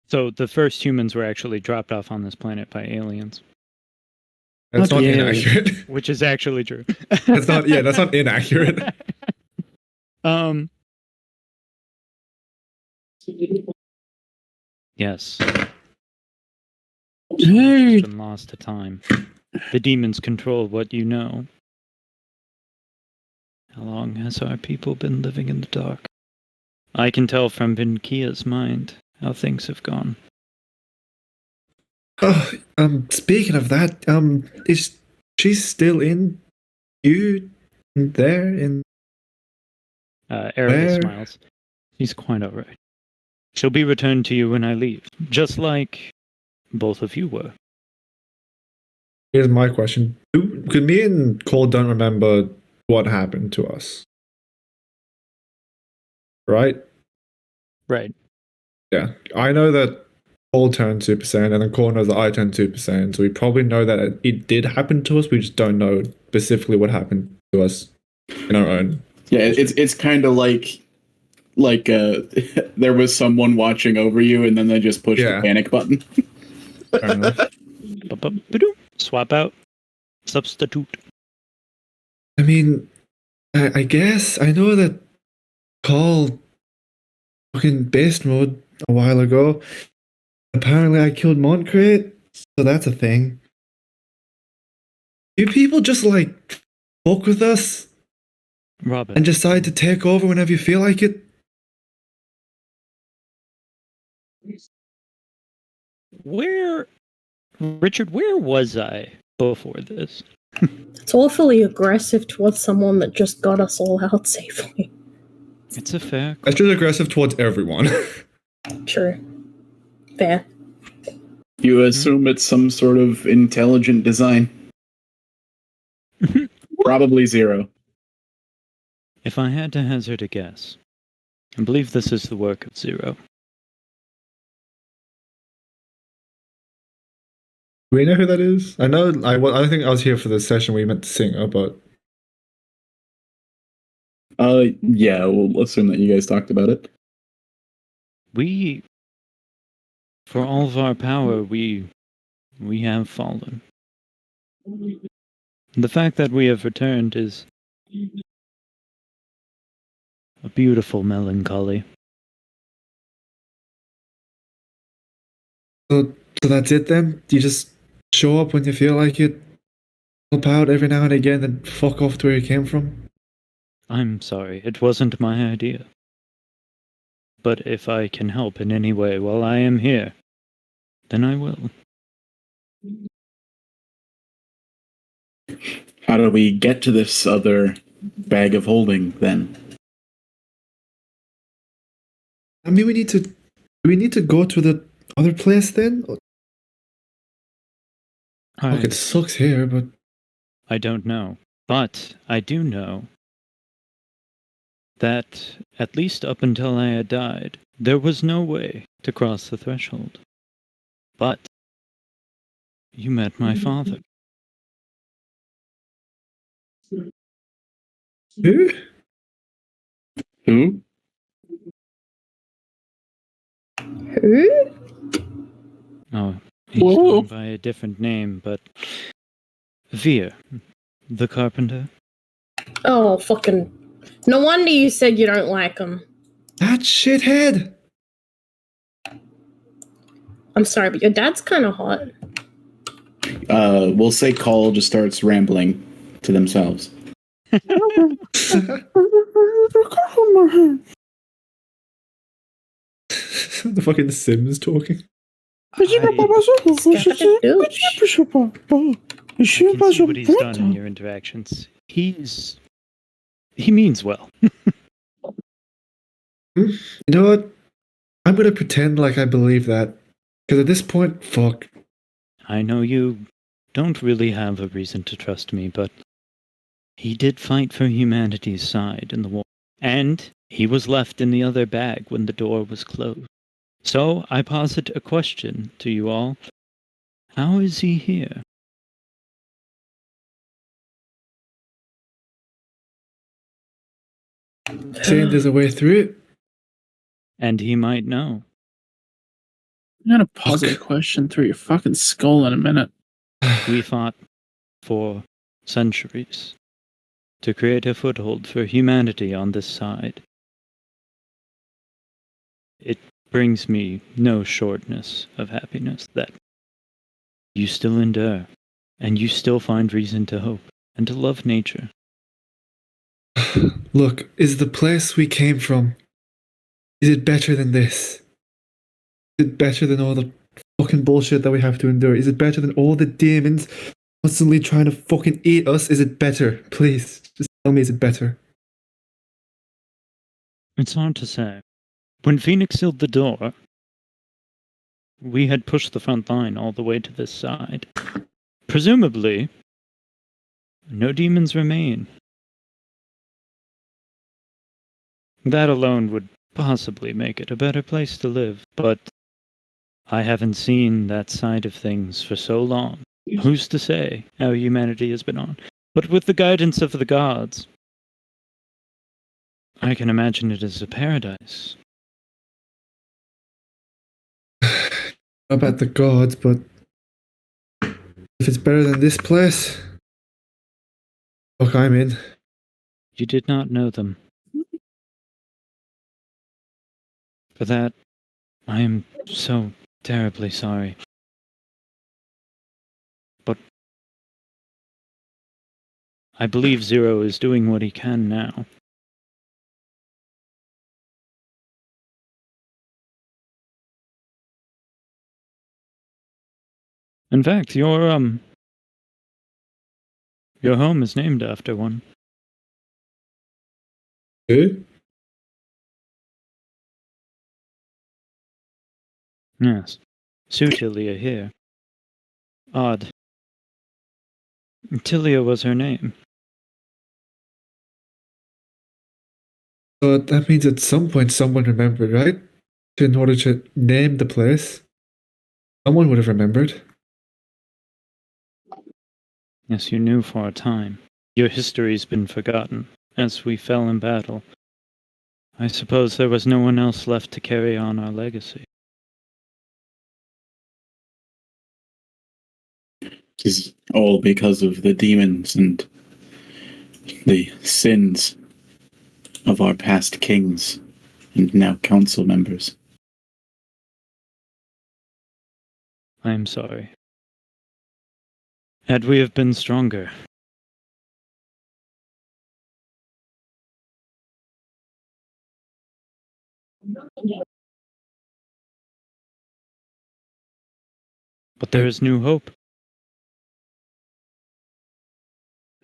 So the first humans were actually dropped off on this planet by aliens, That's not Yeah. inaccurate. which is actually true. That's not inaccurate. Yes. Hey, Been lost to time. The demons control what you know. How long has our people been living in the dark? I can tell from Benkia's mind how things have gone. Oh, speaking of that, is she still in you there in Erebus Where? smiles. She's quite alright. She'll be returned to you when I leave, just like both of you were. Here's my question. Could me and Cole don't remember what happened to us? Right? Right. Yeah. I know that Cole turned Super Saiyan, and then Cole knows that I turned Super Saiyan, so we probably know that it did happen to us, we just don't know specifically what happened to us in our own. Yeah, it's kind of like there was someone watching over you, and then they just pushed Yeah. the panic button. Fair enough. Ba-ba-ba-doo. Swap out. Substitute. I mean, I guess I know that Cole fucking beast mode a while ago. Apparently, I killed Montcrate, So that's a thing. You people just like fuck with us Robin, and decide to take over whenever you feel like it. Richard, where was I before this? It's awfully aggressive towards someone that just got us all out safely. It's a fair. That's just aggressive towards everyone. True. Fair. You assume it's some sort of intelligent design. Probably zero. If I had to hazard a guess, I believe this is the work of Zero. Do we know who that is? I know. I don't think I was here for the session where you met the singer, but Yeah, we'll assume that you guys talked about it. We, for all of our power, we have fallen. The fact that we have returned is a beautiful melancholy. so that's it then. You just show up when you feel like it, help out every now and again, and fuck off to where you came from. I'm sorry, it wasn't my idea. But if I can help in any way while I am here, then I will. How do we get to this other bag of holding then? I mean, do we need to go to the other place then? Look, it sucks here, but I don't know. But I do know that, at least up until I had died, there was no way to cross the threshold. But you met my father. who? Who? Who? Oh, he's Whoa. going by a different name, but Veer, the carpenter. Oh, fucking. No wonder you said you don't like him. That shithead. I'm sorry, but your dad's kind of hot. We'll say Call just starts rambling to themselves. The fucking Sims talking. I can see what he's done in your interactions. He means well. You know what? I'm gonna pretend like I believe that. Because at this point, fuck. I know you don't really have a reason to trust me, but he did fight for humanity's side in the war. And he was left in the other bag when the door was closed. So I posit a question to you all. How is he here? Saying there's a way through it. And he might know. I'm gonna posit a question through your fucking skull in a minute. We fought for centuries to create a foothold for humanity on this side. It brings me no shortness of happiness that you still endure, and you still find reason to hope and to love nature. Look, is the place we came from, is it better than this? Is it better than all the fucking bullshit that we have to endure? Is it better than all the demons constantly trying to fucking eat us? Is it better? Please, just tell me, is it better? It's hard to say. When Phoenix sealed the door, we had pushed the front line all the way to this side. Presumably, no demons remain. That alone would possibly make it a better place to live, but I haven't seen that side of things for so long. Who's to say how humanity has been on? But with the guidance of the gods, I can imagine it as a paradise. About the gods, but if it's better than this place, fuck, I'm in. You did not know them. For that, I am so terribly sorry. I believe Zero is doing what he can now. In fact, your home is named after one. Who? Yes. Sutilia here. Odd. Tilia was her name. So that means at some point someone remembered, right? In order to name the place, someone would have remembered. Yes, you knew for a time. Your history's been forgotten, as we fell in battle. I suppose there was no one else left to carry on our legacy. It is all because of the demons and the sins of our past kings and now council members. I am sorry. Had we have been stronger, but there is new hope.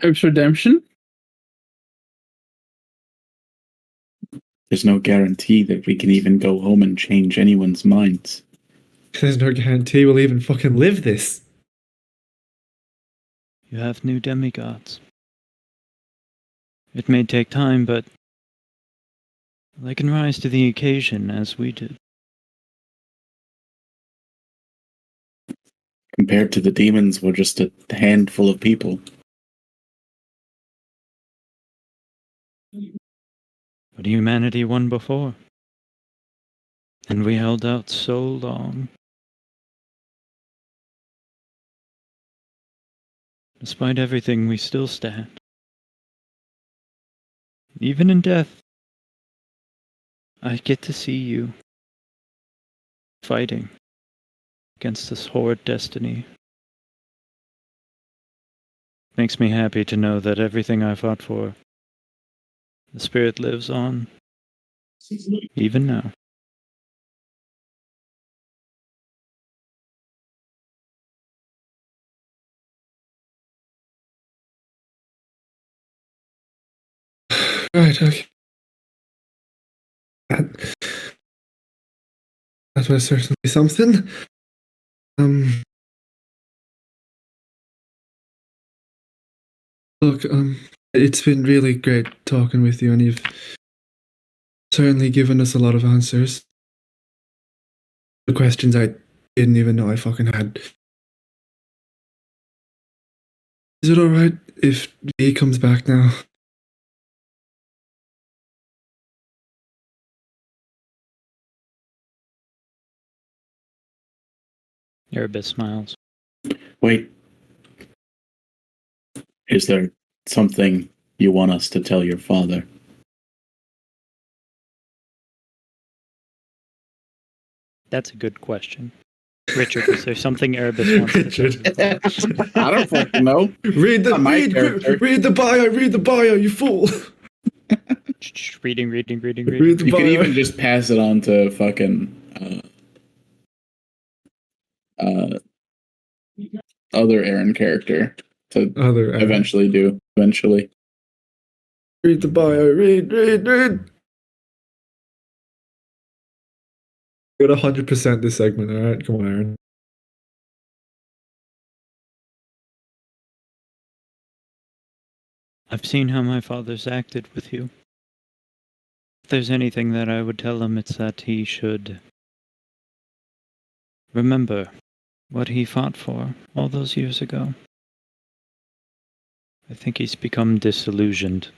Hope's redemption? There's no guarantee that we can even go home and change anyone's minds. There's no guarantee we'll even fucking live this. You have new demigods. It may take time, but they can rise to the occasion as we did. Compared to the demons, we're just a handful of people. But humanity won before. And we held out so long. Despite everything, we still stand. Even in death, I get to see you fighting against this horrid destiny. Makes me happy to know that everything I fought for, the spirit lives on, even now. Right, okay. That was certainly something. Look, it's been really great talking with you, and you've certainly given us a lot of answers. The questions I didn't even know I fucking had. Is it alright if V comes back now? Erebus smiles. Wait. Is there something you want us to tell your father? That's a good question. Richard, is there something Erebus wants Richard. to tell? I don't fucking know. Read the bio, you fool! Reading. Read the You bio. can even just pass it on to fucking other Aaron character to Other eventually do. Read the bio, read. Got 100% this segment, alright? Come on, Aaron. I've seen how my father's acted with you. If there's anything that I would tell him, it's that he should remember what he fought for all those years ago. I think he's become disillusioned.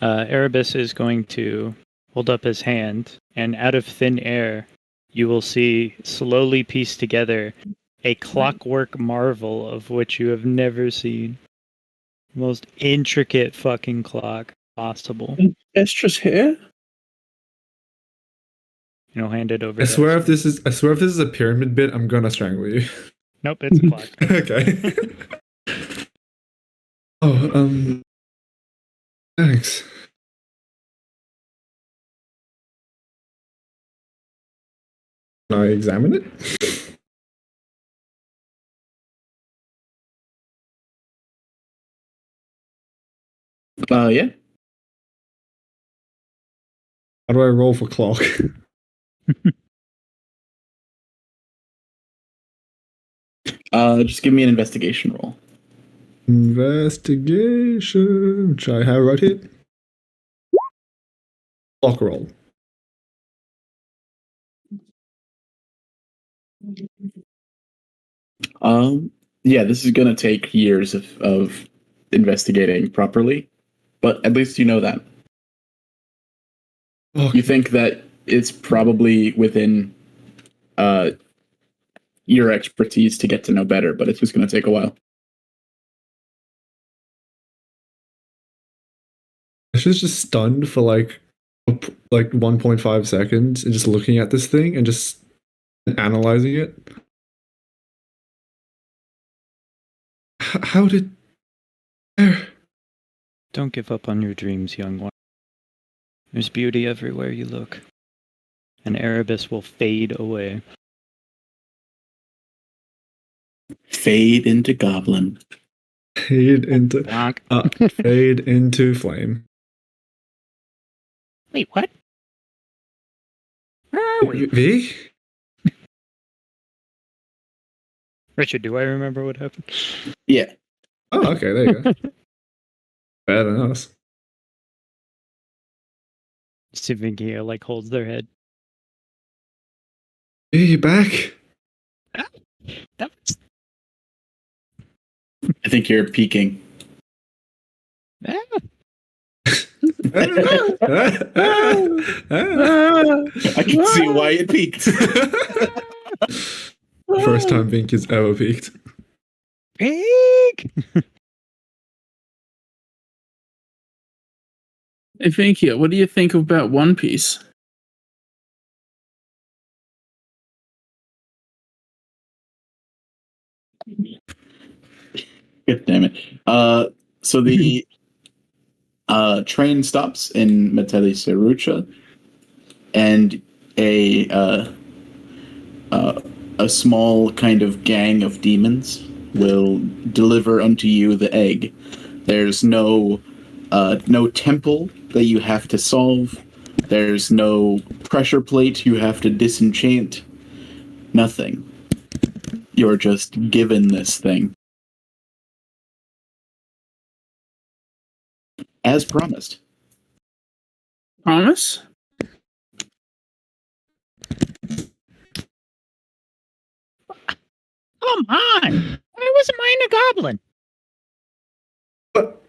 Erebus is going to hold up his hand, and out of thin air, you will see slowly piece together a clockwork marvel of which you have never seen. Most intricate fucking clock possible. Estra's hair? Hand it over. I to swear, Esther. if this is a pyramid bit, I'm gonna strangle you. Nope, it's a clock. Okay. Oh, thanks. Can I examine it? Yeah. How do I roll for clock? Just give me an investigation roll. Investigation. Which I have right here. Clock roll. Yeah, this is gonna take years of investigating properly, but at least you know that. Okay. You think that it's probably within your expertise to get to know better, but it's just gonna take a while. I was just stunned for like 1.5 seconds and just looking at this thing and just analyzing it. How did... Don't give up on your dreams, young one. There's beauty everywhere you look. And Erebus will fade away. Fade into goblin. Fade into... Bonk. fade into flame. Wait, what? Where are we? V? Richard, do I remember what happened? Yeah. Oh, okay, there you go. Better than us. Sivingia holds their head. Hey, you back? That was... I think you're peeking. Ah, I can see why it peaked. First time Vink has ever peaked. big! Hey, Vinkia, what do you think about One Piece? God damn it. So the train stops in Matellierossia, and a small kind of gang of demons will deliver unto you the egg. There's no temple that you have to solve. There's no pressure plate you have to disenchant. Nothing. You're just given this thing. As promised. Promise? Come on! Why wasn't mine a goblin? But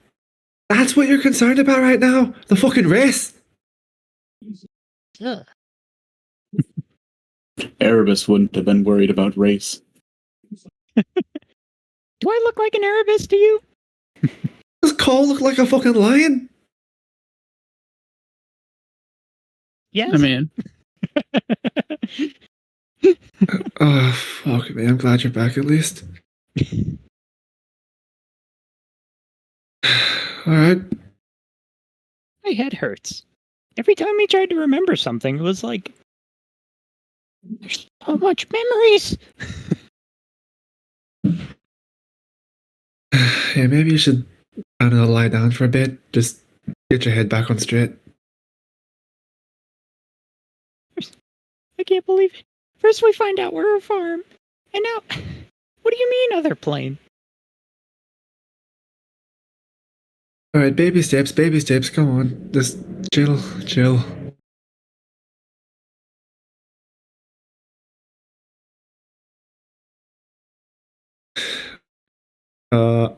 that's what you're concerned about right now? The fucking race? Ugh. Erebus wouldn't have been worried about race. Do I look like an Erebus to you? Does Cole look like a fucking lion? Yes. I mean, Oh, fuck me. I'm glad you're back at least. Alright. My head hurts. Every time he tried to remember something, it was like, there's so much memories. Yeah, maybe you should, I don't know, lie down for a bit. Just get your head back on straight. I can't believe it. First we find out we're a farm, and now, what do you mean other plane? Alright, baby steps, come on. Just chill.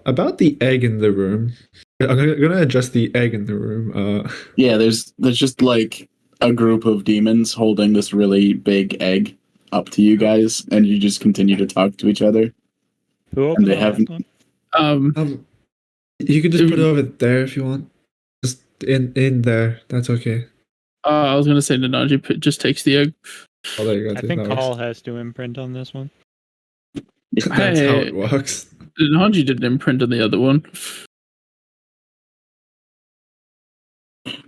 About the egg in the room. I'm gonna adjust the egg in the room. Yeah, there's just like a group of demons holding this really big egg up to you guys, and you just continue to talk to each other. Who And they opened the last haven't- one? um, You can just put it over there if you want. Just in there. That's okay. I was gonna say Nanaji just takes the egg. Oh, there you go. I too. think That works. Call has to imprint on this one. That's how Hey. it works. Nanaji didn't imprint on the other one.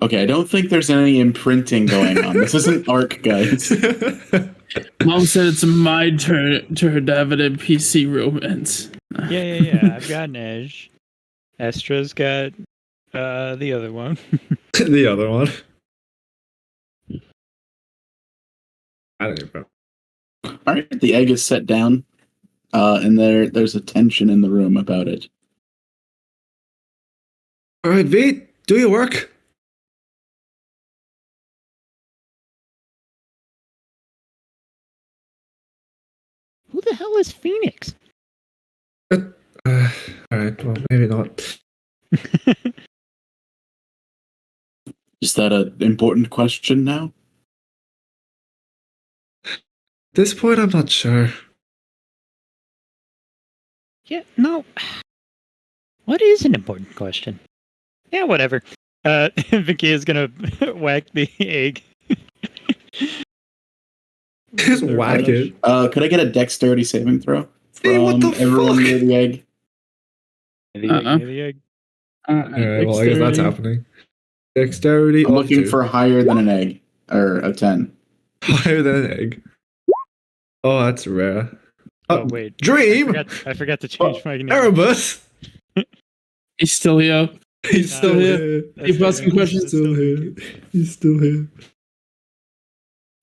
Okay, I don't think there's any imprinting going on. This isn't Ark, guys. Mom said it's my turn to have an NPC romance. Yeah. I've got an edge. Estra's got the other one. The other one. I don't even know. All right, the egg is set down, and there's a tension in the room about it. All right, V, do your work. Who the hell is Phoenix? All right, well, maybe not. Is that an important question now? At this point, I'm not sure. Yeah, no. What is an important question? Yeah, whatever. Vicky is gonna whack the egg. Just whack it. Could I get a dexterity saving throw Hey, what from the everyone fuck? near the egg? The egg. Alright, well, I guess that's happening. Dexterity. I'm of looking 2. for higher than an egg, or a 10. Higher than an egg. Oh, that's rare. Oh wait, Dream! I forgot to change my name. Erebus! He's still here. He's still here. Keep asking questions. He's still here. He's still here.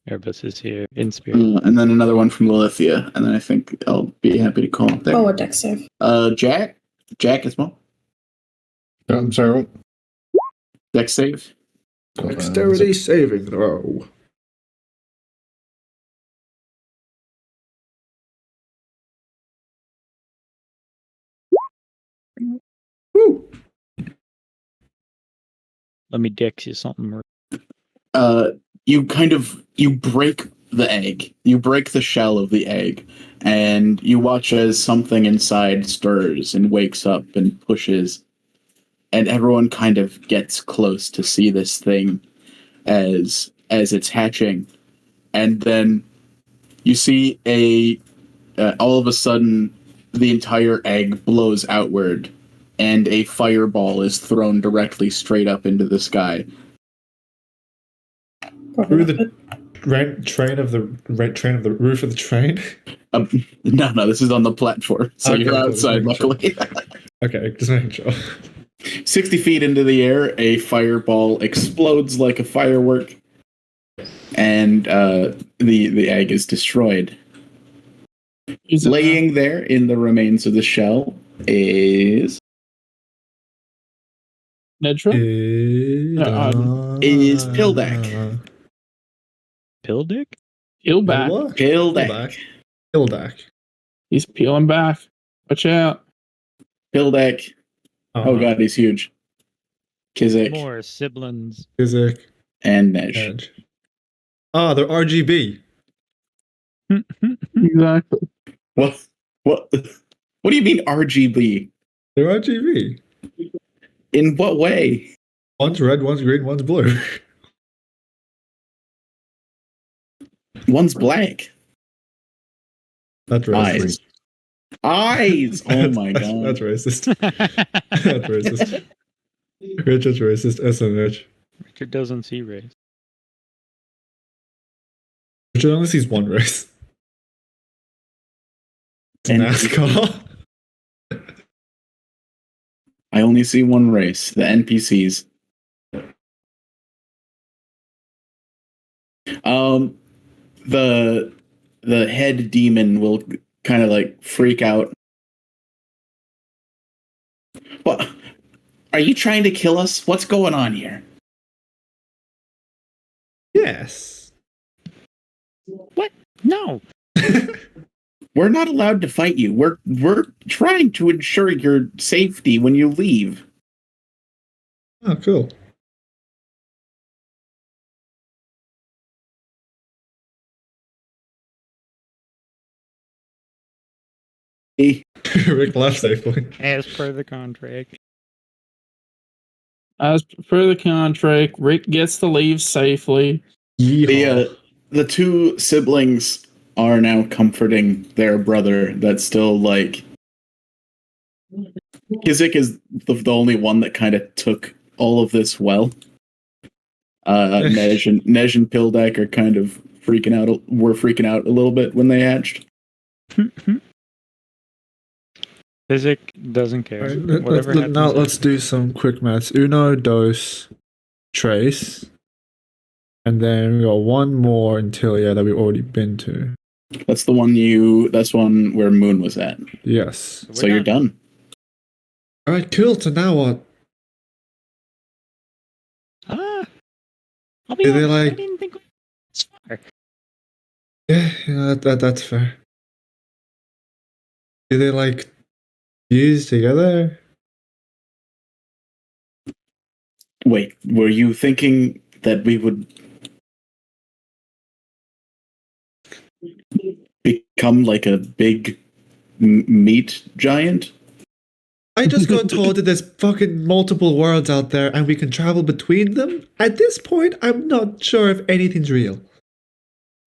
Erebus is here in spirit. And then another one from Lilithia, and then I think I'll be happy to call it there. Oh, a dex save. Jack as well. I'm sorry. Dex save. Dexterity saving throw. Woo! Let me dex you something. You break the egg. You break the shell of the egg, and you watch as something inside stirs and wakes up and pushes, and everyone kind of gets close to see this thing as it's hatching, and then you see all of a sudden the entire egg blows outward, and a fireball is thrown directly straight up into the sky. Through the train of the roof of the train. No, this is on the platform, so Okay, you're cool, outside. just making Luckily, Okay, just making sure. 60 feet into the air, a fireball explodes like a firework, and the egg is destroyed. Laying there in the remains of the shell is Nedra? Is Pildak. Pildick? Peel back. Pildak. Pildak. He's peeling back. Watch out. Pildak. Oh god, he's huge. Kizik More siblings. Kizik. and Nej. Edge. Ah, they're RGB. Exactly. What? What do you mean RGB? They're RGB. In what way? One's red, one's green, one's blue. One's black. That's racist. Eyes. Oh my god. That's racist. That's racist. Richard's racist. SMH. Richard doesn't see race. Richard only sees one race. It's And- NASCAR. I only see one race, the NPCs. The head demon will kind of like freak out. What? Are you trying to kill us? What's going on here? Yes. What? No. We're not allowed to fight you. We're trying to ensure your safety when you leave. Oh, cool. Rick left safely. As per the contract. As per the contract, Rick gets to leave safely. The two siblings are now comforting their brother that's still like... Kizik is the only one that kind of took all of this well. Nej and Pildak are kind of freaking out a little bit when they hatched. Kizik doesn't care. Let's do some quick maths. Uno, dos, tres. And then we got one more in Tilia that we've already been to. That's one where Moon was at. Yes. So you're done. Alright, cool. So now what? I'll be honest, I didn't think it's far. Yeah, that's fair. Do they like fuse together? Wait, were you thinking that we would become like a big meat giant? I just got told that there's fucking multiple worlds out there and we can travel between them. At this point, I'm not sure if anything's real.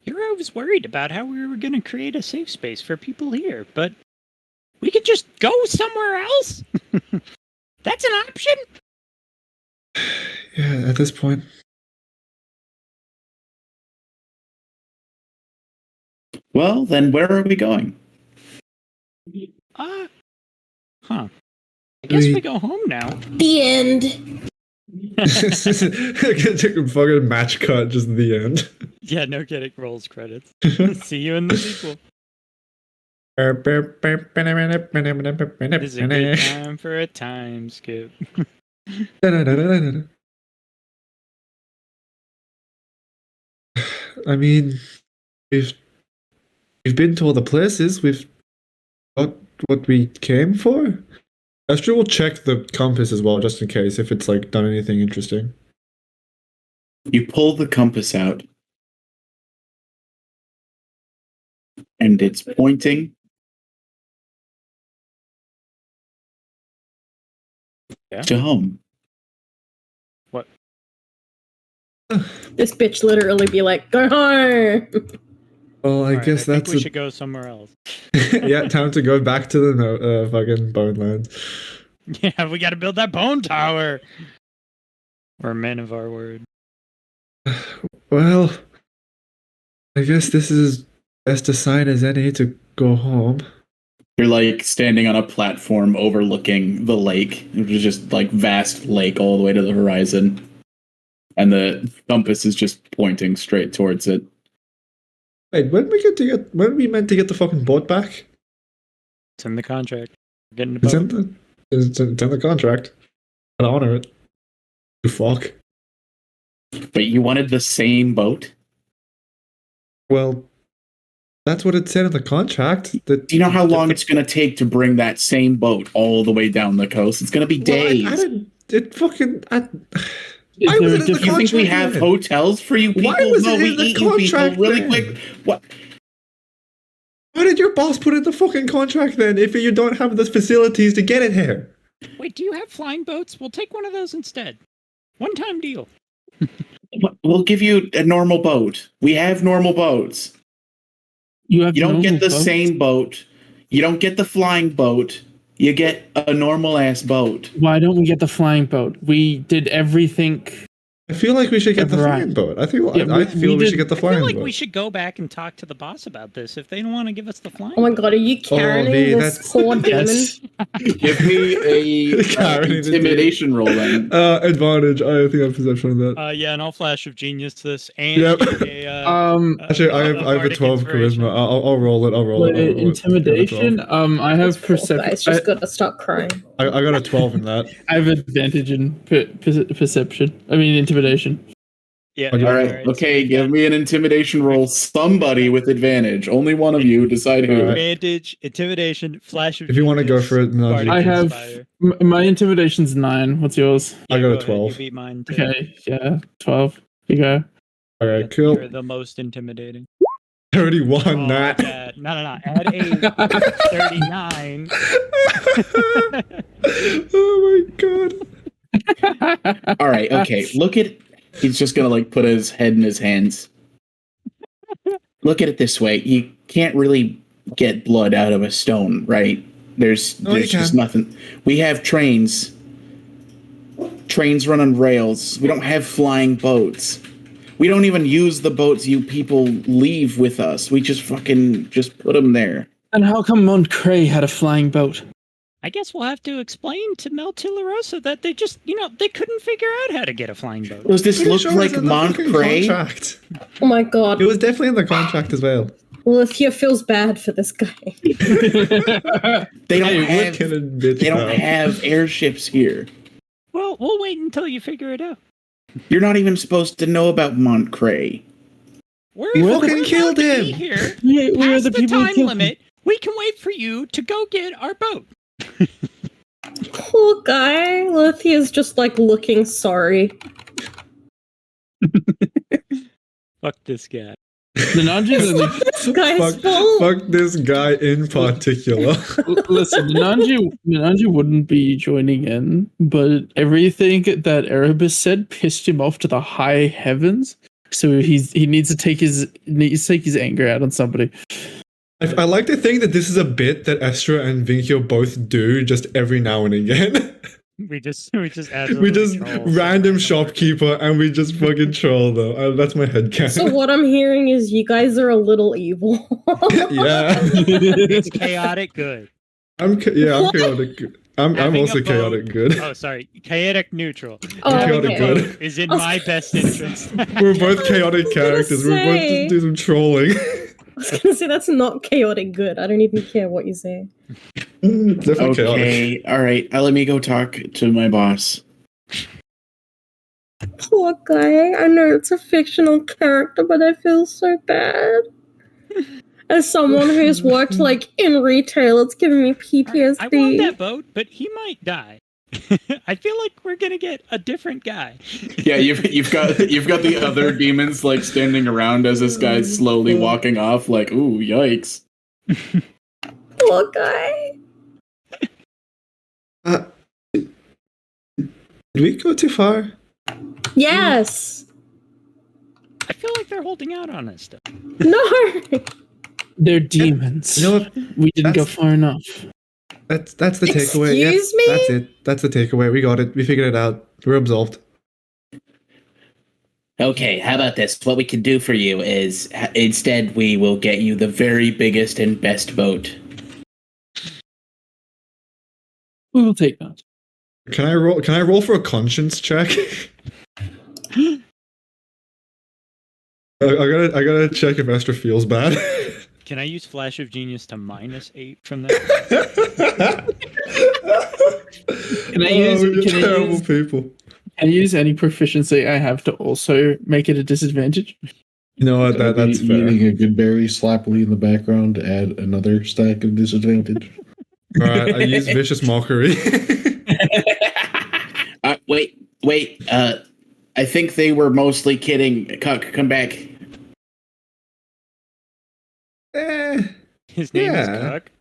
I was worried about how we were going to create a safe space for people here, but we could just go somewhere else? That's an option? Yeah, at this point. Well, then where are we going? I guess we go home now. The end. Take a fucking match cut, just the end. Yeah, no kidding. Rolls credits. See you in the sequel. This is a good time for a time skip. I mean, we've been to all the places. We've got what we came for. Astrid will check the compass as well, just in case, if it's like done anything interesting. You pull the compass out, and it's pointing to home. What? This bitch literally be like, go home! Well, I guess that's we should go somewhere else. Yeah, time to go back to the fucking Bone Lands. Yeah, we gotta build that bone tower. We're men of our word. Well, I guess this is best a sign as any to go home. You're like standing on a platform overlooking the lake. It was just like vast lake all the way to the horizon. And the compass is just pointing straight towards it. Wait, when are we meant to get the fucking boat back? It's in the contract. We're getting It's in the contract. Gotta honor it. You fuck. But you wanted the same boat? Well, that's what it said in the contract. Do you know how long it's going to take to bring that same boat all the way down the coast? It's going to be days. I didn't. It fucking. Why was it in the contract? You think we have hotels for you people? Why was no, it we in the eat you people contract really then? quick. What? Why did your boss put in the fucking contract then if you don't have the facilities to get it here? Wait, do you have flying boats? We'll take one of those instead. One-time deal. We'll give you a normal boat. We have normal boats. You don't get the same boat. You don't get the flying boat. You get a normal ass boat. Why don't we get the flying boat? We did everything. I feel like we should get the flying boat. I feel we should get the flying boat. I feel like we should go back and talk to the boss about this if they don't want to give us the flying. Oh my god, are you Karening this poor demon? Give me a intimidation roll then. Advantage. I think I have perception on that. Yeah, and I'll flash of genius to this. And actually, I have a 12 charisma. I'll roll it. I'll roll it. Intimidation. I have perception. Guys just gotta stop crying. I got a 12 in that. I have advantage in perception. I mean intimidation. Yeah. All right. Okay, give me an intimidation roll. Somebody with advantage. Only one of you. Decide who. Advantage, intimidation, flash of. If you want to go for it, no. I have my intimidation's 9. What's yours? I got a 12. You beat mine too. Okay, yeah, 12. You go. All right, cool. You're the most intimidating. 31, Nat. No. Add 8. 39. Oh my god. All right, okay. Look at. He's just gonna like put his head in his hands. Look at it this way: you can't really get blood out of a stone, right? There's just nothing. We have trains. Trains run on rails. We don't have flying boats. We don't even use the boats you people leave with us. We just put them there. And how come Montcray had a flying boat? I guess we'll have to explain to Matellierossia that they just, they couldn't figure out how to get a flying boat. Does this look Sure, like it's in the fucking Montcray? contract. Oh my god. It was definitely in the contract as well. Lithia feels bad for this guy. They don't Killing bitch They don't now. have airships here. Well, we'll wait until you figure it out. You're not even supposed to know about Montcray. We're fucking allowed killed to be him. here. Yeah, we are Past the the people who time killed limit. We can wait for you to go get our boat. Poor guy. Lithia's just like looking sorry. Fuck this guy. Nananji's only This guy's fault. Fuck this guy in particular. listen. Nananji wouldn't be joining in, but everything that Erebus said pissed him off to the high heavens. So he needs to take his anger out on somebody. I like to think that this is a bit that Estra and Vinkyo both do just every now and again. We just We just random shopkeeper and we just fucking troll though. That's my headcanon. So what I'm hearing is you guys are a little evil. Yeah. It's chaotic good. I'm chaotic good. I'm Having also a boat- chaotic good. Oh, sorry. Chaotic neutral. Oh, Chaotic okay. good. Is in my best interest. We're both chaotic characters. We're both just do some trolling. I was gonna say that's not chaotic good. I don't even care what you say. Definitely chaotic. Okay, all right. Let me go talk to my boss. Poor guy. I know it's a fictional character, but I feel so bad. As someone who's worked like in retail, it's giving me PTSD. I want that boat, but he might die. I feel like we're gonna get a different guy. Yeah, you've got the other demons like standing around as this guy's slowly walking off. Like, ooh, yikes! Poor guy. Did we go too far? Yes. I feel like they're holding out on us still. No. They're demons. You know what? We didn't go That's- far enough. That's the takeaway. Yep, Excuse me? That's it. That's the takeaway. We got it. We figured it out. We're absolved. Okay, how about this? What we can do for you is instead we will get you the very biggest and best boat. We will take that. Can I roll for a conscience check? I gotta check if Esther feels bad. Can I use Flash of Genius to -8 from that? Can I use? We're Can I terrible use, people. can I use any proficiency I have to also make it a disadvantage? You know what? That's fair. Eating a good berry sloppily in the background to add another stack of disadvantage. All right, I use vicious mockery. Wait. I think they were mostly kidding. Cuck, come back. His name is Yeah. Cuck.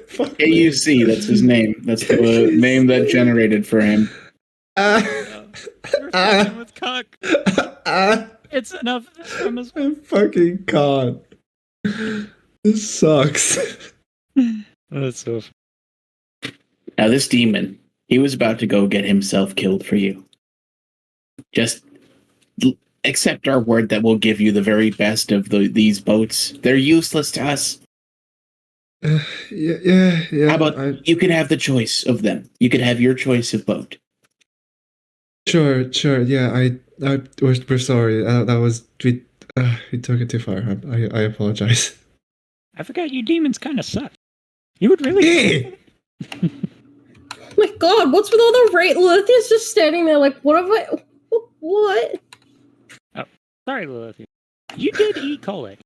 Fuck. AUC, that's his name. That's the name that generated for him. We're fucking with Cuck. It's enough from us. I fucking can't. This sucks. That's so. Now, this demon, he was about to go get himself killed for you. Just accept our word that we'll give you the very best of these boats. They're useless to us. Yeah. How about you could have the choice of them? You could have your choice of boat. Sure. Yeah, we're sorry. That was we took it too far. I apologize. I forgot you demons kind of suck. You would really. Hey! Oh my god, what's with all the rate? Lithia's just standing there like, what have I... What? Sorry, Lilith. You did eat Cole.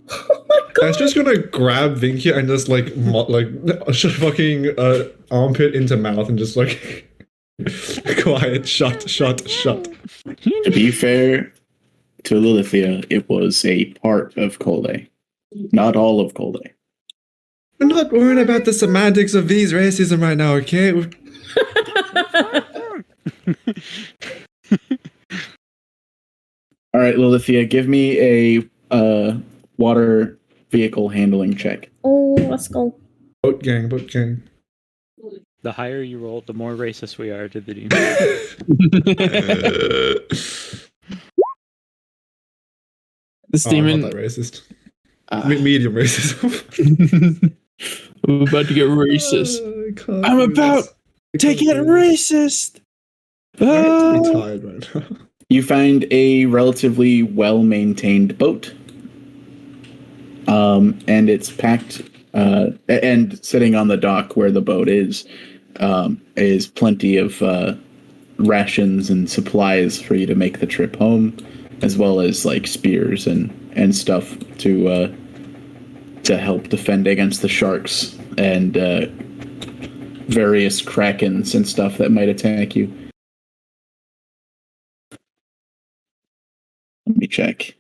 Oh my I god. was just gonna grab Vinky and just like fucking armpit into mouth and just like quiet, shut. To be fair to Lilithia, it was a part of Kolde. Not all of Kolde. We're not worrying about the semantics of these racism right now, okay? All right, Lilithia, give me a water vehicle handling check. Oh, let's go. Boat gang, boat gang. The higher you roll, the more racist we are to the demon. This Oh, demon. not that racist. Ah. Medium racism. I'm about to get racist. I can't I'm do about this. to get racist. I'm Ah. tired right now. You find a relatively well-maintained boat, and it's packed. And sitting on the dock where the boat is plenty of rations and supplies for you to make the trip home, as well as like spears and stuff to help defend against the sharks and various krakens and stuff that might attack you. Let me check.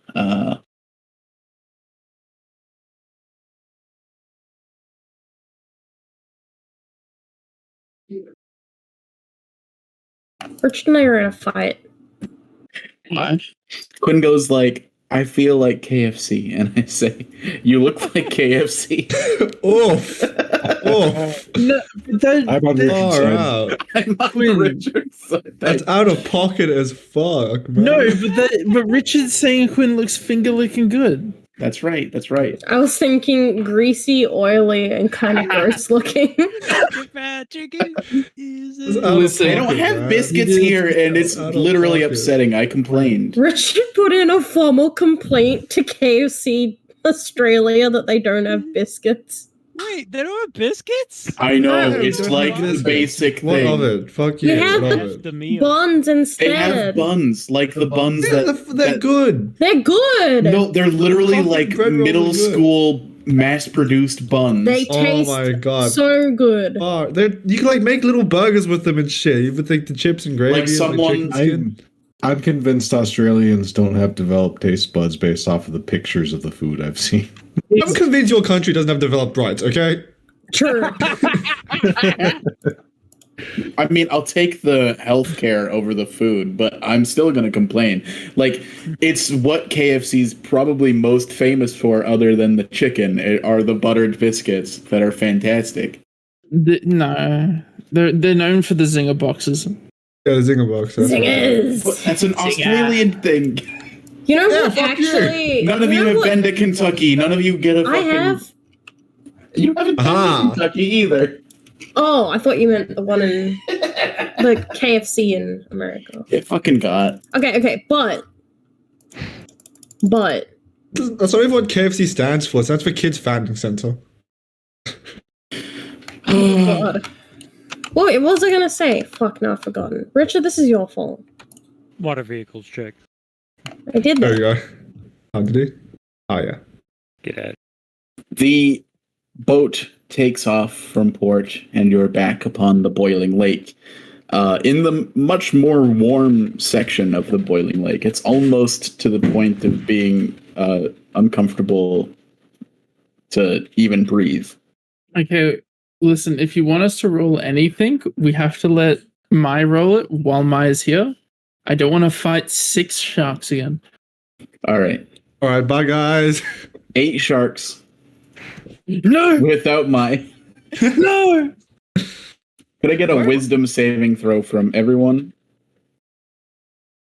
Richard and I are in a fight. Why? Quinn goes like, I feel like KFC, and I say, you look like KFC. Oof. Oof. No, but I'm on Richard's Far side. out. I'm on Quinn. Richard's side. That's out of pocket as fuck, man. No, but Richard's saying Quinn looks finger licking good. That's right. That's right. I was thinking greasy, oily, and kind of gross looking. Chicken is It's a- out of Listen, They don't pocket, have man. biscuits here, and it's Out of literally pocket. upsetting. I complained. Richard put in a formal complaint to KFC Australia that they don't have biscuits. Wait, they don't have biscuits? I know, No, it's don't like have the biscuits. basic What thing. of it? Fuck We you. have What of That's it? the meal. Buns They have instead. buns, like the buns Yeah, that... they're that- good. They're good. No, they're literally Fucking like bread rolls middle are good. school mass-produced buns. They Oh taste my god. so good. You can like make little burgers with them and shit. You would think the chips and gravy. Like and someone- chicken skin. I'm convinced Australians don't have developed taste buds based off of the pictures of the food I've seen. I'm convinced your country doesn't have developed rights. Okay. True. I mean, I'll take the healthcare over the food, but I'm still going to complain. Like, it's what KFC's probably most famous for, other than the chicken, are the buttered biscuits that are fantastic. No, they're known for the zinger boxes. Yeah, the Zinger box. But Zingers. that's an Australian thing. You know Yeah, what? fuck you. Actually, None of you know have what? been to Kentucky. None of you get a I fucking... have. You haven't been Aha. to Kentucky either. Oh, I thought you meant the one in the KFC in America. It fucking got. Okay, but That's not even what KFC stands for. It stands for Kids Family Center. oh god. What was I gonna say? Fuck, now I've forgotten. Richard, this is your fault. Water vehicles check. I did There that. you go. How did he? Oh yeah. Get at it. The boat takes off from port, and you're back upon the boiling lake. In the much more warm section of the boiling lake, it's almost to the point of being uncomfortable to even breathe. Okay, listen, if you want us to roll anything, we have to let Mai roll it while Mai's here. I don't want to fight 6 sharks again. All right, All right. Bye, guys. 8 sharks No! without my. No! Could I get a wisdom saving throw from everyone?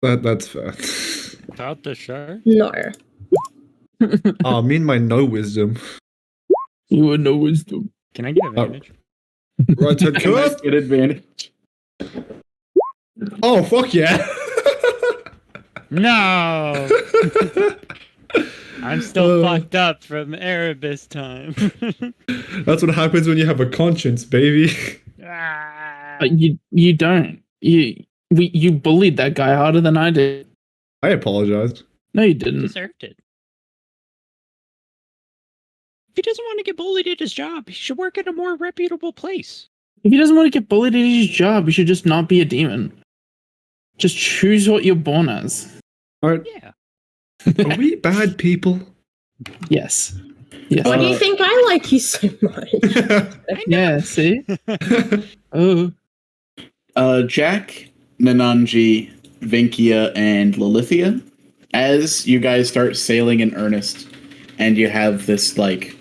That's fair. Without the shark? No. Oh, me and my no wisdom. You had no wisdom. Can I get advantage? Right hand Can I cut. get advantage? Oh fuck yeah. No! I'm still fucked up from Erebus time. That's what happens when you have a conscience, baby. Ah. You don't. You bullied that guy harder than I did. I apologized. No, you didn't. Deserved it. If he doesn't want to get bullied at his job, he should work at a more reputable place. If he doesn't want to get bullied at his job, he should just not be a demon. Just choose what you're born as. All right. Yeah. Are we bad people? Yes. Yes. Why do you think I like you so much? Yeah, see? Oh. Jack, Nananji, Vinkia, and Lilithia, as you guys start sailing in earnest, and you have this, like,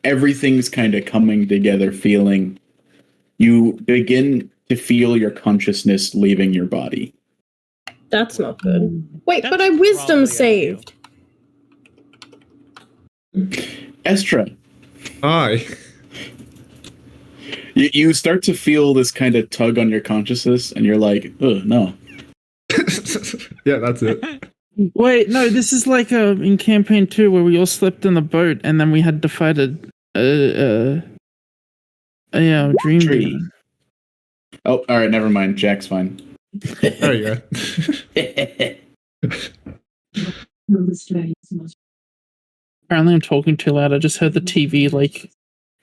everything's kind of coming together feeling, you begin to feel your consciousness leaving your body. That's not good. Wait, That's but I wisdom probably saved. Estra, Hi. you start to feel this kind of tug on your consciousness, and you're like, oh, no. Yeah, that's it. Wait, no, this is like in campaign 2 where we all slept in the boat and then we had to fight a dream Tree. demon. Oh, all right, never mind. Jack's fine. There you go. Apparently I'm talking too loud. I just heard the TV like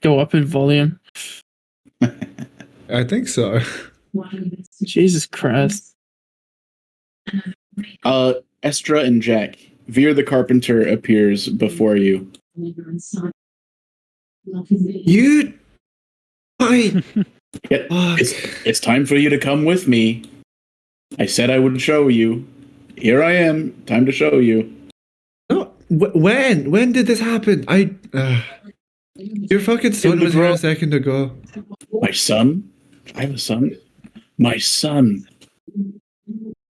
go up in volume. I think so. Jesus Christ. Estra and Jack, Veer the Carpenter appears before you. You. I. Yeah, Fuck. it's time for you to come with me. I said I would show you. Here I am. Time to show you. No, when? When did this happen? Your fucking son was here a second ago. My son? I have a son? My son.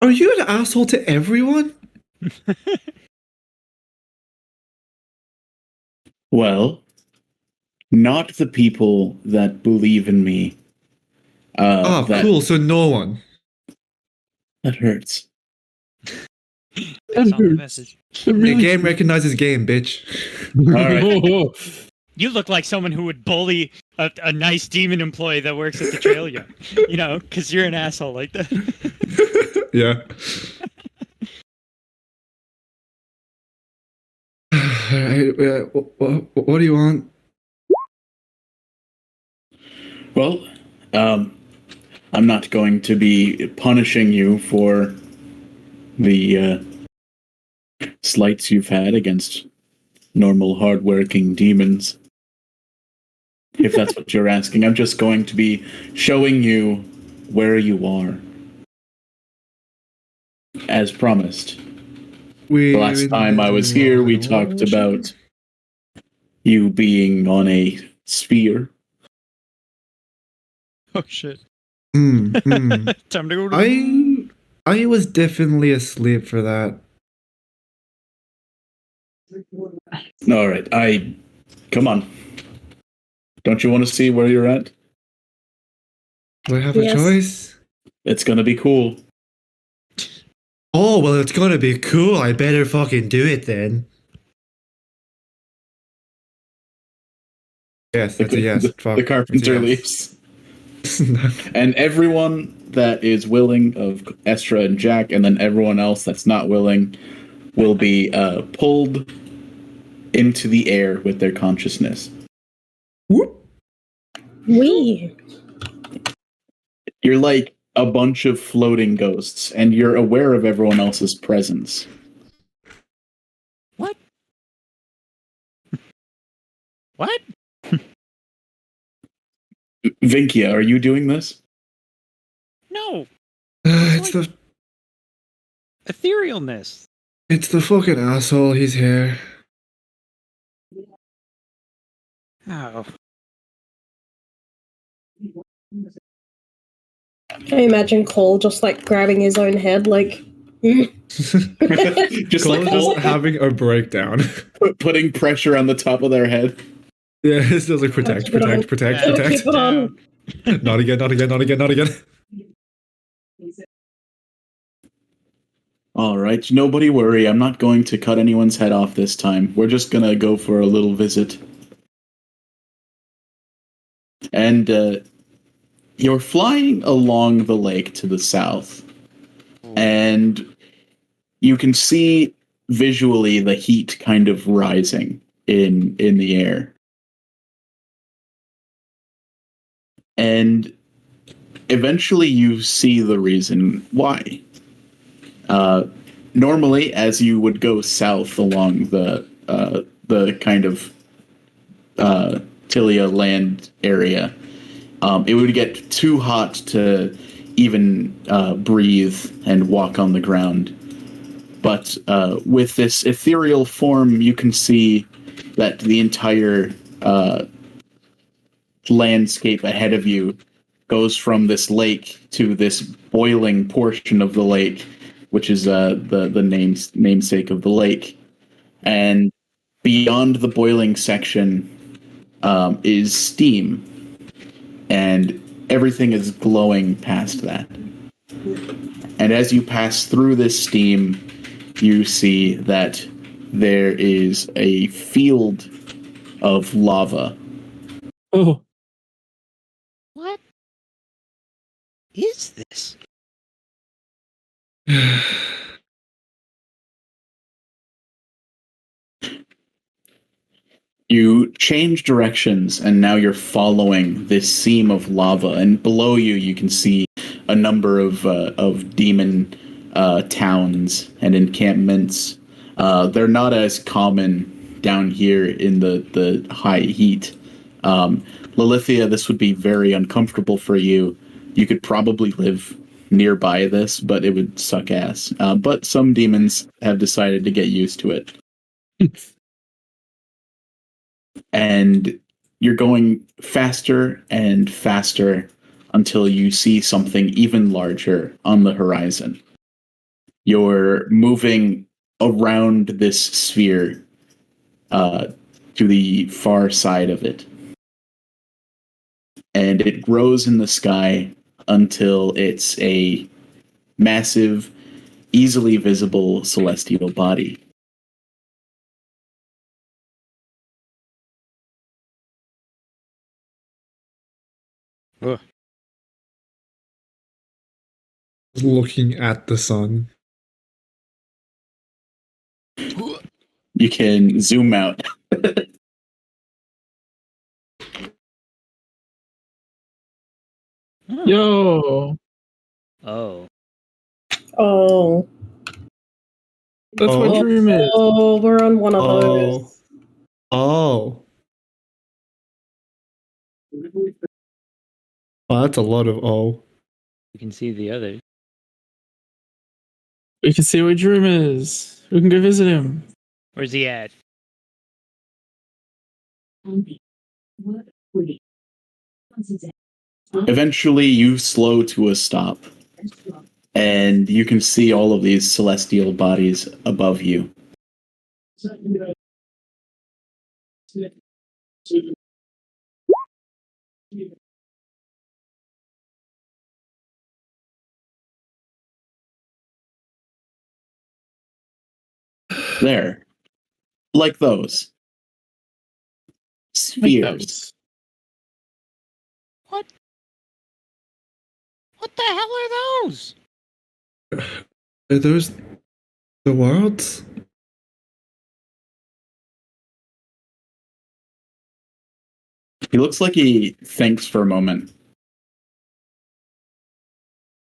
Are you an asshole to everyone? Well, not the people that believe in me. Cool. So no one. That hurts. That's not the message. The game recognizes game, bitch. All right. You look like someone who would bully a nice demon employee that works at the trail yard. You know, because you're an asshole like that. Yeah. What do you want? Well, I'm not going to be punishing you for the slights you've had against normal, hardworking demons. If that's what you're asking, I'm just going to be showing you where you are. As promised. The last time I was here, we talked about you being on a sphere. Oh shit. Time Time to go to I was definitely asleep for that. All right, come on. Don't you want to see where you're at? Do I have Yes. a choice? It's gonna be cool. Oh, well, it's gonna be cool. I better fucking do it then. Yes, that's a yes. Fuck. The carpenter That's leaves. And everyone that is willing of Estra and Jack, and then everyone else that's not willing, will be pulled into the air with their consciousness. Whoop. We. You're like a bunch of floating ghosts, and you're aware of everyone else's presence. What? What? Vinkia, are you doing this? No. It's the Etherealness. fucking asshole. He's here. Oh. I imagine Cole just like grabbing his own head, like. Just Cole's like just having a breakdown. putting pressure on the top of their head. Yeah, it's just like protect. Keep it on. Not again, not again, not again, not again. All right, nobody worry. I'm not going to cut anyone's head off this time. We're just gonna go for a little visit. And you're flying along the lake to the south, and you can see visually the heat kind of rising in the air. And eventually you see the reason why. Normally, as you would go south along the kind of Tilia land area, it would get too hot to even breathe and walk on the ground. But with this ethereal form, you can see that the entire landscape ahead of you goes from this lake to this boiling portion of the lake, which is the namesake of the lake. And beyond the boiling section is steam, and everything is glowing past that. And as you pass through this steam, you see that there is a field of lava. Oh, What is this? You change directions, and now you're following this seam of lava. And below you, you can see a number of demon towns and encampments. They're not as common down here in the high heat. Lilithia, this would be very uncomfortable for you. You could probably live nearby this, but it would suck ass. But some demons have decided to get used to it. And you're going faster and faster until you see something even larger on the horizon. You're moving around this sphere to the far side of it. And it grows in the sky until it's a massive, easily visible celestial body. Looking at the sun. You can zoom out. yo, Oh. Oh. that's what Oh. dream is. Oh, we're on one of Oh. those. Oh. Oh, that's a lot of oh. You can see the other. We can see what dream is. We can go visit him. Where's he at? Eventually, you slow to a stop, and you can see all of these celestial bodies above you. There. Like those. Spheres. What? What the hell are those? Are those the worlds? He looks like he thinks for a moment.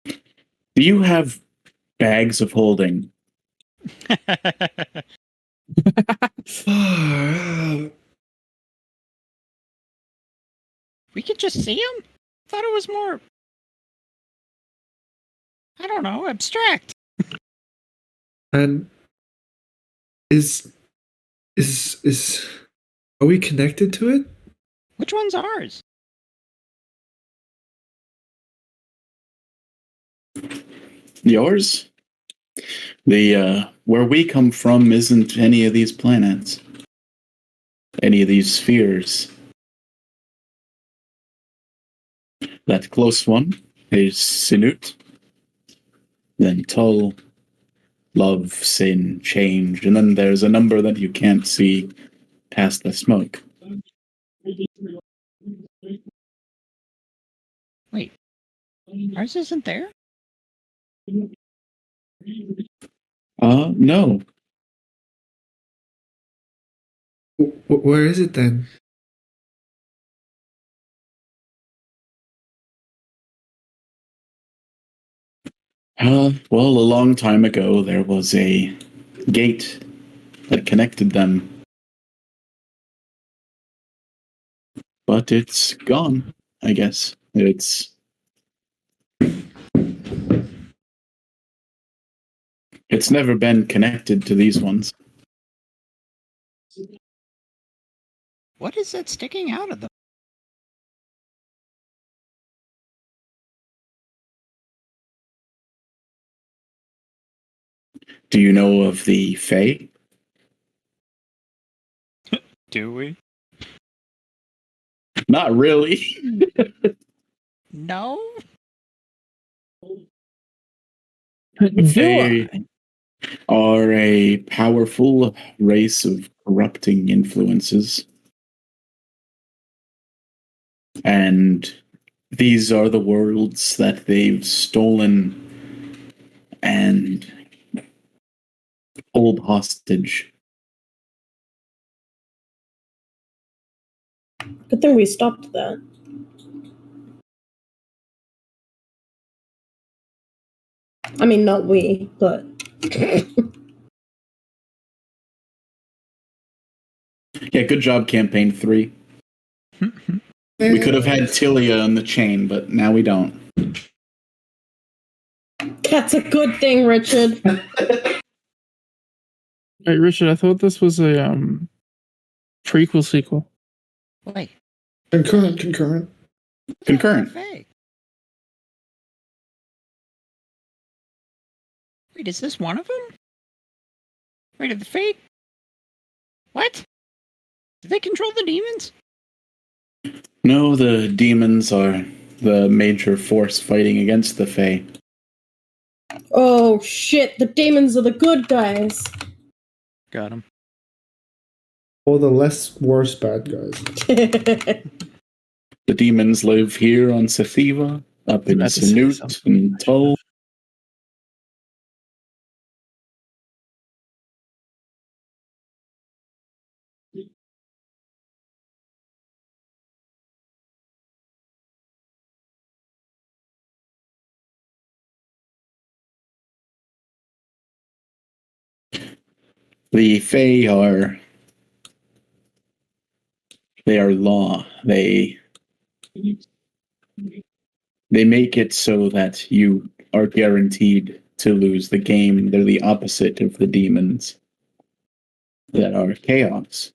Do you have bags of holding? We could just see him? Thought it was more, I don't know, abstract. And is are we connected to it? Which one's ours? Yours? The where we come from isn't any of these planets. Any of these spheres. That close one is Sinut. Then Tull, Love, Sin, Change, and then there's a number that you can't see past the smoke. Wait, ours isn't there? No. Where is it then? Well, a long time ago, there was a gate that connected them. But it's gone, I guess. It's It's never been connected to these ones. What is that sticking out of them? Do you know of the Fae? Do we? Not really. No. They are a powerful race of corrupting influences. And these are the worlds that they've stolen and hold hostage. Good thing we stopped that. I mean, not we, but Yeah, good job, Campaign 3. We could have had Tilia on the chain, but now we don't. that's a good thing, Richard. Hey, Richard, I thought this was a prequel sequel. Wait. Concurrent. Concurrent. Fae. Wait, is this one of them? Wait, are the Fae? What? Do they control the demons? No, the demons are the major force fighting against the Fae. Oh shit, the demons are the good guys. Got him. Or the less worse bad guys. The demons live here on Sathiva, up in About to say Sanut something. and Tull. The Fae are law. They make it so that you are guaranteed to lose the game. They're the opposite of the demons that are chaos.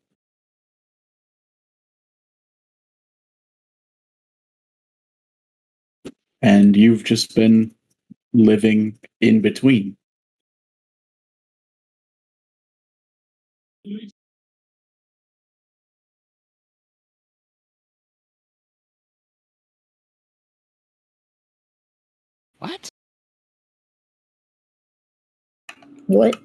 And you've just been living in between. What? What?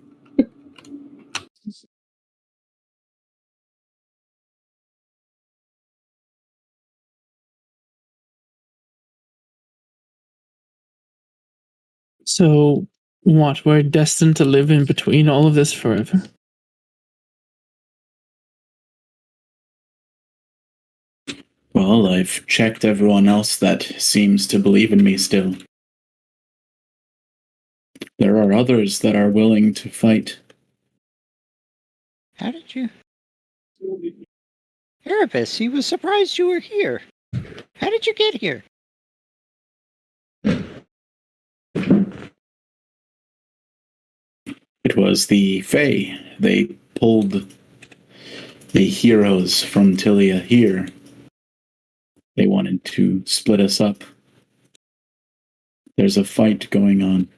So, what? We're destined to live in between all of this forever? Well, I've checked everyone else that seems to believe in me still. There are others that are willing to fight. How did you? Erebus, he was surprised you were here. How did you get here? It was the Fae. They pulled the heroes from Tilia here. They wanted to split us up. There's a fight going on.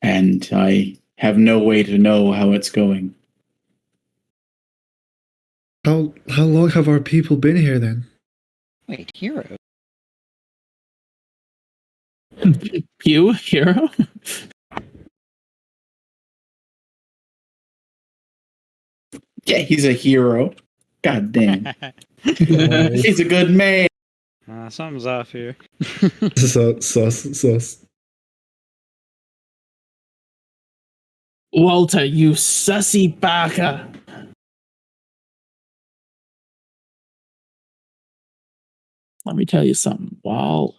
And I have no way to know how it's going. How long have our people been here then? Wait, hero? You, hero? Yeah, he's a hero. God damn. He's a good man. Something's off here. Sus. Walter, you sussy baka. Let me tell you something. Wow.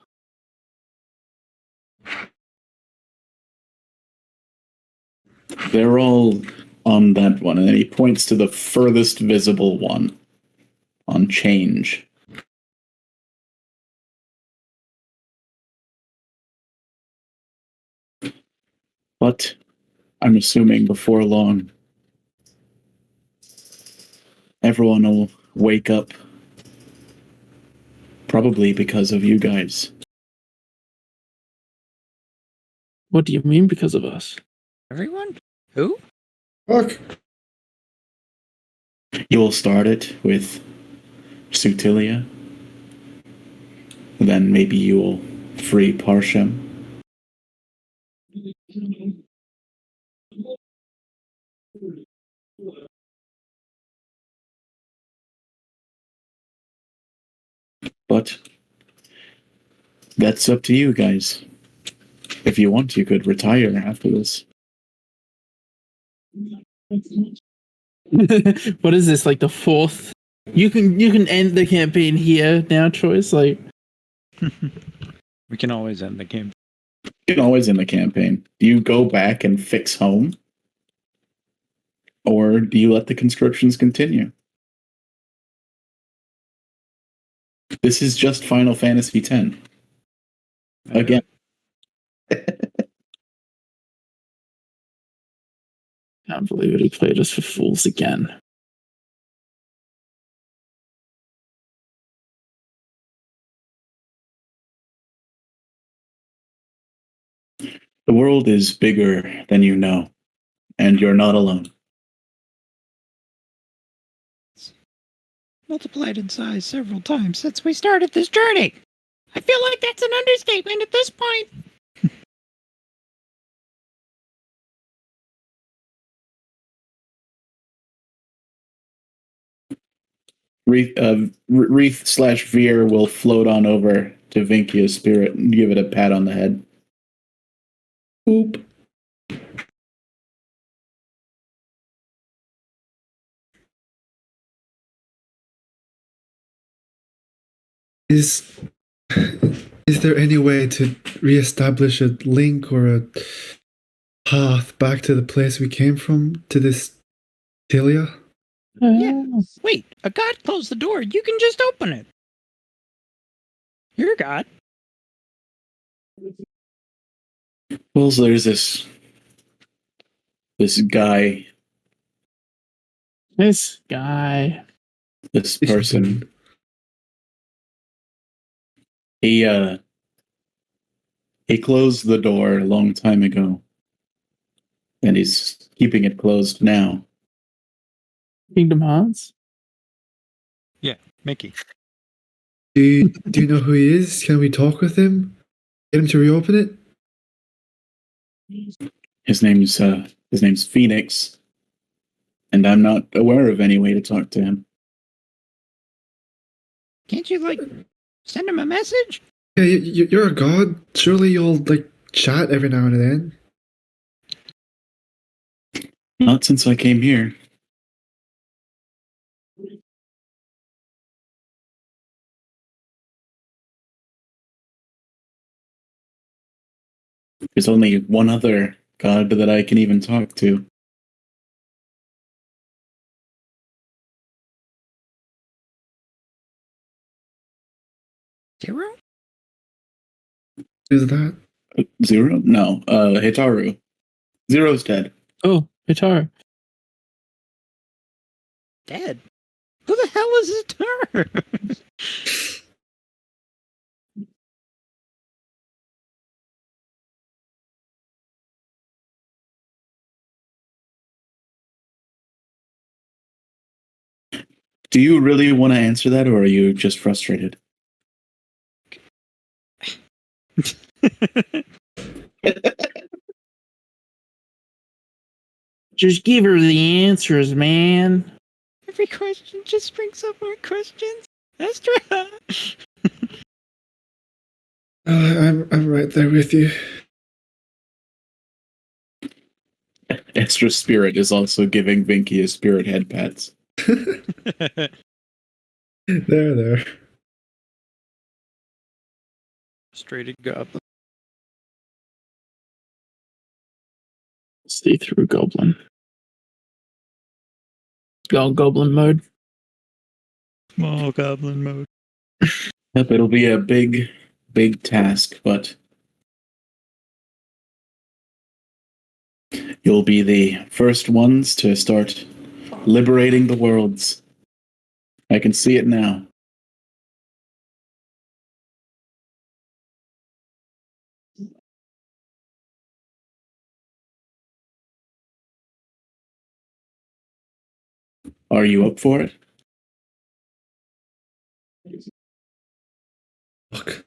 They're all on that one, and then he points to the furthest visible one on change. But I'm assuming before long, everyone will wake up. Probably because of you guys. What do you mean because of us? Everyone? Who? Fuck. You will start it with Sutilia. Then maybe you will free Parshem. But that's up to you guys. If you want, you could retire after this. What is this, like the fourth? You can end the campaign here now, Choice. Like, We can always end the game. You can always end the campaign. Do you go back and fix home? Or do you let the conscriptions continue? This is just Final Fantasy X. Again. can't believe it. He played us for fools again. The world is bigger than you know, and you're not alone. Multiplied in size several times since we started this journey. I feel like that's an understatement at this point. Wreath/Veer will float on over to Vinkia's spirit and give it a pat on the head. Oop. Is there any way to reestablish a link or a path back to the place we came from, to this Tilia? Yeah. Wait, a god closed the door. You can just open it. You're a god. Well, so there's this guy, This guy. this person. He closed the door a long time ago, and he's keeping it closed now. Kingdom Hearts? Mickey. Do you know who he is? Can we talk with him? Get him to reopen it? His name's Phoenix, and I'm not aware of any way to talk to him. Can't you, send him a message? Yeah, you're a god. Surely you'll, chat every now and then. Not since I came here. There's only one other god that I can even talk to. Zero? Who's that? Zero? No, Hitaru. Zero's dead. Oh, Guitar. Dead? Who the hell is Zitara? Do you really want to answer that, or are you just frustrated? Just give her the answers, man. Every question just brings up more questions. Astra! I'm right there with you. Estra's spirit is also giving Vinky a spirit head pats. There. Frustrated goblin. See-through goblin. Go goblin mode. Small goblin mode. Yep, it'll be a big task, but You'll be the first ones to start liberating the worlds. I can see it now. Are you up for it? Fuck.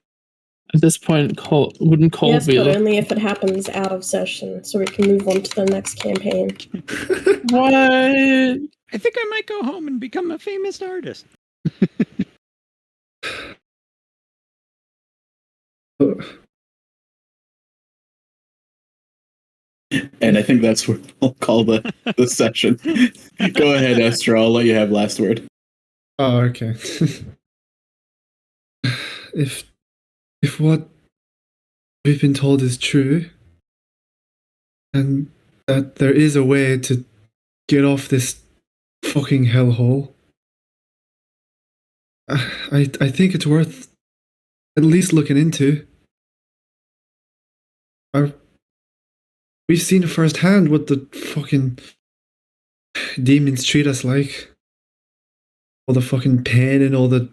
At this point, wouldn't Cole Yes, be but like, only if it happens out of session, so we can move on to the next campaign. what? I think I might go home and become a famous artist. And I think that's what I'll call the session. Go ahead, Esther. I'll let you have last word. Oh, okay. if what we've been told is true, and that there is a way to get off this fucking hellhole, I think it's worth at least looking into. We've seen firsthand what the fucking demons treat us like. All the fucking pain and all the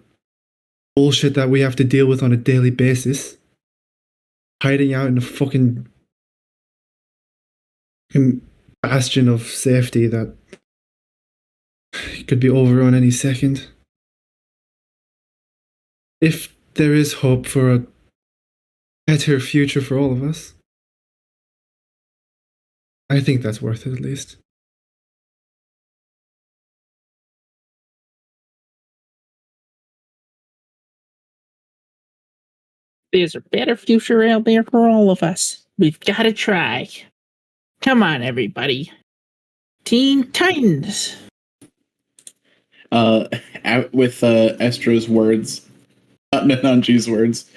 bullshit that we have to deal with on a daily basis. Hiding out in a fucking bastion of safety that could be overrun any second. If there is hope for a better future for all of us, I think that's worth it at least. There's a better future out there for all of us. We've got to try. Come on, everybody. Teen Titans. Out with Estra's words, not Nanji's words.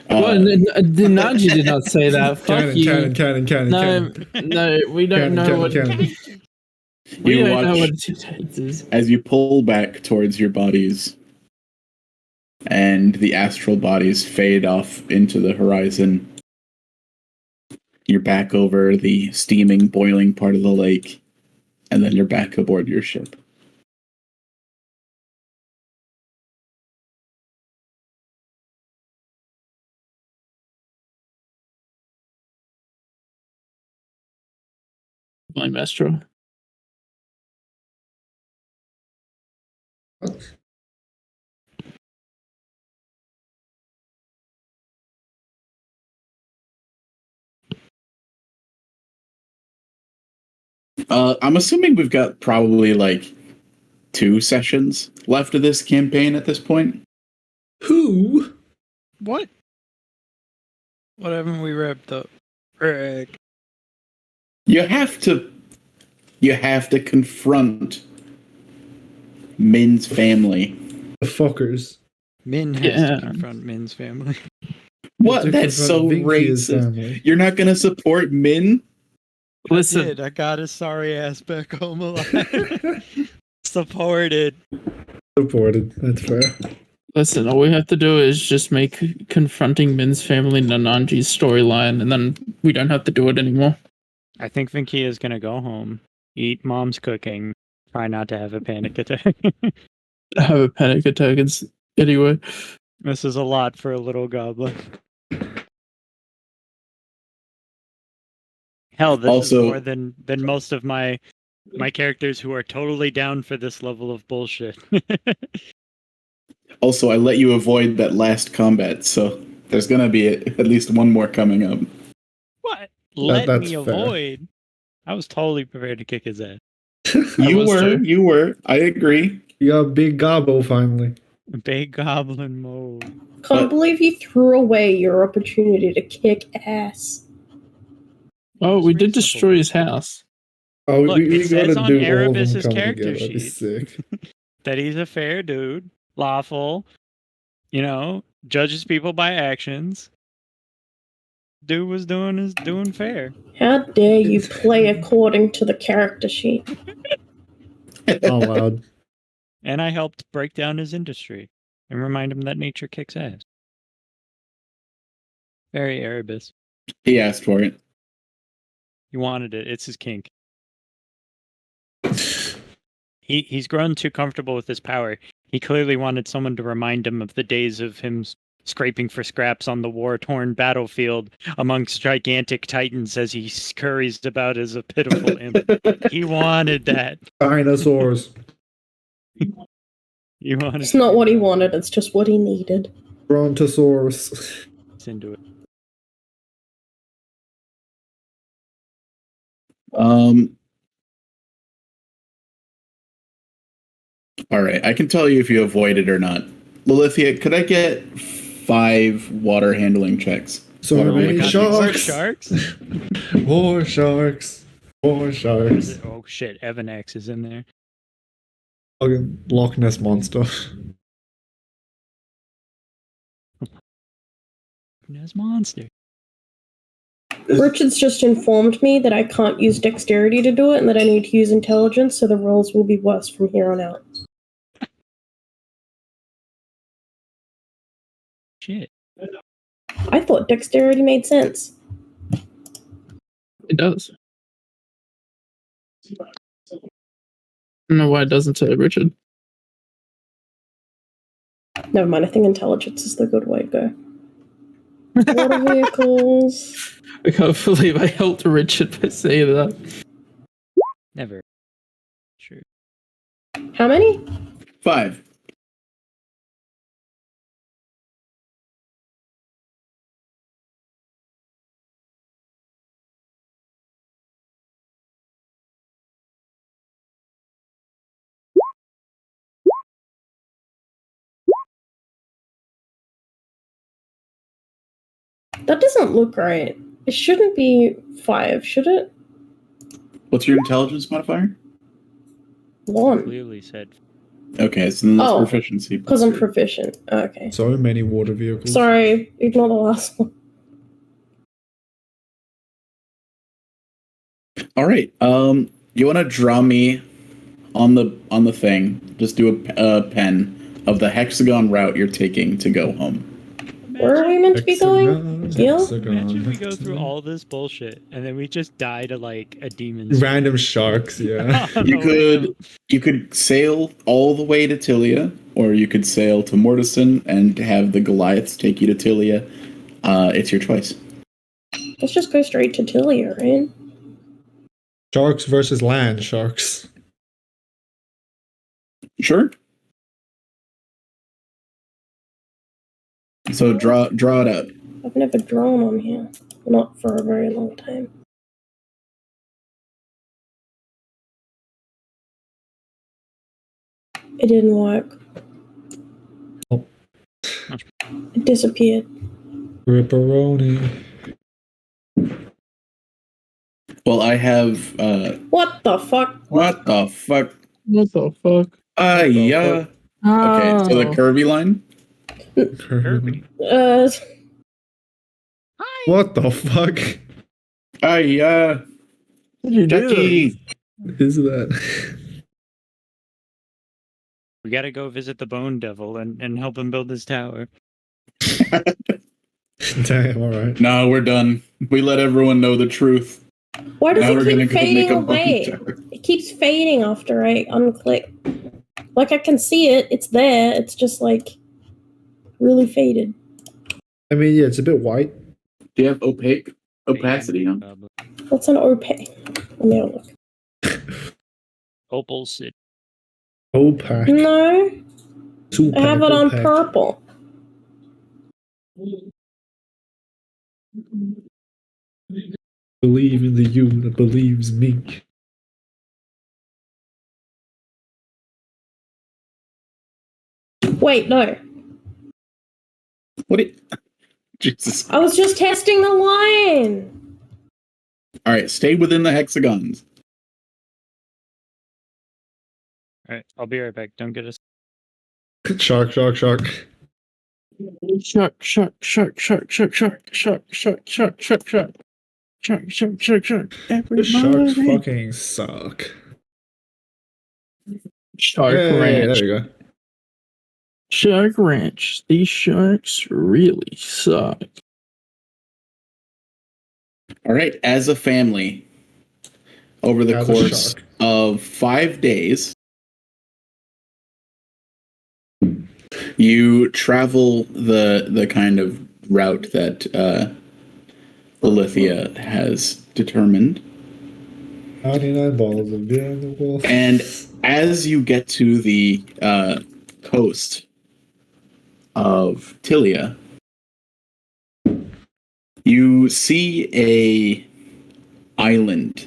Well, Nanji did not say that. Fuck you. Canon. No, we don't know what. Canon. We You don't know watch what Teen Titans is. as you pull back towards your bodies, and the astral bodies fade off into the horizon. You're back over the steaming, boiling part of the lake, and then you're back aboard your ship. My Mestro. I'm assuming we've got probably like 2 sessions left of this campaign at this point. Who? What? What haven't we wrapped up? Frick. You have to confront Min's family. The fuckers. Min has Yeah. to confront Min's family. What? To That's so confront Vinkia's racist. family. You're not gonna support Min? Listen, I got his sorry ass back home alive. Supported. Supported. That's fair. listen. All we have to do is just make confronting Min's family Nanji's storyline, and then we don't have to do it anymore. I think Vinky is gonna go home, eat mom's cooking, try not to have a panic attack. Have a panic attack anyway. This is a lot for a little goblin. Hell, this Also- is more than most of my characters who are totally down for this level of bullshit. Also, I let you avoid that last combat, so there's gonna be at least one more coming up. What? Let that's me fair. avoid. I was totally prepared to kick his ass. You were. I agree. You got Big Gobbo finally. Big goblin mode. Can't believe you threw away your opportunity to kick ass. Oh, we did Reasonable. destroy his house. Oh, Look, we it gotta says on do all of them Erebus's coming character together. That'd be sheet. sick. That he's a fair dude, lawful, judges people by actions. Dude was doing fair. How dare you play according to the character sheet? All loud. And I helped break down his industry and remind him that nature kicks ass. Very Erebus. He asked for it. He wanted it. It's his kink. He's grown too comfortable with his power. He clearly wanted someone to remind him of the days of him scraping for scraps on the war-torn battlefield amongst gigantic titans as he scurries about as a pitiful imp. He wanted that. Dinosaurs. He wanted It's not what he wanted, it's just what he needed. Brontosaurus. into it. All right, I can tell you if you avoid it or not. Lilithia, could I get 5 water handling checks? So Water many handling sharks. Sharks? More sharks. More sharks. Oh shit, Evan X is in there. Fucking Loch Ness monster. Ness monster. Richard's just informed me that I can't use dexterity to do it and that I need to use intelligence, so the rolls will be worse from here on out. Shit. I thought dexterity made sense. It does. I don't know why it doesn't say Richard. Never mind, I think intelligence is the good way to go. Water vehicles. I can't believe I helped Richard by saying that. Never. True. How many? 5. That doesn't look right. It shouldn't be 5, should it? What's your intelligence modifier? 1. Clearly said. Okay, so then that's Oh, proficiency. Because I'm proficient. Okay. So many water vehicles. Sorry, ignore the last one. All right. You want to draw me on the thing? Just do a pen of the hexagon route you're taking to go home. Where are we meant to be going? Yeah? Imagine we go through all this bullshit and then we just die to like a demon's Random sharks, yeah. You could sail all the way to Tilia, or you could sail to Mortison and have the Goliaths take you to Tilia. It's your choice. Let's just go straight to Tilia, right? Sharks versus land sharks. Sure. So draw it up. I've never drawn on here. Not for a very long time. It didn't work. Oh. It disappeared. Ripperoni. Well, I have. What the fuck? What the fuck? What the fuck? Yeah. Okay, so the Kirby line. Kirby. What the fuck Yeah. What did you do? Ducky. is that? We gotta go visit the Bone Devil and help him build his tower. Damn, alright. No, we're done. We let everyone know the truth. Why does Now we're it gonna keep go fading make a away? bunch of- It keeps fading after I unclick. Like I can see it, it's there, it's just like really faded. I mean, yeah, it's a bit white. Do you have opacity on? What's an opaque? Let me have a look. Opal City. Opaque. No, Tupac, I have it on opaque. purple. Believe in the you that believes me. Wait, no. What? Jesus. I was just testing the line. All right, stay within the hexagons. Alright, I'll be right back. Don't get us. Shark, shark, shark. Shark, shark, shark, shark, shark, shark, shark, shark, shark, shark, shark. Shark, shark, shark, shark. The sharks fucking suck. Shark Hey, Ranch. there you go. Shark Ranch. These sharks really suck. All right, as a family, over the As a course shark. of 5 days, you travel the kind of route that Lilithia has determined. 99 bottles of beer on the wall. And as you get to the coast of Tilia, you see a island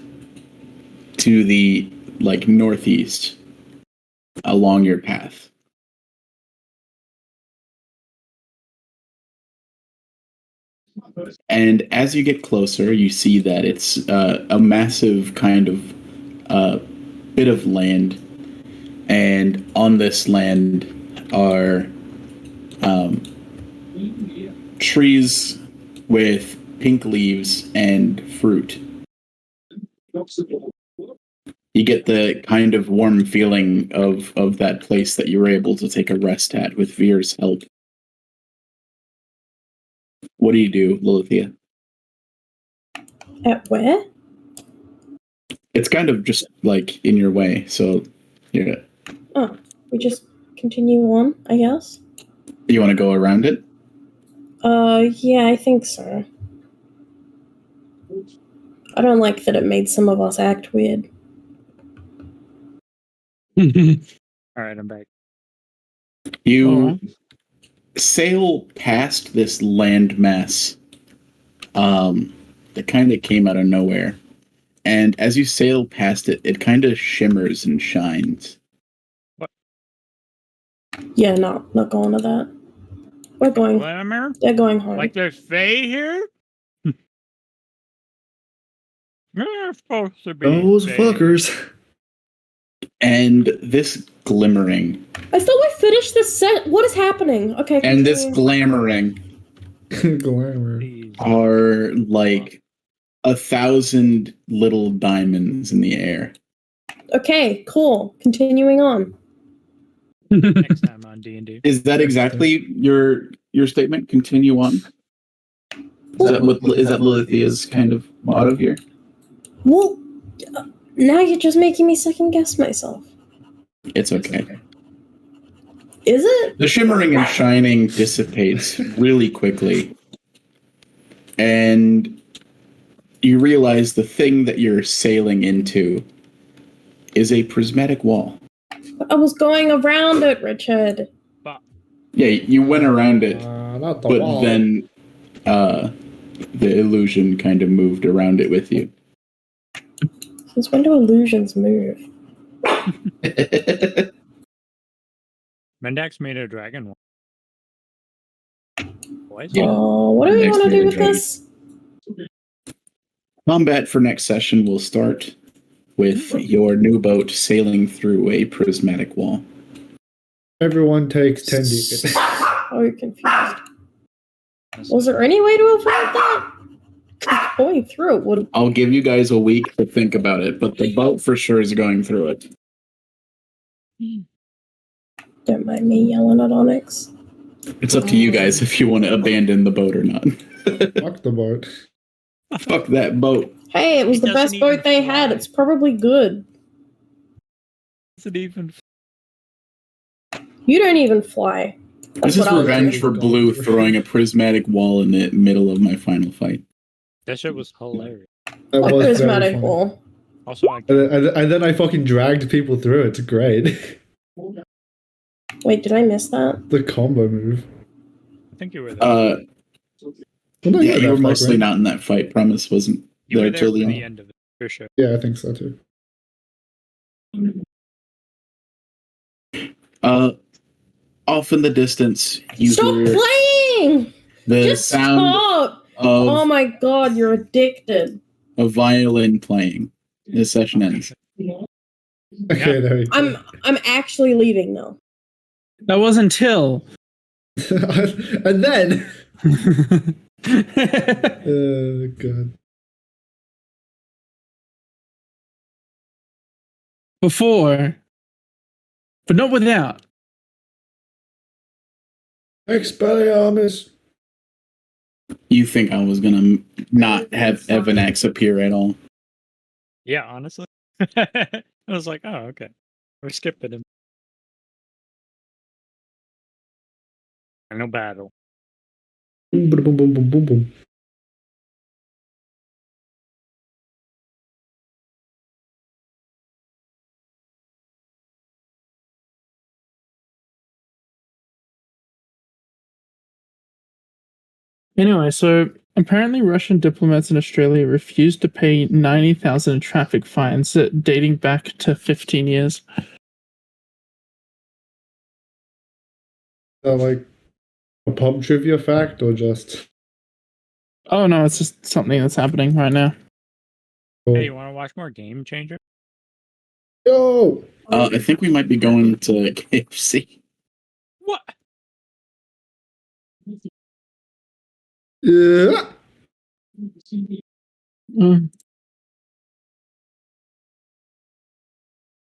to the northeast along your path. And as you get closer, you see that it's a massive kind of bit of land, and on this land are trees with pink leaves and fruit. You get the kind of warm feeling of that place that you were able to take a rest at with Veer's help. What do, Lilithia? At where? It's kind of just in your way, so yeah. Oh, we just continue on, I guess. You want to go around it? Yeah, I think so. I don't like that it made some of us act weird. Alright, I'm back. You sail past this landmass that kind of came out of nowhere. And as you sail past it, it kind of shimmers and shines. What? Yeah, not going to that. We're going. Glamour? They're going home. Like there's Fae here? You're supposed to be Those Fae. fuckers. And this glimmering. I thought we finished this set. What is happening? Okay. And this continue. glamoring Glamour. Please. are 1,000 little diamonds in the air. Okay, cool. Continuing on. Next time on D&D. Is that exactly your statement? Continue on. Is that Lilithia's kind of motto here? Well, now you're just making me second guess myself. It's okay. Is it? The shimmering and shining dissipates really quickly. And you realize the thing that you're sailing into is a prismatic wall. I was going around it, Richard. Yeah, you went around it, Not the but wall. then the illusion kind of moved around it with you. Since when do illusions move? Mendax made a dragon one. Boys? Yeah. Oh, what do we Next want to do minute, with this? Combat for next session will start with your new boat sailing through a prismatic wall. Everyone takes 10d. Oh, confused. Was there any way to avoid that? 'Cause going through it would. I'll give you guys a week to think about it, but the boat for sure is going through it. Don't mind me yelling at Onyx. It's up to you guys if you want to abandon the boat or not. Fuck the boat. Fuck that boat. Hey, it was It the best doesn't even boat they had. fly. It's probably good. Is it even? You don't even fly. This is what I'll revenge do. for Blue throwing a prismatic wall in the middle of my final fight. That shit was hilarious. That A was very prismatic funny. wall. Also, I And then I fucking dragged people through it. It's great. Wait, did I miss that? The combo move. think you were there. Well, no, Yeah, you you were were that mostly right? not in that fight. Promise wasn't You were there there till for the the end. end of it, for sure. Yeah, I think so too. Off in the distance, you Stop hear playing! the Just sound stop! Oh of my god, you're addicted. a violin playing. The session ends. Okay, there we go. I'm actually leaving now. That wasn't Till. And then, God. Before, but not without. Expelliarmus. You think I was gonna not have Evan X appear at all? Yeah, honestly. I was like, oh, okay. We're skipping him. No battle. Boom, boom, boom, boom, boom, boom, boom. Anyway, so apparently Russian diplomats in Australia refused to pay 90,000 in traffic fines dating back to 15 years. Like a pub trivia fact or just? Oh no, it's just something that's happening right now. Hey, you want to watch more Game Changer? Yo! I think we might be going to KFC. What? Yeah! Mm.